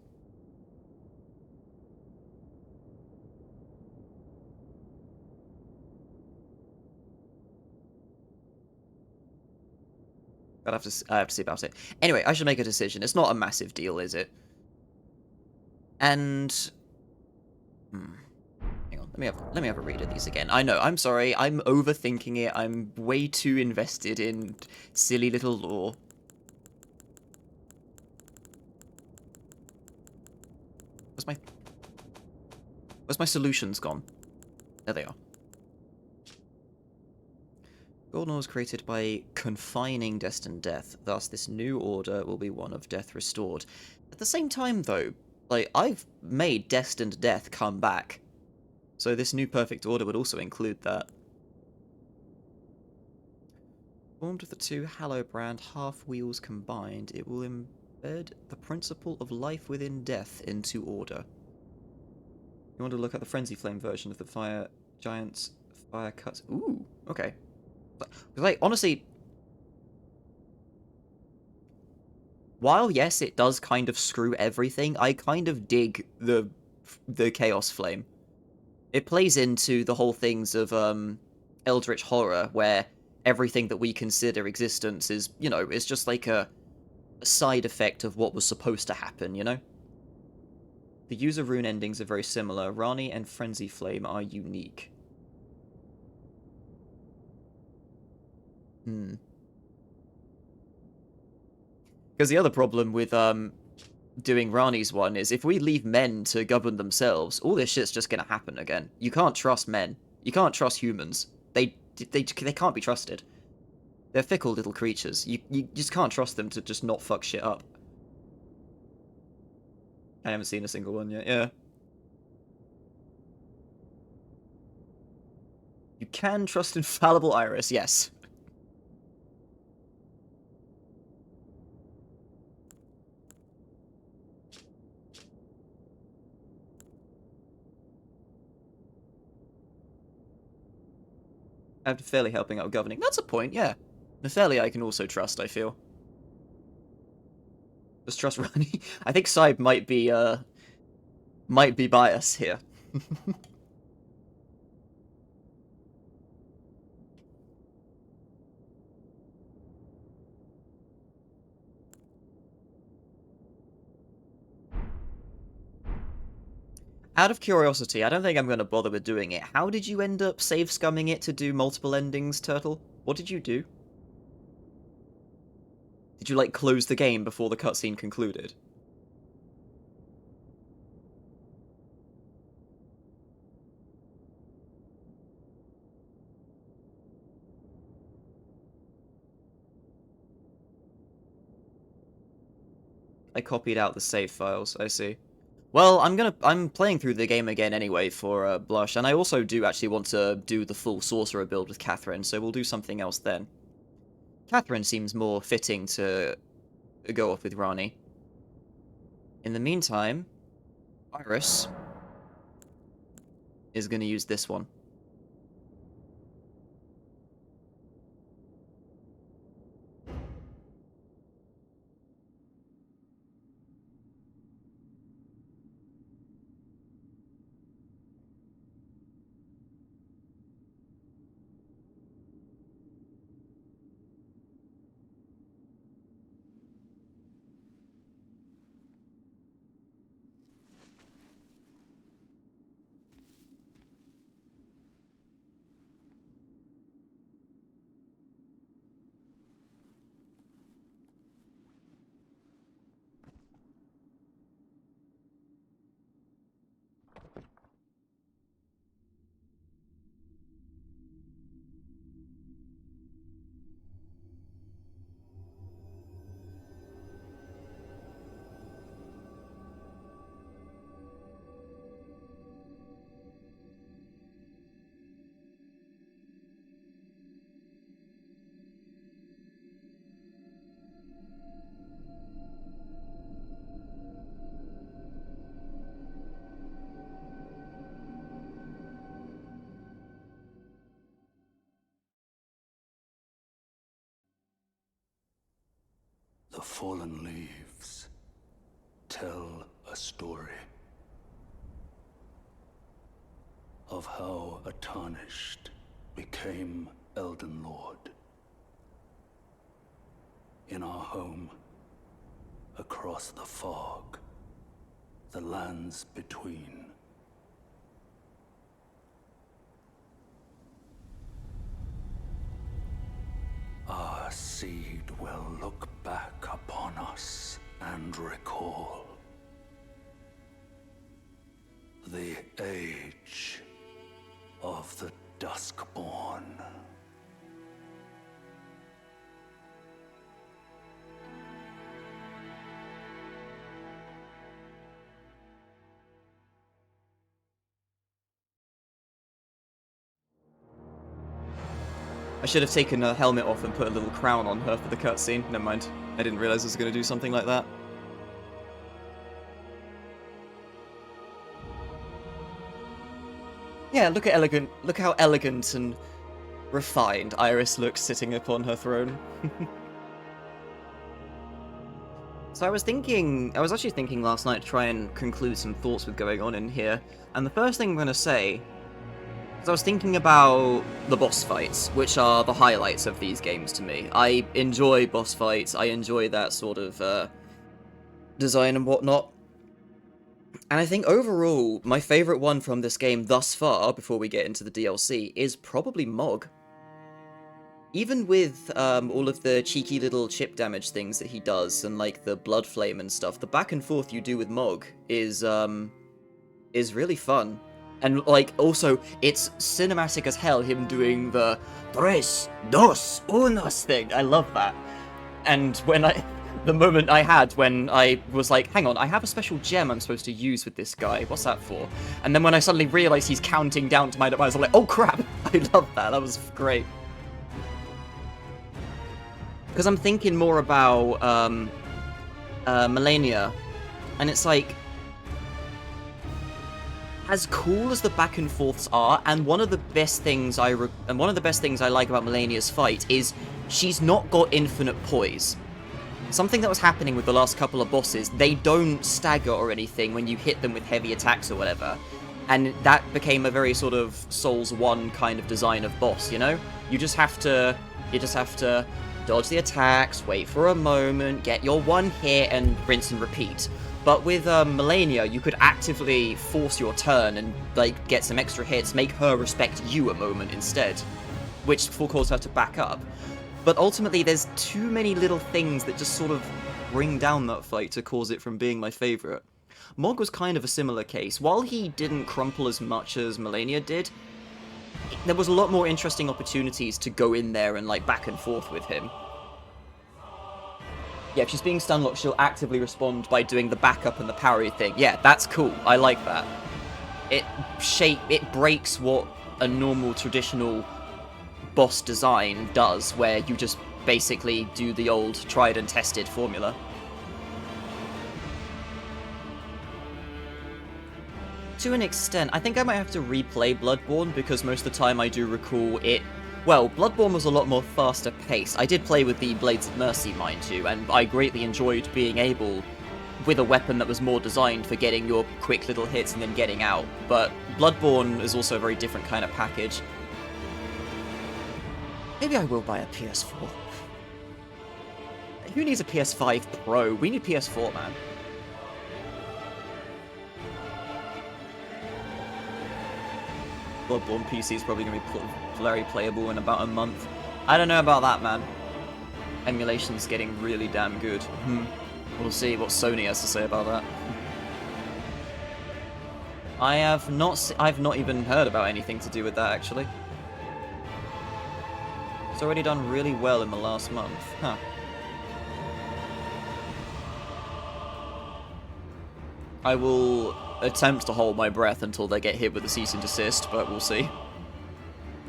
I have to see about it. Anyway, I should make a decision. It's not a massive deal, is it? And hang on, let me have a read of these again. I know, I'm sorry, I'm overthinking it. I'm way too invested in silly little lore. Where's my... Where's my solutions gone? There they are. Golden Ore was created by confining destined death. Thus, this new order will be one of death restored. At the same time, though, like, I've made destined death come back. So this new perfect order would also include that. Formed of the two Hallowbrand half-wheels combined, it will embed the principle of life within death into order. You want to look at the Frenzy Flame version of the Fire Giant's Fire Cuts. Ooh, okay. Because, like, honestly, while, yes, it does kind of screw everything, I kind of dig the Chaos Flame. It plays into the whole things of Eldritch Horror, where everything that we consider existence is, you know, it's just like a side effect of what was supposed to happen, you know? The user rune endings are very similar. Rani and Frenzy Flame are unique. Because the other problem with doing Rani's one is if we leave men to govern themselves, all this shit's just gonna happen again. You can't trust men. You can't trust humans. They can't be trusted. They're fickle little creatures. You just can't trust them to just not fuck shit up. I haven't seen a single one yet, yeah. You can trust infallible Iris, yes. After fairly helping out governing. That's a point, yeah. Nefalia I can also trust, I feel. Just trust Rani. I think Saib might be biased here. Out of curiosity, I don't think I'm going to bother with doing it. How did you end up save scumming it to do multiple endings, Turtle? What did you do? Did you, like, close the game before the cutscene concluded? I copied out the save files, I see. Well, I'm playing through the game again anyway for Blush, and I also do actually want to do the full Sorcerer build with Catherine, so we'll do something else then. Catherine seems more fitting to go off with Rani. In the meantime, Iris is going to use this one. The fallen leaves tell a story of how a tarnished became Elden Lord. In our home, across the fog, the lands between. Our seed will look back upon us and recall the Age of the Duskborn. I should have taken her helmet off and put a little crown on her for the cutscene. Never mind. I didn't realize I was going to do something like that. Yeah, look how elegant and refined Iris looks sitting upon her throne. So I was actually thinking last night to try and conclude some thoughts with going on in here, and the first thing I'm going to say is I was thinking about the boss fights, which are the highlights of these games to me. I enjoy boss fights, I enjoy that sort of design and whatnot. And I think overall, my favourite one from this game thus far, before we get into the DLC, is probably Mog. Even with all of the cheeky little chip damage things that he does, and like the blood flame and stuff, the back and forth you do with Mog is really fun. And like also, it's cinematic as hell, him doing the tres, dos, unos thing. I love that. And the moment I had when I was like, hang on, I have a special gem I'm supposed to use with this guy. What's that for? And then when I suddenly realized he's counting down to my demise, I'm like, oh crap! I love that. That was great. Because I'm thinking more about Melania, and it's like, as cool as the back and forths are, and one of the best things I like about Melania's fight is she's not got infinite poise. Something that was happening with the last couple of bosses, they don't stagger or anything when you hit them with heavy attacks or whatever. And that became a very sort of Souls 1 kind of design of boss, you know? You just have to dodge the attacks, wait for a moment, get your one hit, and rinse and repeat. But with Melania, you could actively force your turn and like get some extra hits, make her respect you a moment instead, which will cause her to back up. But ultimately, there's too many little things that just sort of bring down that fight to cause it from being my favourite. Mog was kind of a similar case. While he didn't crumple as much as Melania did, there was a lot more interesting opportunities to go in there and like back and forth with him. Yeah, if she's being stunlocked, she'll actively respond by doing the backup and the parry thing. Yeah, that's cool. I like that. It breaks what a normal traditional boss design does, where you just basically do the old tried and tested formula. To an extent, I think I might have to replay Bloodborne, because most of the time I do recall it. Well, Bloodborne was a lot more faster paced. I did play with the Blades of Mercy, mind you, and I greatly enjoyed being able, with a weapon that was more designed for getting your quick little hits and then getting out. But Bloodborne is also a very different kind of package. Maybe I will buy a PS4. Who needs a PS5 Pro? We need PS4, man. Bloodborne PC is probably going to be very playable in about a month. I don't know about that, man. Emulation's getting really damn good. We'll see what Sony has to say about that. I've not even heard about anything to do with that, actually. It's already done really well in the last month. Huh. I will attempt to hold my breath until they get hit with a cease and desist, but we'll see.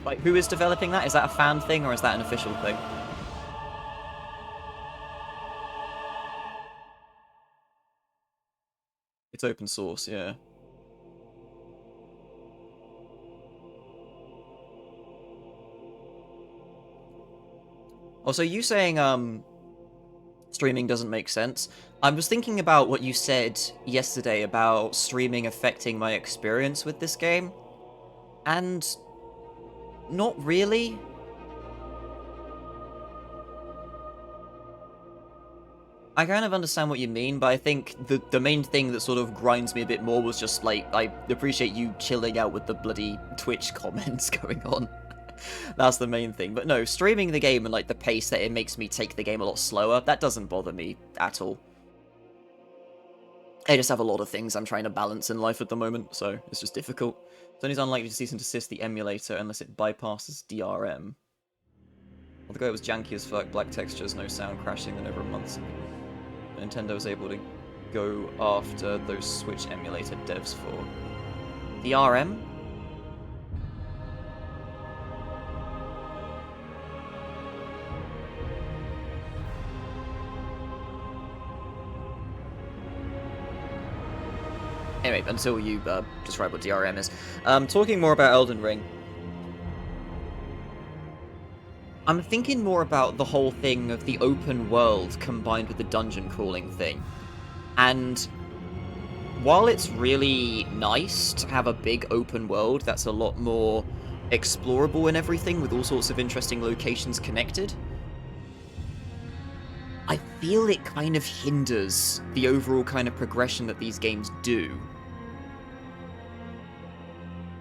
Like, who is developing that? Is that a fan thing, or is that an official thing? It's open source, yeah. Also, you saying, streaming doesn't make sense. I was thinking about what you said yesterday about streaming affecting my experience with this game, and not really. I kind of understand what you mean, but I think the main thing that sort of grinds me a bit more was just like, I appreciate you chilling out with the bloody Twitch comments going on. That's the main thing. But no, streaming the game and like the pace that it makes me take the game a lot slower, that doesn't bother me at all. I just have a lot of things I'm trying to balance in life at the moment, so it's just difficult. Sony's unlikely to cease and desist the emulator unless it bypasses DRM. Although it was janky as fuck, black textures, no sound, crashing, then over a month. Nintendo was able to go after those Switch emulator devs for. DRM? Anyway, until you describe what DRM is. Talking more about Elden Ring. I'm thinking more about the whole thing of the open world combined with the dungeon crawling thing. And while it's really nice to have a big open world that's a lot more explorable and everything, with all sorts of interesting locations connected, I feel it kind of hinders the overall kind of progression that these games do.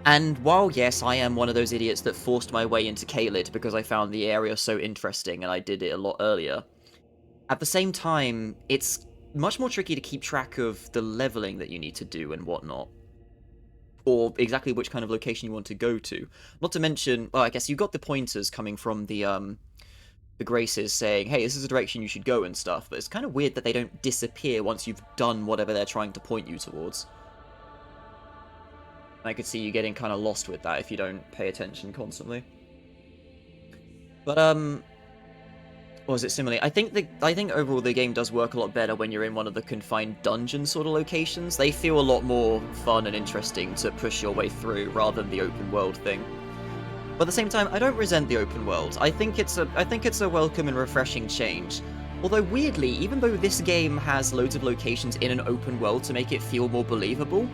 And while, yes, I am one of those idiots that forced my way into Caelid because I found the area so interesting and I did it a lot earlier, at the same time, it's much more tricky to keep track of the leveling that you need to do and whatnot. Or exactly which kind of location you want to go to. Not to mention, well, I guess you got the pointers coming from the Graces saying, hey, this is a direction you should go and stuff, but it's kind of weird that they don't disappear once you've done whatever they're trying to point you towards. I could see you getting kind of lost with that if you don't pay attention constantly. But, what was it similarly? I think overall the game does work a lot better when you're in one of the confined dungeon sort of locations. They feel a lot more fun and interesting to push your way through rather than the open world thing. But at the same time, I don't resent the open world. I think it's a welcome and refreshing change. Although weirdly, even though this game has loads of locations in an open world to make it feel more believable,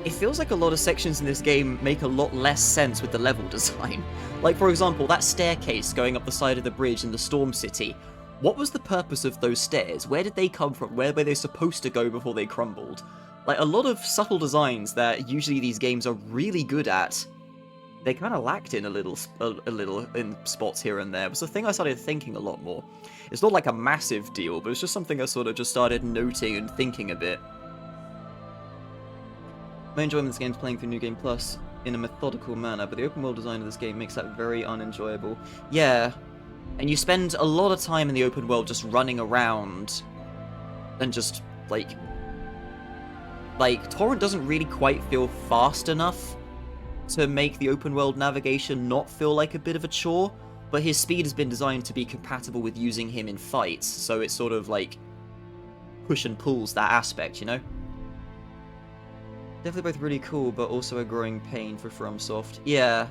it feels like a lot of sections in this game make a lot less sense with the level design. Like, for example, that staircase going up the side of the bridge in the Storm City. What was the purpose of those stairs? Where did they come from? Where were they supposed to go before they crumbled? Like, a lot of subtle designs that usually these games are really good at, they kind of lacked in a little in spots here and there. It was a thing I started thinking a lot more. It's not like a massive deal, but it's just something I sort of just started noting and thinking a bit. My enjoyment of this game is playing through New Game Plus in a methodical manner, but the open world design of this game makes that very unenjoyable. Yeah, and you spend a lot of time in the open world just running around and just, like, Torrent doesn't really quite feel fast enough to make the open world navigation not feel like a bit of a chore, but his speed has been designed to be compatible with using him in fights, so it sort of, like, push and pulls that aspect, you know? Definitely both really cool, but also a growing pain for FromSoft. Yeah.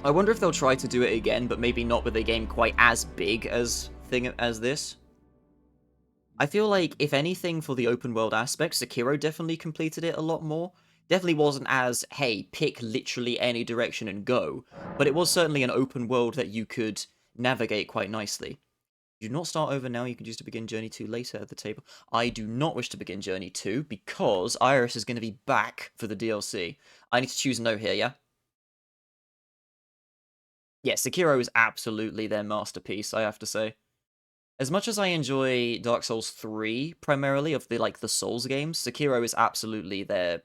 I wonder if they'll try to do it again, but maybe not with a game quite as big as this. I feel like, if anything, for the open world aspect, Sekiro definitely completed it a lot more. Definitely wasn't as, hey, pick literally any direction and go, but it was certainly an open world that you could navigate quite nicely. You do not start over now, you can choose to begin Journey 2 later at the table. I do not wish to begin Journey 2 because Iris is going to be back for the DLC. I need to choose no here, yeah? Yeah, Sekiro is absolutely their masterpiece, I have to say. As much as I enjoy Dark Souls 3, primarily, of the Souls games, Sekiro is absolutely their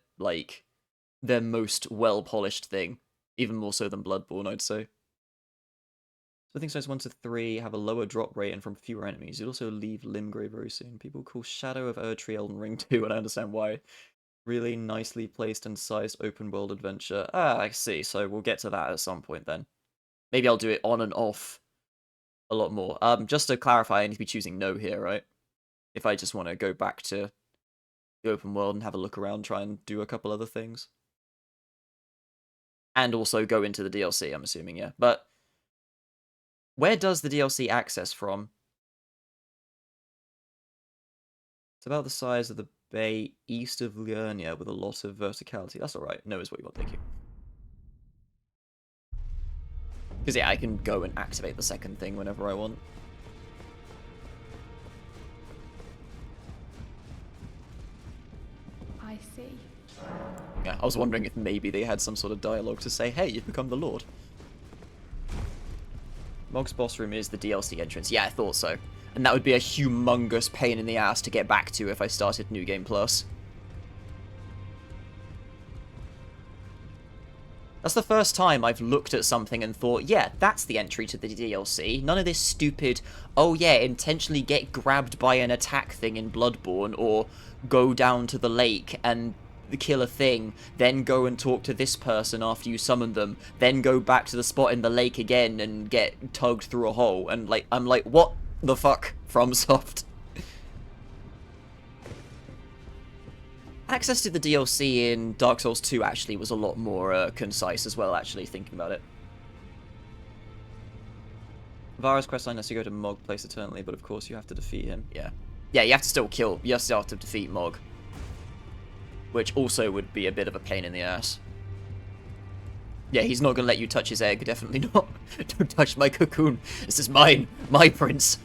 most well-polished thing. Even more so than Bloodborne, I'd say. So I think Stones 1 to 3 have a lower drop rate and from fewer enemies. You'd also leave Limgrave very soon. People call Shadow of Erdtree Elden Ring 2, and I understand why. Really nicely placed and sized open world adventure. Ah, I see. So we'll get to that at some point then. Maybe I'll do it on and off a lot more. Just to clarify, I need to be choosing no here, right? If I just want to go back to the open world and have a look around, try and do a couple other things. And also go into the DLC, I'm assuming, yeah. But where does the DLC access from? It's about the size of the bay east of Liurnia with a lot of verticality. That's alright. No is what you want, thank you. Because, yeah, I can go and activate the second thing whenever I want. I see. Yeah, I was wondering if maybe they had some sort of dialogue to say, hey, you've become the Lord. Mog's boss room is the DLC entrance. Yeah, I thought so. And that would be a humongous pain in the ass to get back to if I started New Game Plus. That's the first time I've looked at something and thought, yeah, that's the entry to the DLC. None of this stupid, oh yeah, intentionally get grabbed by an attack thing in Bloodborne, or go down to the lake and kill a thing, then go and talk to this person after you summon them, then go back to the spot in the lake again and get tugged through a hole. And like, I'm like, what the fuck, FromSoft? Access to the DLC in Dark Souls 2 actually was a lot more concise as well, actually, thinking about it. Vara's questline lets you go to Mog Place eternally, but of course you have to defeat him. Yeah. Yeah, you have to still kill. You still have to defeat Mog. Which also would be a bit of a pain in the ass. Yeah, he's not going to let you touch his egg. Definitely not. Don't touch my cocoon. This is mine. My prince.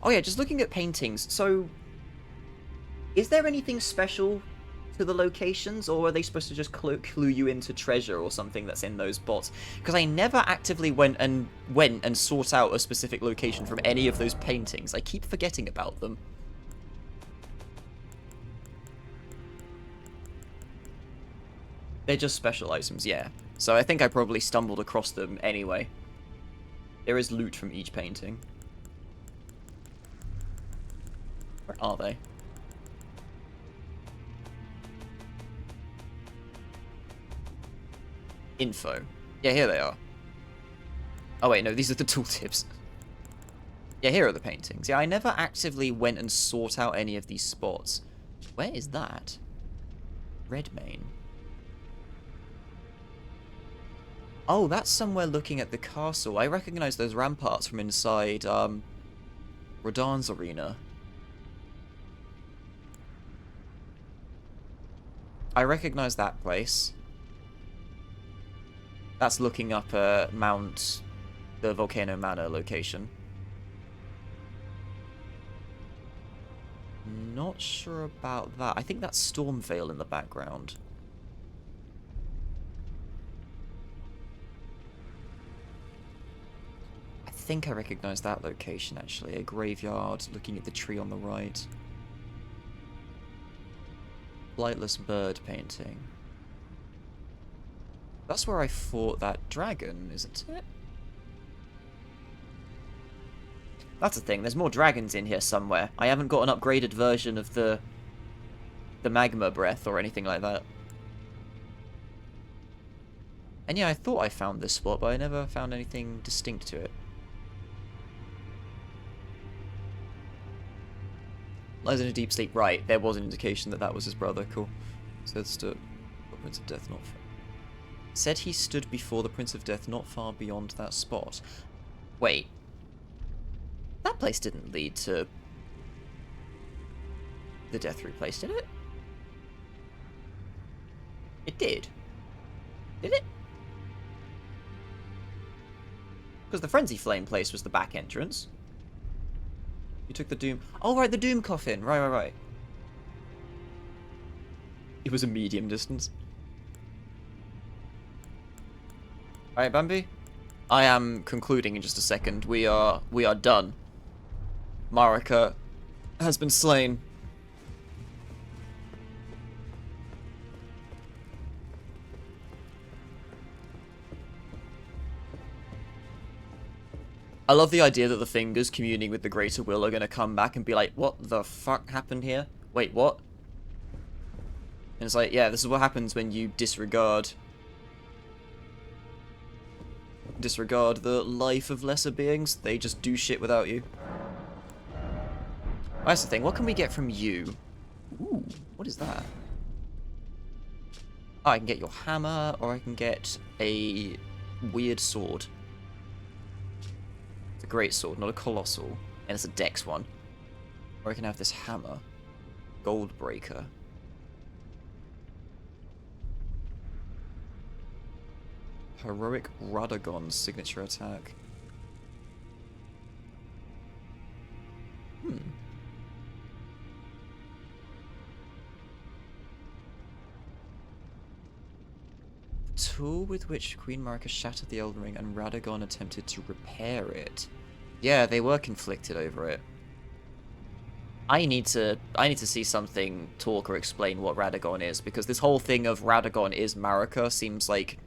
Oh yeah, just looking at paintings. So, is there anything special to the locations, or are they supposed to just clue you into treasure or something that's in those spots? Because I never actively went and sought out a specific location from any of those paintings. I keep forgetting about them. They're just special items, yeah. So I think I probably stumbled across them anyway. There is loot from each painting. Where are they? Info. Yeah, here they are. Oh wait, no, these are the tooltips. Yeah, here are the paintings. Yeah, I never actively went and sought out any of these spots. Where is that? Redmane. Oh, that's somewhere looking at the castle. I recognize those ramparts from inside, Radahn's arena. I recognize that place. That's looking up the Volcano Manor location. Not sure about that. I think that's Stormvale in the background. I think I recognize that location, actually. A graveyard looking at the tree on the right. Flightless bird painting. That's where I fought that dragon, isn't it? That's the thing, there's more dragons in here somewhere. I haven't got an upgraded version of the magma breath or anything like that. And yeah, I thought I found this spot, but I never found anything distinct to it. Lies in a deep sleep. Right, there was an indication that that was his brother. Cool. Said stood the Prince of Death not far. Said he stood before the Prince of Death not far beyond that spot. Wait. That place didn't lead to the Death Root place, did it? It did. Did it? Because the Frenzy Flame place was the back entrance. You took the Doom... Oh, right, the Doom Coffin. Right. It was a medium distance. Alright, Bambi. I am concluding in just a second. We are done. Marika has been slain. I love the idea that the fingers communing with the greater will are going to come back and be like, what the fuck happened here? Wait, what? And it's like, yeah, this is what happens when you disregard the life of lesser beings. They just do shit without you. That's the thing. What can we get from you? Ooh, what is that? Oh, I can get your hammer, or I can get a weird sword. It's a great sword, not a colossal. And it's a dex one. Or I can have this hammer. Goldbreaker. Heroic Radagon's signature attack. tool with which Queen Marika shattered the Elden Ring and Radagon attempted to repair it. Yeah, they were conflicted over it. I need to see something talk or explain what Radagon is, because this whole thing of Radagon is Marika seems like...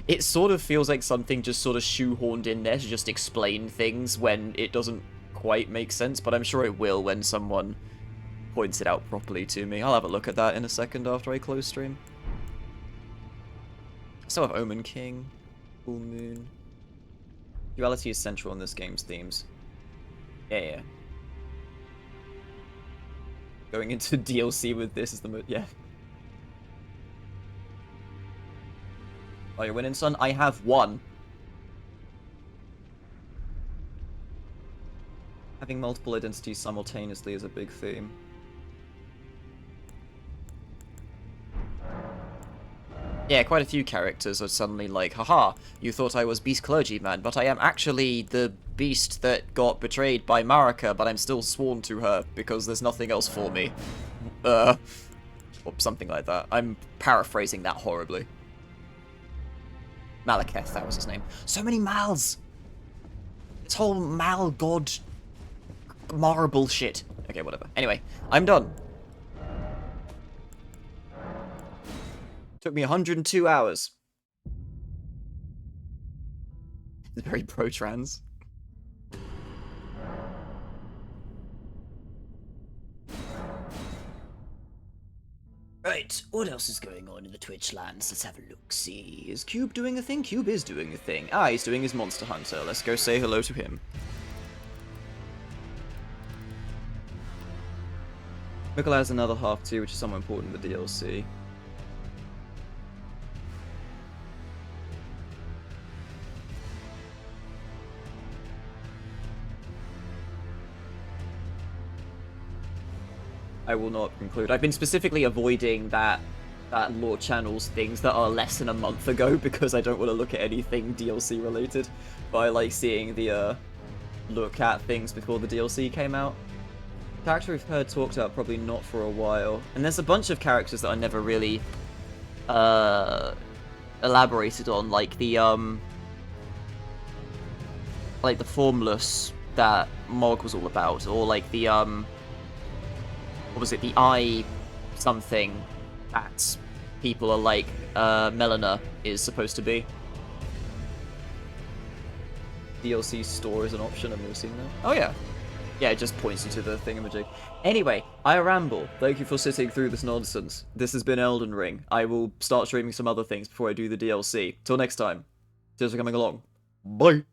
It sort of feels like something just sort of shoehorned in there to just explain things when it doesn't quite make sense, but I'm sure it will when someone points it out properly to me. I'll have a look at that in a second after I close stream. So have Omen King, Full Moon. Duality is central in this game's themes. Yeah. Going into DLC with this is the yeah. Oh, you're winning, son? I have one. Having multiple identities simultaneously is a big theme. Yeah, quite a few characters are suddenly like, haha, you thought I was Beast Clergyman, but I am actually the beast that got betrayed by Marika, but I'm still sworn to her because there's nothing else for me. Or something like that. I'm paraphrasing that horribly. Malekith, that was his name. So many Mals! This whole Mal god marble shit. Okay, whatever. Anyway, I'm done. Took me 102 hours. It's very pro-trans. Right, what else is going on in the Twitch lands? Let's have a look-see. Is Cube doing a thing? Cube is doing a thing. Ah, he's doing his Monster Hunter. Let's go say hello to him. Mikkel has another half too, which is somewhat important in the DLC. I will not conclude. I've been specifically avoiding that lore channels things that are less than a month ago because I don't want to look at anything DLC related. But I like seeing the look at things before the DLC came out. Character we've heard talked about probably not for a while. And there's a bunch of characters that I never really elaborated on, like the Formless that Mog was all about, or like the what was it, the eye something that people are like Melina is supposed to be. DLC store is an option, I've never seen that. Oh yeah. Yeah, it just points you to the thingamajig. Anyway, I ramble. Thank you for sitting through this nonsense. This has been Elden Ring. I will start streaming some other things before I do the DLC. Till next time. Cheers for coming along. Bye!